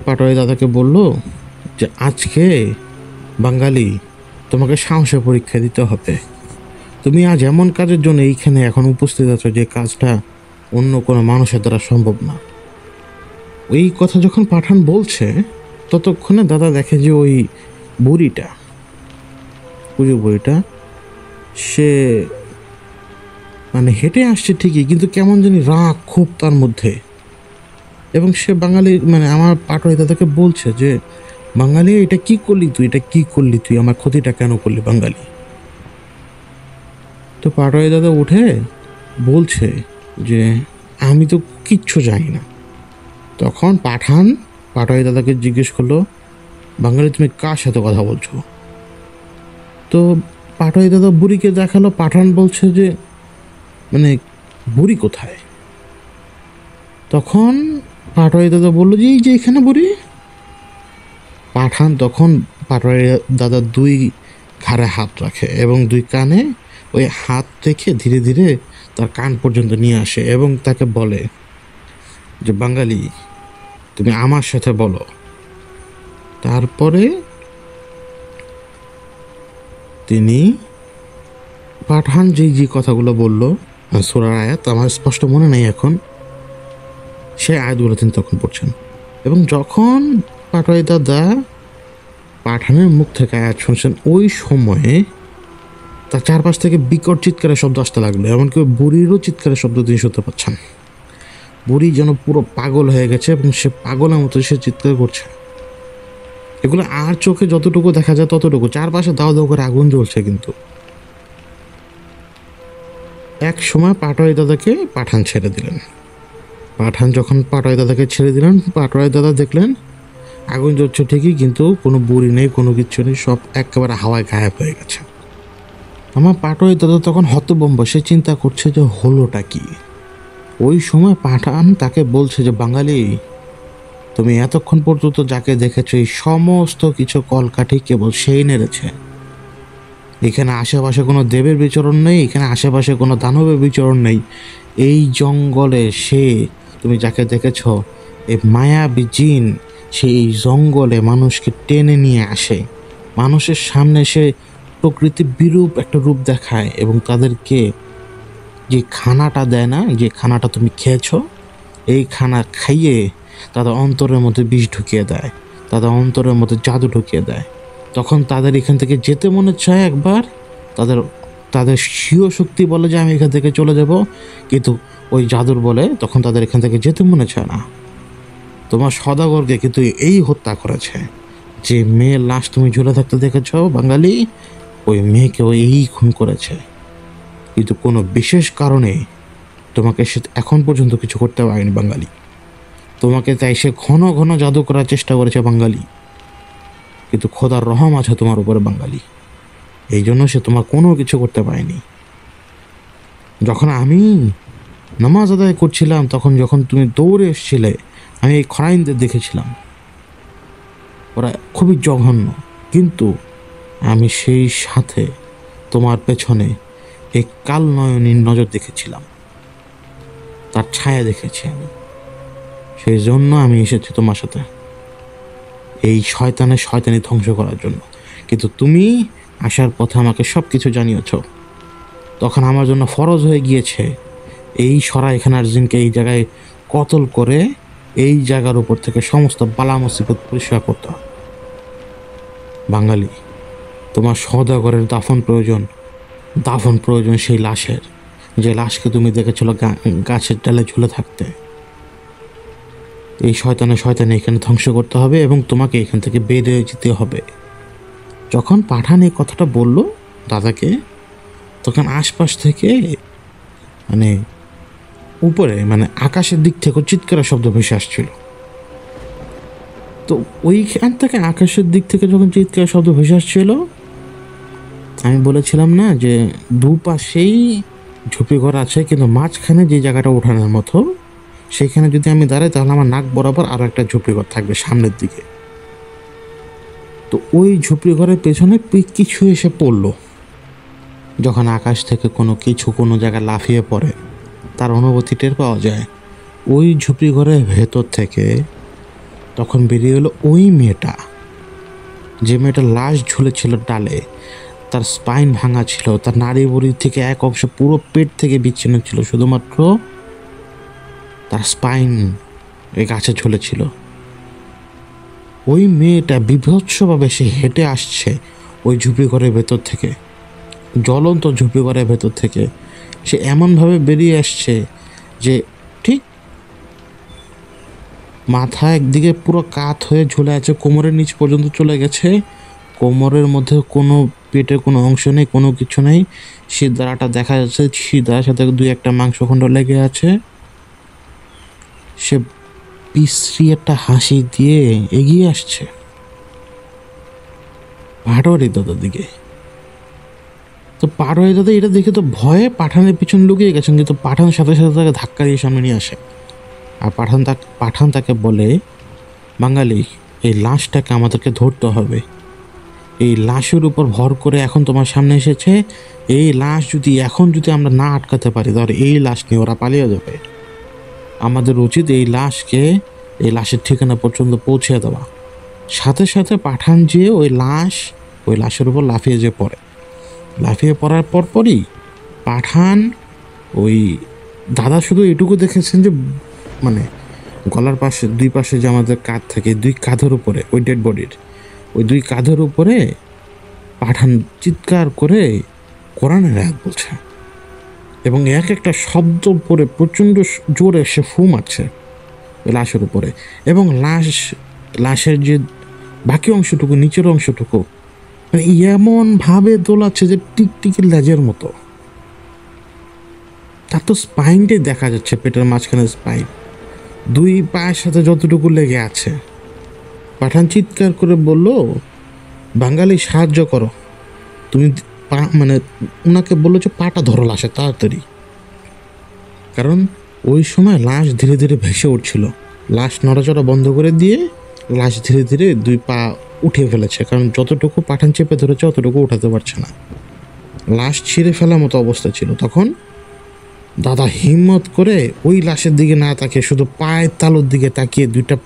পাটোয়ারি দাদাকে বলল যে আজকে বাঙালি তোমাকে সাহসের পরীক্ষা দিতে হবে। তুমি আজ এমন কাজের জন্য এইখানে এখন উপস্থিত আছো যে কাজটা অন্য কোনো মানুষের দ্বারা সম্ভব না। ওই কথা যখন পাঠান বলছে ততক্ষণে দাদা দেখে যে ওই বুড়িটা, পুজো বুড়িটা, সে মানে হেঁটে আসছে ঠিকই, কিন্তু কেমন জানি রাগ খুব তার মধ্যে। এবং সে বাঙালি মানে আমার পাটোয়ারি দাদাকে বলছে যে বাঙালি এটা কি করলি তুই, এটা কি করলি তুই, আমার ক্ষতিটা কেন করলি বাঙালি। তো পাটোয়ারি দাদা উঠে বলছে যে আমি তো কিচ্ছু জানি না। তখন পাটোয়ারি দাদাকে জিজ্ঞেস করলো, বাঙালি তুমি কার সাথে কথা বলছো? তো পাটোয়ারি দাদা বুড়িকে দেখালো। পাঠান বলছে যে মানে বুড়ি কোথায়? তখন পাটোয়ারি দাদা বললো যে এই যে এখানে বুড়ি। পাঠান তখন পাটোয়ারি দাদা দুই ঘাড়ে হাত রাখে এবং দুই কানে ওই হাত থেকে ধীরে ধীরে তার কান পর্যন্ত নিয়ে আসে এবং তাকে বলে যে বাঙালি তুমি আমার সাথে বলো। তারপরে তিনি পাঠান যে কথাগুলো বলল সূরার আয়াত, আমার স্পষ্ট মনে নেই এখন, সেই আয়াতগুলো তিনি তখন পড়ছেন। এবং যখন পাটোয়ারি দাদা পাঠানের মুখ থেকে আয়াত শুনছেন ওই সময়ে তার চারপাশ থেকে বিকট চিৎকারের শব্দ আসতে লাগলো। এমনকি বুড়িরও চিৎকারের শব্দ তিনি শুনতে পাচ্ছেন। বুড়ি যেন পুরো পাগল হয়ে গেছে এবং সে পাগলের মতো সে চিৎকার করছে। এগুলো আর চোখে যতটুকু দেখা যায় ততটুকু, চারপাশে দাও দাও করে আগুন জ্বলছে। কিন্তু এক সময় পাটোয়ারি দাদাকে পাঠান ছেড়ে দিলেন। পাঠান যখন পাটোয়ারি দাদাকে ছেড়ে দিলেন, পাটোয়ারি দাদা দেখলেন আগুন জ্বলছে ঠিকই, কিন্তু কোনো বুড়ি নেই, কোনো কিচ্ছু নেই, সব একেবারে হাওয়ায় গায়েব হয়ে গেছে। আমার পাটোয়ারি দাদা তখন হতভম্ব, সে চিন্তা করছে যে হলোটা কি। ওই সময় পাঠান তাকে বলছে যে বাঙালি তুমি এতক্ষণ পর্যন্ত যাকে দেখেছো এই সমস্ত কিছু কলকাঠি কেবল সেই নেড়েছে। এখানে আশেপাশে কোনো দেবের বিচরণ নেই, এখানে আশেপাশে কোনো দানবের বিচরণ নেই। এই জঙ্গলে সে তুমি যাকে দেখেছ এই মায়াবী জিন সেই জঙ্গলে মানুষকে টেনে নিয়ে আসে, মানুষের সামনে সে প্রকৃতি বিরূপ একটা রূপ দেখায় এবং তাদেরকে যে খানাটা দেয় না, যে খানাটা তুমি খেয়েছ, এই খানা খাইয়ে তাদের অন্তরের মধ্যে বিষ ঢুকিয়ে দেয়, তাদের অন্তরের মধ্যে জাদু ঢুকিয়ে দেয়। তখন তাদের এখান থেকে যেতে মনে চায় একবার, তাদের স্বীয় শক্তি বলে যে আমি এখান থেকে চলে যাব, কিন্তু ওই জাদুর বলে তখন তাদের এখান থেকে যেতে মনে চায় না। তোমার সদাগরকে কিন্তু এই হত্যা করেছে। যে মেয়ের লাশ তুমি ঝুলে থাকতে দেখেছ বাঙালি, ওই মেয়েকেও এই খুন করেছে, কিন্তু কোনো বিশেষ কারণে তোমাকে সে এখন পর্যন্ত কিছু করতে পারেনি বাঙালি। তোমাকে তাই সে ঘন ঘন জাদু করার চেষ্টা করেছে বাঙালি, কিন্তু খোদার রহম আছে তোমার উপরে বাঙালি, এই জন্য সে তোমার কোনো কিছু করতে পারেনি। যখন আমি নামাজ আদায় করছিলাম তখন যখন তুমি দৌড়ে এসেছিলে, আমি এই খরাইনদের দেখেছিলাম, ওরা খুবই জঘন্য, কিন্তু আমি সেই সাথে তোমার পেছনে এই কাল নয়নীর নজর দেখেছিলাম, তার ছায়া দেখেছি আমি, সেই জন্য আমি এসেছি তোমার সাথে এই শয়তানি ধ্বংস করার জন্য। কিন্তু তুমি আসার পথে আমাকে সব কিছু জানিয়েছ। তখন আমার জন্য ফরজ হয়ে গিয়েছে এই সরাইখানার জিনকে এই জায়গায় কতল করে এই জায়গার উপর থেকে সমস্ত বালা মুসিবত পরিষ্কার করতে হবে। বাঙালি তোমার সওদাগরের দাফন প্রয়োজন সেই লাশের, যে লাশকে তুমি দেখেছিল গাছের ডালে ঝুলে থাকতে। এই শয়তানে এখানে ধ্বংস করতে হবে এবং তোমাকে এখান থেকে বেরিয়ে যেতে হবে। যখন পাঠান এই কথাটা বলল দাদাকে, তখন আশপাশ থেকে মানে উপরে মানে আকাশের দিক থেকে চিৎকারের শব্দ ভেসে আসছিল। তো ওইখান থেকে আকাশের দিক থেকে যখন চিৎকার শব্দ ভেসে আসছিল, আমি বলেছিলাম না যে দুপাশেই ঝুপড়ি ঘর আছে, কিন্তু মাঝখানে যে জায়গাটা ওঠানোর মতো, সেখানে যদি আমি দাঁড়াই তাহলে আমার নাক বরাবর আরও একটা ঝুপড়ি ঘর থাকবে সামনের দিকে। তো ওই ঝুপড়ি ঘরের পেছনে কিছু এসে পড়লো। যখন আকাশ থেকে কোনো জায়গায় লাফিয়ে পড়ে, তার অনুভূতি টের পাওয়া যায়। ওই ঝুপড়ি ঘরের ভেতর থেকে তখন বেরিয়ে এলো ওই মেয়েটা, যে মেয়েটার লাশ ঝুলেছিল ডালে। তার স্পাইন ভাঙা ছিল, তার নাড়ি বুড়ি থেকে এক অংশ পুরো পেট থেকে বিচ্ছিন্ন ছিল, শুধুমাত্র তার স্পাইন এই গাছে ঝুলেছিল। ওই মেয়েটা বিভৎসভাবে সে হেঁটে আসছে ওই ঝুপড়ি ঘরের ভেতর থেকে, জ্বলন্ত ঝুপড়ি ঘরের ভেতর থেকে। সে এমনভাবে বেরিয়ে আসছে যে ঠিক মাথা একদিকে পুরো কাত হয়ে ঝুলে আছে, কোমরের নিচ পর্যন্ত চলে গেছে। কোমরের মধ্যে কোনো পেটের কোনো অংশ নেই, কোনো কিছু নেই। শিরদাঁড়াটা দেখা যাচ্ছে, শিরদাঁড়ার সাথে দুই একটা মাংসখণ্ড লেগে আছে। সে বিশ্রী একটা হাসি দিয়ে এগিয়ে আসছে পাটোয়ারি দাদার দিকে। তো পাটোয়ারি দাদা এটা দেখে তো ভয়ে পাঠানের পিছনে লুকিয়ে গেছেন, কিন্তু পাঠান সাথে সাথে তাকে ধাক্কা দিয়ে সামনে নিয়ে আসে। আর পাঠান তাকে বলে, বাঙালি, এই লাশটাকে আমাদেরকে ধরতে হবে। এই লাশের উপর ভর করে এখন তোমার সামনে এসেছে। এই লাশ এখন যদি আমরা না আটকাতে পারি, তাহলে এই লাশ নিয়ে ওরা পালিয়ে যাবে। আমাদের উচিত এই লাশের ঠিকানা পর্যন্ত পৌঁছে দেওয়া। সাথে সাথে পাঠান যেয়ে ওই লাশের উপর লাফিয়ে পড়ে। লাফিয়ে পড়ার পরপরই পাঠান ওই দাদা শুধু এটুকু দেখেছেন যে মানে গলার পাশে দুই পাশে যে আমাদের কাঁধ থাকে, দুই কাঁধের উপরে ওই ডেড বডির ওই দুই কাঁধের উপরে পাঠান চিৎকার করে কোরআনের আয়াত বলছে এবং এক একটা শব্দ পরে প্রচণ্ড জোরে সে ফু মারছে লাশের উপরে। এবং লাশের যে বাকি অংশটুকু, নিচের অংশটুকু মানে এমনভাবে দোলাচ্ছে যে টিকটিকির লেজের মতো। তার তো স্পাইনটাই দেখা যাচ্ছে, পেটের মাঝখানে স্পাইন, দুই পায়ের সাথে যতটুকু লেগে আছে। পাঠান চিৎকার করে বলল, বাঙালি সাহায্য করো। তুমি মানে ওনাকে বললো যে পাটা ধরো লাশে তাড়াতাড়ি, কারণ ওই সময় লাশ ধীরে ধীরে ভেসে উঠছিল। লাশ নড়াচড়া বন্ধ করে দিয়ে লাশ ধীরে ধীরে দুই পা উঠে ফেলেছে, কারণ যতটুকু পাঠান চেপে ধরেছে অতটুকু উঠাতে পারছে না। লাশ ছিঁড়ে ফেলার মতো অবস্থা ছিল। তখন দাদা হিম্মত করে ওই লাশের দিকে না তাকিয়ে শুধু পায়ের তালুর দিকে তাকিয়ে দুইটা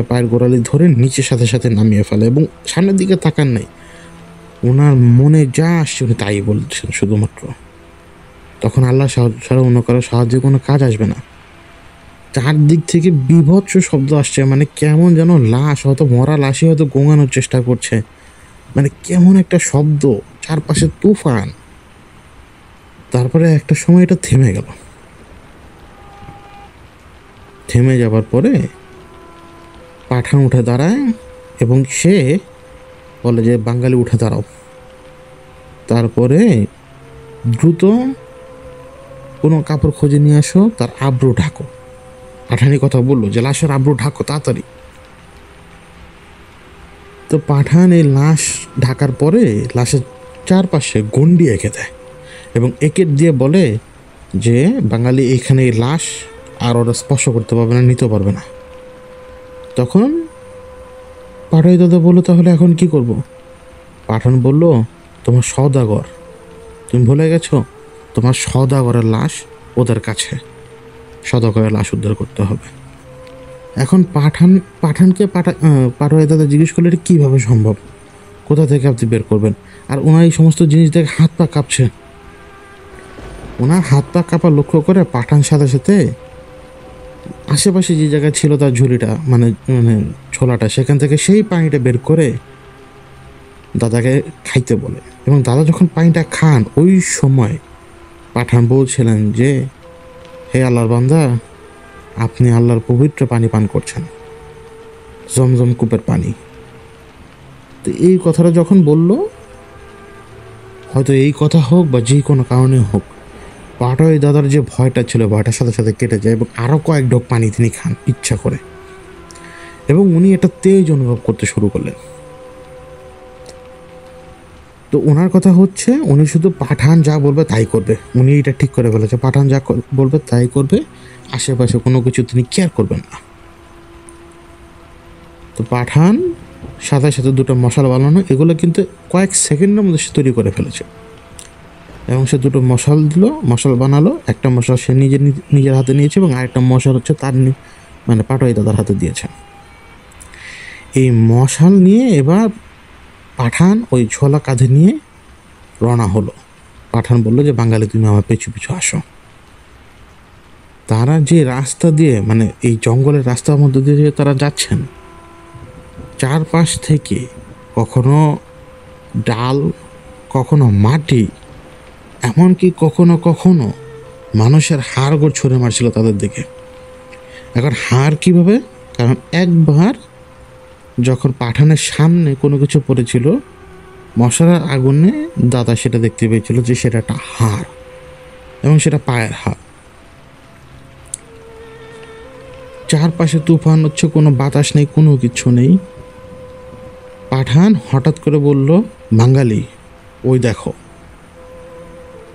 পায়ের গোড়ালি ধরে নিচের সাথে সাথে নামিয়ে ফেলে এবং সামনের দিকে তাকান নাই। ওনার মনে যা আসছে উনি তাই বলছেন শুধুমাত্র। তখন আল্লাহ ছাড়া অন্য কারো সাহায্যে কোনো কাজ আসবে না। চারদিক থেকে বিভৎস শব্দ আসছে, মানে কেমন যেন লাশ, হয়তো মরা লাশই হয়তো গোঙানোর চেষ্টা করছে, মানে কেমন একটা শব্দ, চারপাশে তুফান। তারপরে একটা সময় এটা থেমে গেল। থেমে যাবার পরে পাঠান উঠে দাঁড়ায় এবং সে বলে যে, বাঙালি উঠে দাঁড়াও। তারপরে দ্রুত কোনো কাপড় খুঁজে নিয়ে আসো, তার আব্রু ঢাকো। পাঠানি কথা বললো যে লাশের আব্রু ঢাকো তাড়াতাড়ি। তো পাঠান এই লাশ ঢাকার পরে লাশের চারপাশে গন্ডি এঁকে দেয় এবং এঁকে দিয়ে বলে যে, বাঙালি এইখানে এই লাশ আর ওরা স্পর্শ করতে পারবে না, নিতে পারবে না। তখন পাঠাই দাদা বললো, তাহলে এখন কি করব? পাঠান বলল, তোমার সওদাগর, তুমি ভুলে গেছো, তোমার সওদাগরের লাশ ওদের কাছে, সওদাগরের লাশ উদ্ধার করতে হবে। এখন পাঠানকে পাঠাই দাদা জিজ্ঞেস করলে, এটা কীভাবে সম্ভব, কোথা থেকে আপনি বের করবেন? আর ওনার এই সমস্ত জিনিস দেখে হাত পা কাঁপছে। ওনার হাত পা কাঁপা লক্ষ্য করে পাঠান সাথে সাথে আশেপাশে যে জায়গায় ছিল তার ঝুড়িটা মানে ছোলাটা, সেখান থেকে সেই পানিটা বের করে দাদাকে খাইতে বলে। এবং দাদা যখন পানিটা খান, ওই সময় পাঠান বলছিলেন যে, হে আল্লাহর বান্দা, আপনি আল্লাহর পবিত্র পানি পান করছেন, জমজম কূপের পানি। তো এই কথাটা যখন বলল, হয়তো এই কথা হোক বা যে কোনো কারণে হোক, পাটওয়ারি দাদার যে ভয়টা ছিল, ভয়টার সাথে সাথে কেটে যায় এবং আরও কয়েক ঢোক পানি তিনি খান ইচ্ছা করে, এবং উনি একটা তেজ অনুভব করতে শুরু করলেন। তো ওনার কথা হচ্ছে, উনি শুধু পাঠান যা বলবে তাই করবে। উনি এটা ঠিক করে ফেলেছে, পাঠান যা বলবে তাই করবে, আশেপাশে কোনো কিছু তিনি কেয়ার করবেন না। তো পাঠান সাথে সাথে দুটো মশলা বানানো, এগুলো কিন্তু কয়েক সেকেন্ডের মধ্যে সে তৈরি করে ফেলেছে। এবং সে দুটো মশাল বানালো। একটা মশাল সে নিজের হাতে নিয়েছে এবং আরেকটা মশাল হচ্ছে তার মানে পাটওয়ারি দাদার হাতে দিয়েছে। এই মশাল নিয়ে এবার পাঠান ওই ঝোলা কাঁধে নিয়ে রওনা হলো। পাঠান বলল যে, বাঙালি তুমি আমার পিছু পিছু আসো। তারা যে রাস্তা দিয়ে, মানে এই জঙ্গলের রাস্তার মধ্যে দিয়ে তারা যাচ্ছেন, চারপাশ থেকে কখনো ডাল, কখনো মাটি, এমনকি কখনো কখনো মানুষের হাড়গোড় ছুঁড়ে মারছিল তাদের দিকে। এখন হাড় কীভাবে? কারণ একবার যখন পাঠানের সামনে কোনো কিছু পড়েছিল, মশালার আগুনে দাদা সেটা দেখতে পেয়েছিল যে সেটা একটা হাড়, এবং সেটা পায়ের হাড়। চারপাশে তুফান হচ্ছে, কোনো বাতাস নেই, কোনো কিছু নেই। পাঠান হঠাৎ করে বলল, বাঙালি ওই দেখো।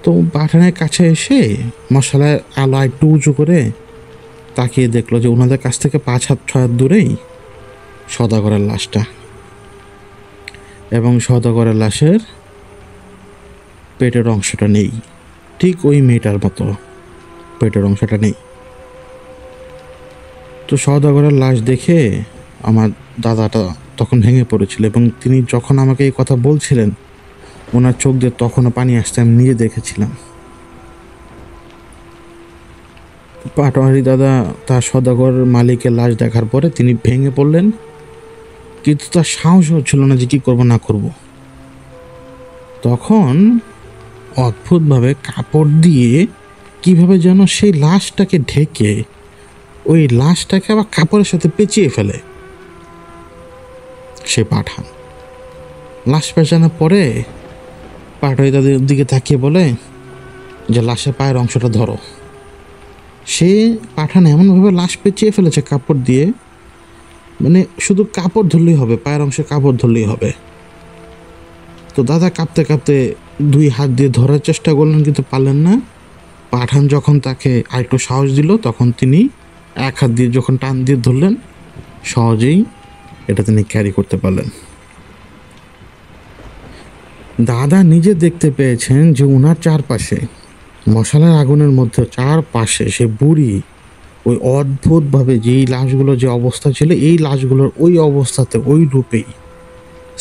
তো পাঠানের কাছে এসে মশালার আলো একটু উঁচু করে তাকিয়ে দেখলো যে ওনাদের কাছ থেকে 5 হাত 6 হাত দূরেই সওদাগরের লাশটা, এবং সওদাগরের লাশের পেটের অংশটা নেই, ঠিক ওই মেয়েটার মতো পেটের অংশটা নেই। তো সওদাগরের লাশ দেখে আমার দাদাটা তখন ভেঙে পড়েছিল, এবং তিনি যখন আমাকে এই কথা বলছিলেন ওনার চোখ দিয়ে তখনও পানি আসতে আমি নিজে দেখেছিলাম। পাটওয়ারি দাদা তার সওদাগর মালিকের লাশ দেখার পরে তিনি ভেঙে পড়লেন, কিন্তু তার সাহস হচ্ছিল না যে কী করবো না করব। তখন অদ্ভুতভাবে কাপড় দিয়ে কিভাবে যেন সেই লাশটাকে ঢেকে ওই লাশটাকে আবার কাপড়ের সাথে পেঁচিয়ে ফেলে সে পাঠান। লাশ পেঁচানোর পরে পাটওয়ারি দাদের দিকে তাকিয়ে বলে যে, লাশের পায়ের অংশটা ধরো। সে পাঠান এমনভাবে লাশ পেঁচিয়ে ফেলেছে কাপড় দিয়ে, মানে শুধু কাপড় ধরলেই হবে, পায়ের অংশে কাপড় ধরলেই হবে। তো দাদা কাঁপতে কাঁপতে 2 হাত দিয়ে ধরার চেষ্টা করলেন, কিন্তু পারলেন না। পাঠান যখন তাকে আরেকটু সাহস দিল, তখন তিনি 1 হাত দিয়ে যখন টান দিয়ে ধরলেন, সহজেই এটা তিনি ক্যারি করতে পারলেন। দাদা নিজে দেখতে পেয়েছেন যে ওনার চারপাশে মশালার আগুনের মধ্যে চারপাশে সে বুড়ি ওই অদ্ভুতভাবে যেই লাশগুলো যে অবস্থা ছিল, এই লাশগুলোর ওই অবস্থাতে ওই রূপেই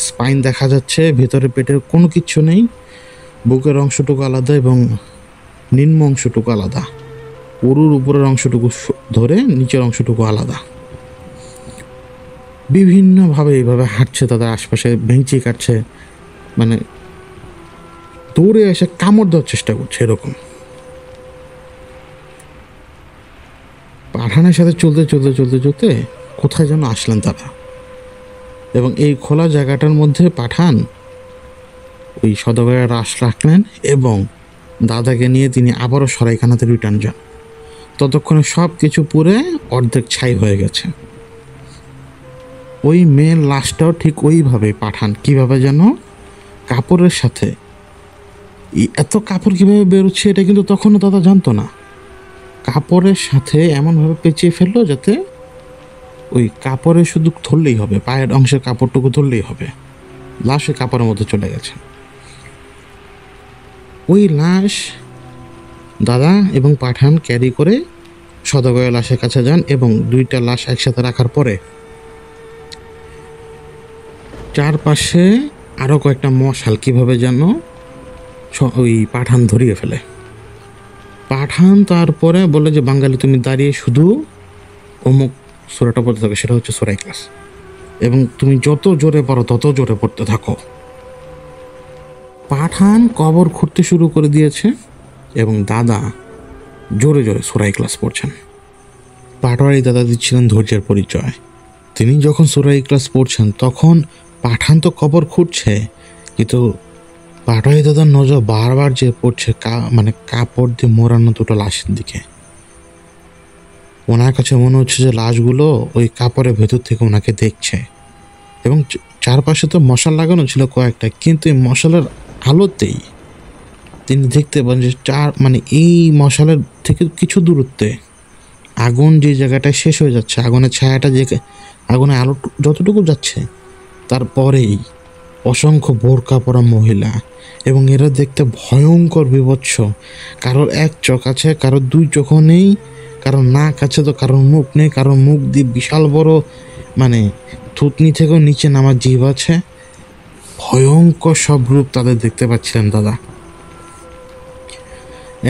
স্পাইন দেখা যাচ্ছে, ভেতরে পেটের কোনো কিচ্ছু নেই, বুকের অংশটুকু আলাদা এবং নিম্ন অংশটুকু আলাদা, পুরুর উপরের অংশটুকু ধরে নিচের অংশটুকু আলাদা। বিভিন্নভাবে এইভাবে হাঁটছে, তাদের আশপাশে ভেঙচি কাটছে, মানে দৌড়ে এসে কামড় দেওয়ার চেষ্টা করছে এরকম। পাঠানের সাথে চলতে চলতে চলতে চলতে কোথায় যেন আসলেন তারা, এবং এই খোলা জায়গাটার মধ্যে পাঠান ওই সওদাগরের লাশ রাখলেন এবং দাদাকে নিয়ে তিনি আবারও সরাইখানাতে রিটার্ন যান। ততক্ষণে সব কিছু পুড়ে অর্ধেক ছাই হয়ে গেছে। ওই মেয়ের লাশটাও ঠিক ওইভাবে পাঠান কীভাবে যেন কাপড়ের সাথে, এত কাপড় কীভাবে বেরোচ্ছে এটা কিন্তু তখনও দাদা জানতো না। কাপড়ের সাথে এমনভাবে পেঁচিয়ে ফেললো যাতে ওই কাপড়ে শুধু ধরলেই হবে, পায়ের অংশের কাপড়টুকু ধরলেই হবে, লাশ ওই কাপড়ের মধ্যে চলে গেছে। ওই লাশ দাদা এবং পাঠান ক্যারি করে সওদাগরের লাশের কাছে যান, এবং 2টা লাশ একসাথে রাখার পরে চারপাশে আরও কয়েকটা মশাল কীভাবে যেন ওই পাঠান ধরিয়ে ফেলে। পাঠান তারপরে বলে যে, বাঙালি তুমি দাঁড়িয়ে শুধু অমুক সূরাটা পড়তে থাকো, সেটা হচ্ছে সূরা ইখলাস, এবং তুমি যত জোরে পারো তত জোরে পড়তে থাকো। পাঠান কবর খুঁড়তে শুরু করে দিয়েছে এবং দাদা জোরে জোরে সূরা ইখলাস পড়ছেন। পাটোয়ারি দাদা দিচ্ছিলেন ধৈর্যের পরিচয়। তিনি যখন সূরা ইখলাস পড়ছেন তখন পাঠান তো কবর খুঁড়ছে, কিন্তু পাটোয়ারি দাদার নজর বারবার যে পড়ছে মানে কাপড় দিয়ে মোড়ানো দুটো লাশের দিকে। ওনার কাছে মনে হচ্ছে যে লাশগুলো ওই কাপড়ের ভেতর থেকে ওনাকে দেখছে। এবং চারপাশে তো মশাল লাগানো ছিল কয়েকটা, কিন্তু এই মশালের আলোতেই তিনি দেখতে পান যে মানে এই মশালের থেকে কিছু দূরত্বে আগুন যে জায়গাটায় শেষ হয়ে যাচ্ছে, আগুনের ছায়াটা যে আগুনের আলো যতটুকু যাচ্ছে, তারপরেই অসংখ্য বোরকা পরা মহিলা, এবং এরা দেখতে ভয়ঙ্কর বিভৎস। কারোর এক চোখ আছে, কারোর দুই চোখও নেই, কারোর নাক আছে তো কারোর মুখ নেই, কারোর মুখ দিয়ে বিশাল বড় মানে থুতনি থেকেও নিচে নামার জিভ আছে। ভয়ঙ্কর সব রূপ তাদের দেখতে পাচ্ছিলেন দাদা।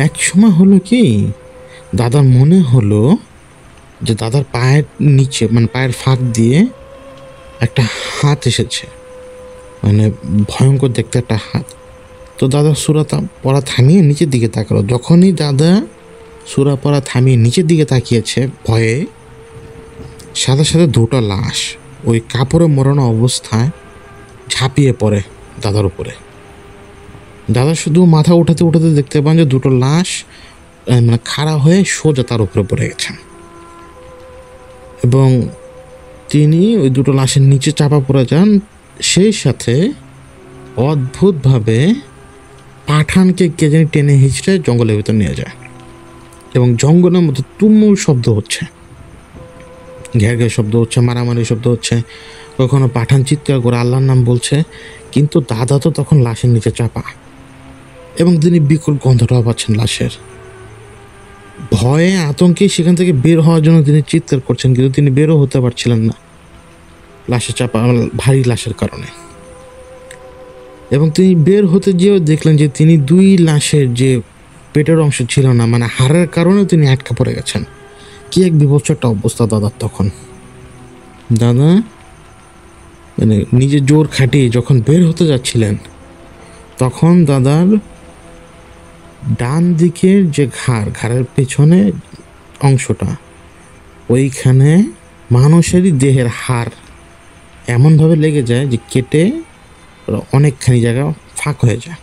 এক সময় হলো কি, দাদার মনে হলো যে দাদার পায়ের নিচে মানে পায়ের ফাঁক দিয়ে একটা হাত এসেছে, মানে ভয়ঙ্কর দেখতে একটা হাত। তো দাদা সূরা পড়া থামিয়ে নিচের দিকে তাকালো। যখনই দাদা সূরা পড়া থামিয়ে নিচের দিকে তাকিয়েছে ভয়ে, সাথে সাথে দুটো লাশ ওই কাপড়ে মোড়ানো অবস্থায় ঝাঁপিয়ে পড়ে দাদার উপরে। দাদা শুধু মাথা উঠাতে উঠাতে দেখতে পান যে দুটো লাশ মানে খাড়া হয়ে সোজা তার উপরে পড়ে গেছেন, এবং তিনি ওই দুটো লাশের নিচে চাপা পড়ে যান। সেই সাথে অদ্ভুতভাবে পাঠানকে কে জানি টেনে হিঁচড়ে জঙ্গলের ভিতর নিয়ে যায়, এবং জঙ্গলের মধ্যে তুমুল শব্দ হচ্ছে, ঘের ঘের শব্দ হচ্ছে, মারামারি শব্দ হচ্ছে। কখনো পাঠান চিৎকার করে আল্লাহর নাম বলছে, কিন্তু দাদা তো তখন লাশের নিচে চাপা, এবং তিনি বিকট গন্ধটাও পাচ্ছেন লাশের। ভয়ে আতঙ্কে সেখান থেকে বের হওয়ার জন্য তিনি চিৎকার করছেন, কিন্তু তিনি বেরও হতে পারছিলেন না লাশের চাপা ভারী লাশের কারণে। এবং তিনি বের হতে গিয়েও দেখলেন যে তিনি দুই লাশের যে পেটের অংশ ছিল না, মানে হাড়ের কারণে তিনি আটকা পড়ে গেছেন। কি এক বিভৎস একটা অবস্থা দাদার তখন। দাদা মানে নিজের জোর খাটিয়ে যখন বের হতে যাচ্ছিলেন, তখন দাদার ডান দিকের যে ঘাড়ের পেছনে অংশটা, ওইখানে মানুষেরই দেহের হাড় এমনভাবে লেগে যায় যে কেটে অনেকখানি জায়গা ফাঁক হয়ে যায়,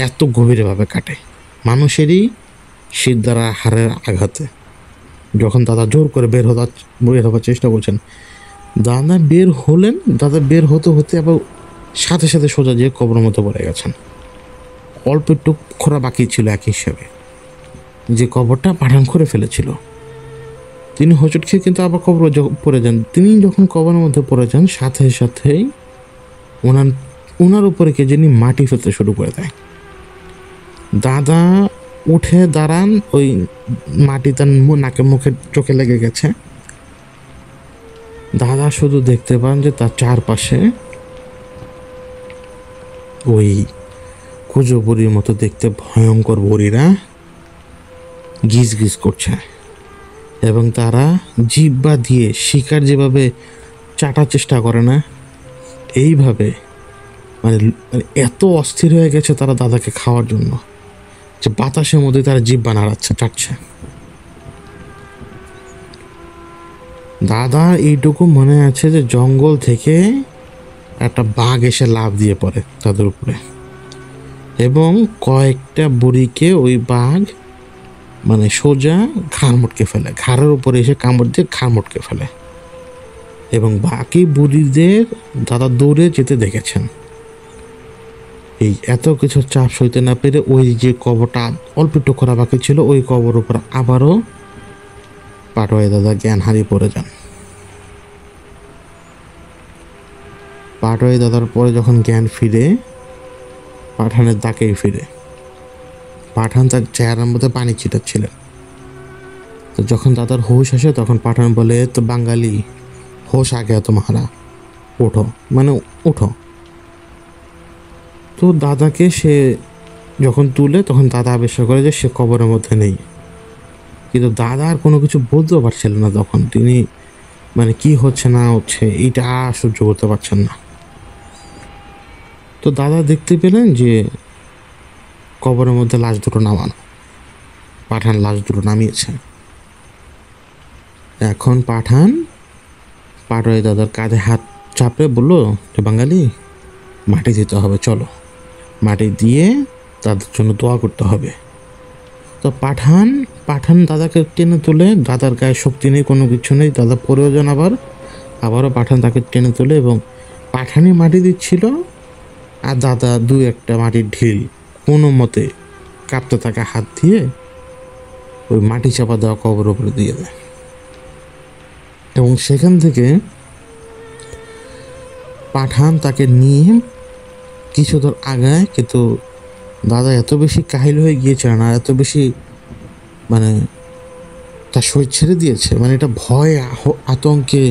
এত গভীরভাবে কাটে মানুষেরই শিরদাঁড়া হাড়ের আঘাতে। যখন দাদা জোর করে বের হওয়ার চেষ্টা করছেন, দাদা বের হলেন, দাদা বের হতে হতে আবার সাথে সাথে সোজা যেয়ে কবরের মতো পড়ে গেছেন। অল্প একটু খোঁড়া বাকি ছিল এক হিসাবে, যে কবরটা পাঠান করে ফেলেছিল। তিনি হোঁচট খেয়ে কিন্তু আবার কবর পড়ে যান। তিনি যখন কবরের মধ্যে পড়ে যান, সাথে সাথেই ওনার উপরে কে যিনি মাটি ফেলতে শুরু করে দেয়। দাদা উঠে দাঁড়ান, ওই মাটি তার নাকে মুখে চোখে লেগে গেছে। দাদা শুধু দেখতে পান যে তার চারপাশে ওই কুজো বুড়ির মতো দেখতে ভয়ঙ্কর বুড়িরা গিজ গিজ করছে, এবং তারা জিহ্বা দিয়ে শিকার যেভাবে চাটার চেষ্টা করে না, এইভাবে মানে এত অস্থির হয়ে গেছে তারা দাদাকে খাওয়ার জন্য যে বাতাসের মধ্যে তারা জিহ্বা নাড়াচ্ছে, চাটছে। দাদা এইটুকু মনে আছে যে জঙ্গল থেকে একটা বাঘ এসে লাফ দিয়ে পড়ে তাদের উপরে, এবং কয়েকটা বুড়িকে ওই বাঘ মানে সোজা ঘাড় মোটকে ফেলে, ঘাড়ের উপরে এসে কামড় দিয়ে ঘাড় মোটকে ফেলে, এবং বাকি বুড়িদের দাদা দৌড়ে যেতে দেখেছেন। এই এত কিছু চাপ সইতে না পেরে ওই যে কবরটা অল্প একটু করা বাকি ছিল, ওই কবর উপর আবারও পাটোয়ারি দাদা জ্ঞান হারিয়ে পড়ে যান। পাটোয়ারি দাদার পরে যখন জ্ঞান ফিরে, পাঠানের দাকেই ফিরে। পাঠান তার চেহারার মধ্যে পানি ছিটাচ্ছিলেন। তো যখন দাদার হুঁশ আসে, তখন পাঠান বলে, তো বাঙালি হোশ আ গয়া তোমারা, ওঠো, মানে ওঠো। তো দাদাকে সে যখন তুলে, তখন দাদা আবিষ্কার করে যে সে কবরের মধ্যে নেই। কিন্তু দাদা আর কোনো কিছু বলতেও পারছিলেন না তখন। তিনি মানে কি হচ্ছে না হচ্ছে এইটা আর সহ্য করতে পারছেন না। তো দাদা দেখতে পেলেন যে কবরের মধ্যে লাশ দুটো নামানো, পাঠান লাশ দুটো নামিয়েছে। এখন পাঠান পাটোয়ারি দাদার কাঁধে হাত চাপড়ে বললো যে বাঙালি মাটি দিতে হবে, চলো মাটি দিয়ে তাদের জন্য দোয়া করতে হবে। তো পাঠান পাঠান দাদাকে টেনে তুলে, দাদার গায়ে শক্তি নেই, কোনো কিছু নেই, দাদা পড়েও যান, আবারও পাঠান তাকে টেনে তোলে এবং পাঠানই মাটি দিচ্ছিল আর দাদা দু একটা মাটির ঢিল কোনো মতে কাঁপতে থাকা হাত দিয়ে ওই মাটি চাপা দেওয়া কবর উপরে দিয়ে দেয়। এবং সেখান থেকে পাঠান তাকে নিয়ে কিছু দূর আগায়, কিন্তু দাদা এত বেশি কাহিল হয়ে গিয়েছিলেন আর এত বেশি মানে তার শরীর ছেড়ে দিয়েছে, মানে এটা ভয় আতঙ্কে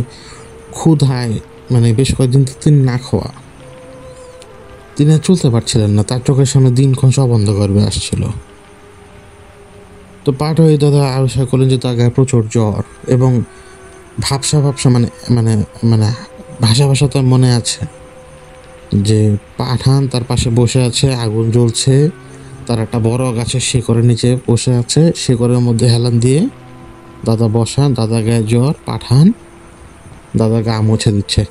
ক্ষুধায় মানে বেশ কয়েকদিন তো তিনি না খাওয়া, তিনি আর চলতে পারছিলেন না, তার চোখের সামনে দিনক্ষণ সব অন্ধকার হয়ে আসছিল। তো পাটোয়ারি দাদা আবিষ্কার করলেন যে তার গায়ে প্রচুর জ্বর এবং ভাবসা মানে মানে মানে ভাষা তার মনে আছে যে পাঠান তার পাশে বসে আছে, আগুন জ্বলছে, তার একটা বড় গাছের শিকড়ের নিচে বসে আছে, শিকড়ের মধ্যে হেলান দিয়ে দাদা বসা, দাদা গায়ে জ্বর, পাঠান দাদা গা মুছে দিচ্ছে।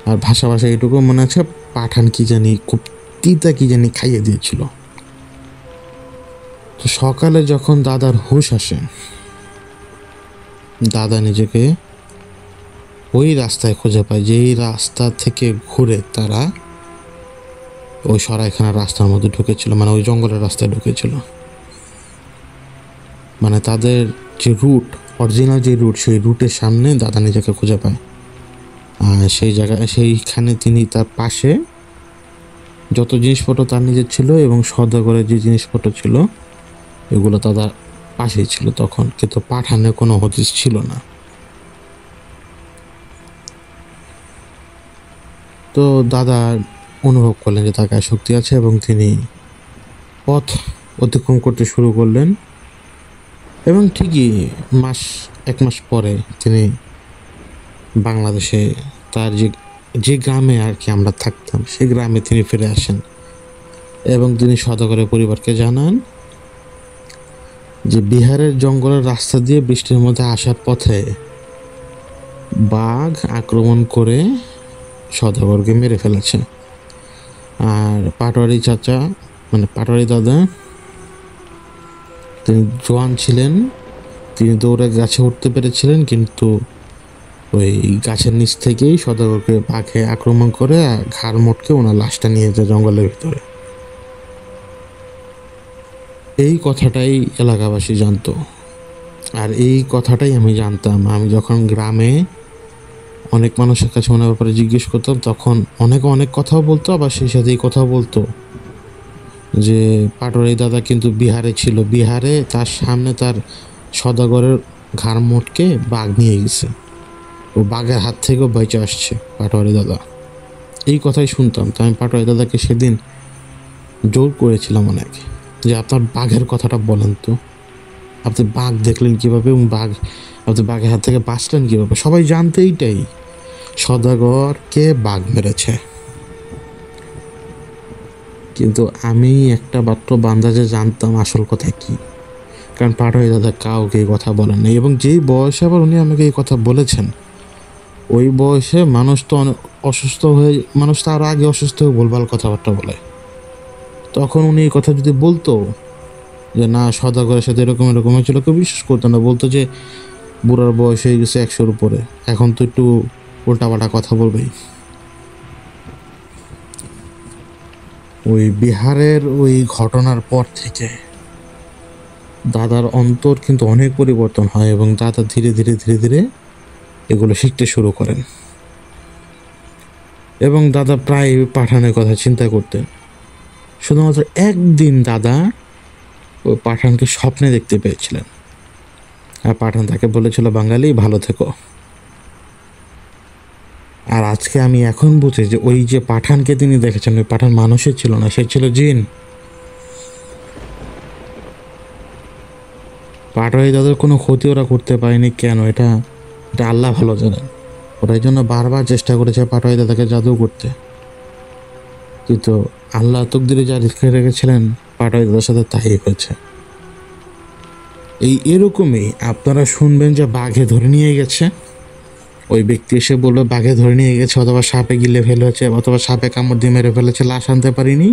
আর ভাষা এইটুকু মনে আছে, পাঠান কি জানি খুব তিতা কি জানি খাইয়ে দিয়েছিল। তো সকালে যখন দাদার হুঁশ আসে, দাদা নিজেকে ওই রাস্তায় খুঁজে পায় যেই রাস্তা থেকে ঘুরে তারা ওই সরাইখানার রাস্তার মধ্যে ঢুকেছিল, মানে ওই জঙ্গলের রাস্তায় ঢুকেছিল। মানে তাদের যে রুট, অরিজিনাল যে রুট, সেই রুটের সামনে দাদা নিজেকে খুঁজে পায়। আর সেই জায়গায় সেইখানে তিনি তার পাশে যত জিনিসপত্র তার নিজের ছিল এবং সওদাগরের যে জিনিসপত্র ছিল এগুলো দাদার পাশেই ছিল তখন, কিন্তু পাঠানে কোনো হদিস ছিল না। তো দাদা অনুভব করলেন যে তার গায়ে শক্তি আছে এবং তিনি পথ অতিক্রম করতে শুরু করলেন। এবং ঠিকই এক মাস পরে তিনি বাংলাদেশে তার যে গ্রামে আর কি আমরা থাকতাম সেই গ্রামে তিনি ফিরে আসেন এবং তিনি সওদাগরের পরিবারকে জানান যে বিহারের জঙ্গলের রাস্তা দিয়ে বৃষ্টির মধ্যে আসার পথে বাঘ আক্রমণ করে সওদাগরকে মেরে ফেলেছে। আর পাটোয়ারি চাচা মানে পাটোয়ারি দাদা তিনি জোয়ান ছিলেন, তিনি দৌড়ে গাছে উঠতে পেরেছিলেন, কিন্তু ওই গাছের নিচ থেকেই সওদাগরকে বাঘে আক্রমণ করে ঘাড় মোটকে ওনার লাশটা নিয়ে যায় জঙ্গলের ভিতরে। এই কথাটাই এলাকাবাসী জানতো আর এই কথাটাই আমি জানতাম। আমি যখন গ্রামে অনেক মানুষের কাছে ওনার ব্যাপারে জিজ্ঞেস করতাম তখন অনেক কথাও বলতো, আবার সেই সাথে এই কথাও বলতো যে পাটোয়ারি দাদা কিন্তু বিহারে ছিল, বিহারে তার সামনে তার সওদাগরের ঘাড় মোটকে বাঘ নিয়ে গেছে, ও বাঘের হাত থেকেও বেঁচে আসছে পাটোয়ারি দাদা। এই কথাই শুনতাম। তো আমি পাটোয়ারি দাদাকে সেদিন জোর করেছিলাম অনেক যে আপনার বাঘের কথাটা বলেন তো, আপনি বাঘ দেখলেন কীভাবে এবং আপনি বাঘের হাত থেকে বাঁচলেন কীভাবে। সবাই জানতে এইটাই, সওদাগরকে বাঘ মেরেছে। কিন্তু আমি একটা মাত্র বান্দাজে জানতাম আসল কথা কি, কারণ পাটোয়ারি দাদা কাউকে এই কথা বলেন নাই। এবং যেই বয়সে আবার উনি আমাকে এই কথা বলেছেন, ওই বয়সে মানুষ তো মানুষ তো আরও আগে অসুস্থ হয়ে ভুলভাল কথাবার্তা বলে। তখন উনি এই কথা যদি বলতো যে না সওদাগরের সাথে এরকম হয়েছিল, কেউ বিশ্বাস করতো না, বলতো যে বুড়ার বয়স হয়ে গেছে 100-র উপরে, এখন তো একটু উল্টাপাল্টা কথা বলবেই। ওই বিহারের ওই ঘটনার পর থেকে দাদার অন্তর কিন্তু অনেক পরিবর্তন হয় এবং দাদা ধীরে ধীরে এগুলো শিখতে শুরু করেন। এবং দাদা প্রায় পাঠানের কথা চিন্তা করতেন। শুধুমাত্র একদিন দাদা ওই পাঠানকে স্বপ্নে দেখতে পেয়েছিলেন, আর পাঠান তাকে বলেছিল বাঙালি ভালো থেকো। আর আজকে আমি এখন বুঝি যে ওই যে পাঠানকে তিনি দেখেছেন ওই পাঠান মানুষের ছিল না, সে ছিল জিন। পাটোয়ারি দাদার কোনো ক্ষতি ওরা করতে পারেনি কেন, এটা আল্লাহ ভালো জানেন। ওরা এই জন্য বারবার চেষ্টা করেছে পাটোয়ারি দাদাকে জাদু করতে, কিন্তু আল্লাহ তকদিরে যা লিখে রেখেছিলেন পাটোয়ারি দাদার সাথে তাই হয়েছে। এরকমই আপনারা শুনবেন যে বাঘে ধরে নিয়ে গেছে, ওই ব্যক্তি এসে বলবে বাঘে ধরে নিয়ে গেছে, অথবা সাপে গিলে ফেলেছে, অথবা সাপে কামড় দিয়ে মেরে ফেলেছে, লাশ আনতে পারিনি।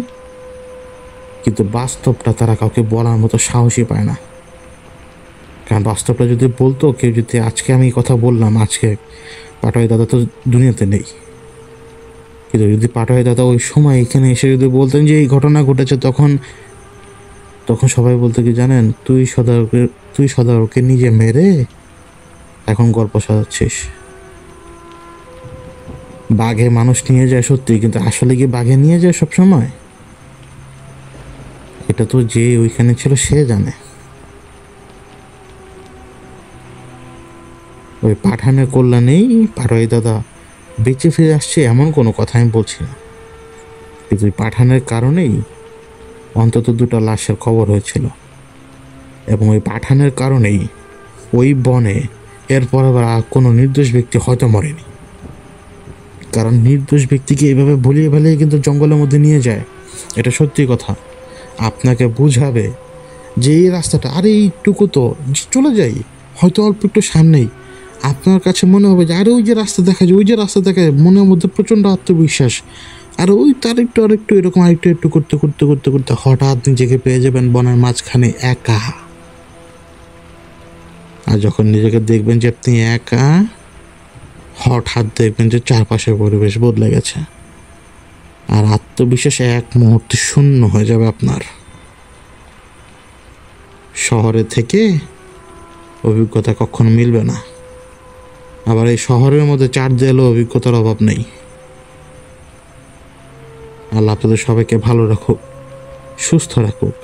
কিন্তু বাস্তবটা তারা কাউকে বলার মতো সাহসই পায় না। কারণ বাস্তবটা যদি বলতো কেউ, যদি আজকে আমি কথা বললাম, আজকে পাটোয়ারি দাদা তো দুনিয়াতে নেই, কিন্তু যদি পাটোয়ারি দাদা ওই সময় এখানে এসে যদি বলতেন যে এই ঘটনা ঘটেছে, তখন সবাই বলতো কি জানেন, তুই সদাগরকে নিজে মেরে এখন গল্প সাজাচ্ছিস। বাঘে মানুষ নিয়ে যায় সত্যি, কিন্তু আসলে কি বাঘে নিয়ে যায় সব সময়? এটা তো যে ওইখানে ছিল সে জানে। ওই পাঠানের কল্যাণেই পাটোয়ারি দাদা বেঁচে ফিরে আসছে, এমন কোনো কথা আমি বলছি না, কিন্তু ওই পাঠানের কারণেই অন্তত 2টা লাশের খবর হয়েছিল, এবং ওই পাঠানের কারণেই ওই বনে এরপর আবার কোনো নির্দোষ ব্যক্তি হয়তো মরেনি। কারণ নির্দোষ ব্যক্তিকে এইভাবে ভুলিয়ে ভালিয়ে কিন্তু জঙ্গলের মধ্যে নিয়ে যায়, এটা সত্যি কথা। আপনাকে বুঝাবে যে এই রাস্তাটা, আরে এইটুকু তো চলে যাই, হয়তো অল্প একটু সামনেই, আপনার কাছে মনে হবে যে আরে ওই যে রাস্তা দেখা যায়, ওই যে রাস্তা দেখা যায়, মনের মধ্যে প্রচণ্ড আত্মবিশ্বাস, আর ওই তার আরেকটু এরকম একটু করতে করতে করতে করতে হঠাৎ নিজেকে পেয়ে যাবেন বনের মাঝখানে একা। আর যখন নিজেকে দেখবেন যে আপনি একা, হঠাৎ দেখবেন যে চারপাশের পরিবেশ বদলে গেছে, আর আত্মবিশ্বাস এক মুহূর্তে শূন্য হয়ে যাবে আপনার। শহরে থেকে অভিজ্ঞতা কখনো মিলবে না, আবার এই শহরের মধ্যে 4 দেয়ালেও অভিজ্ঞতার অভাব নেই। আল্লাহ আপনাদের সবাইকে ভালো রাখুক, সুস্থ রাখুক।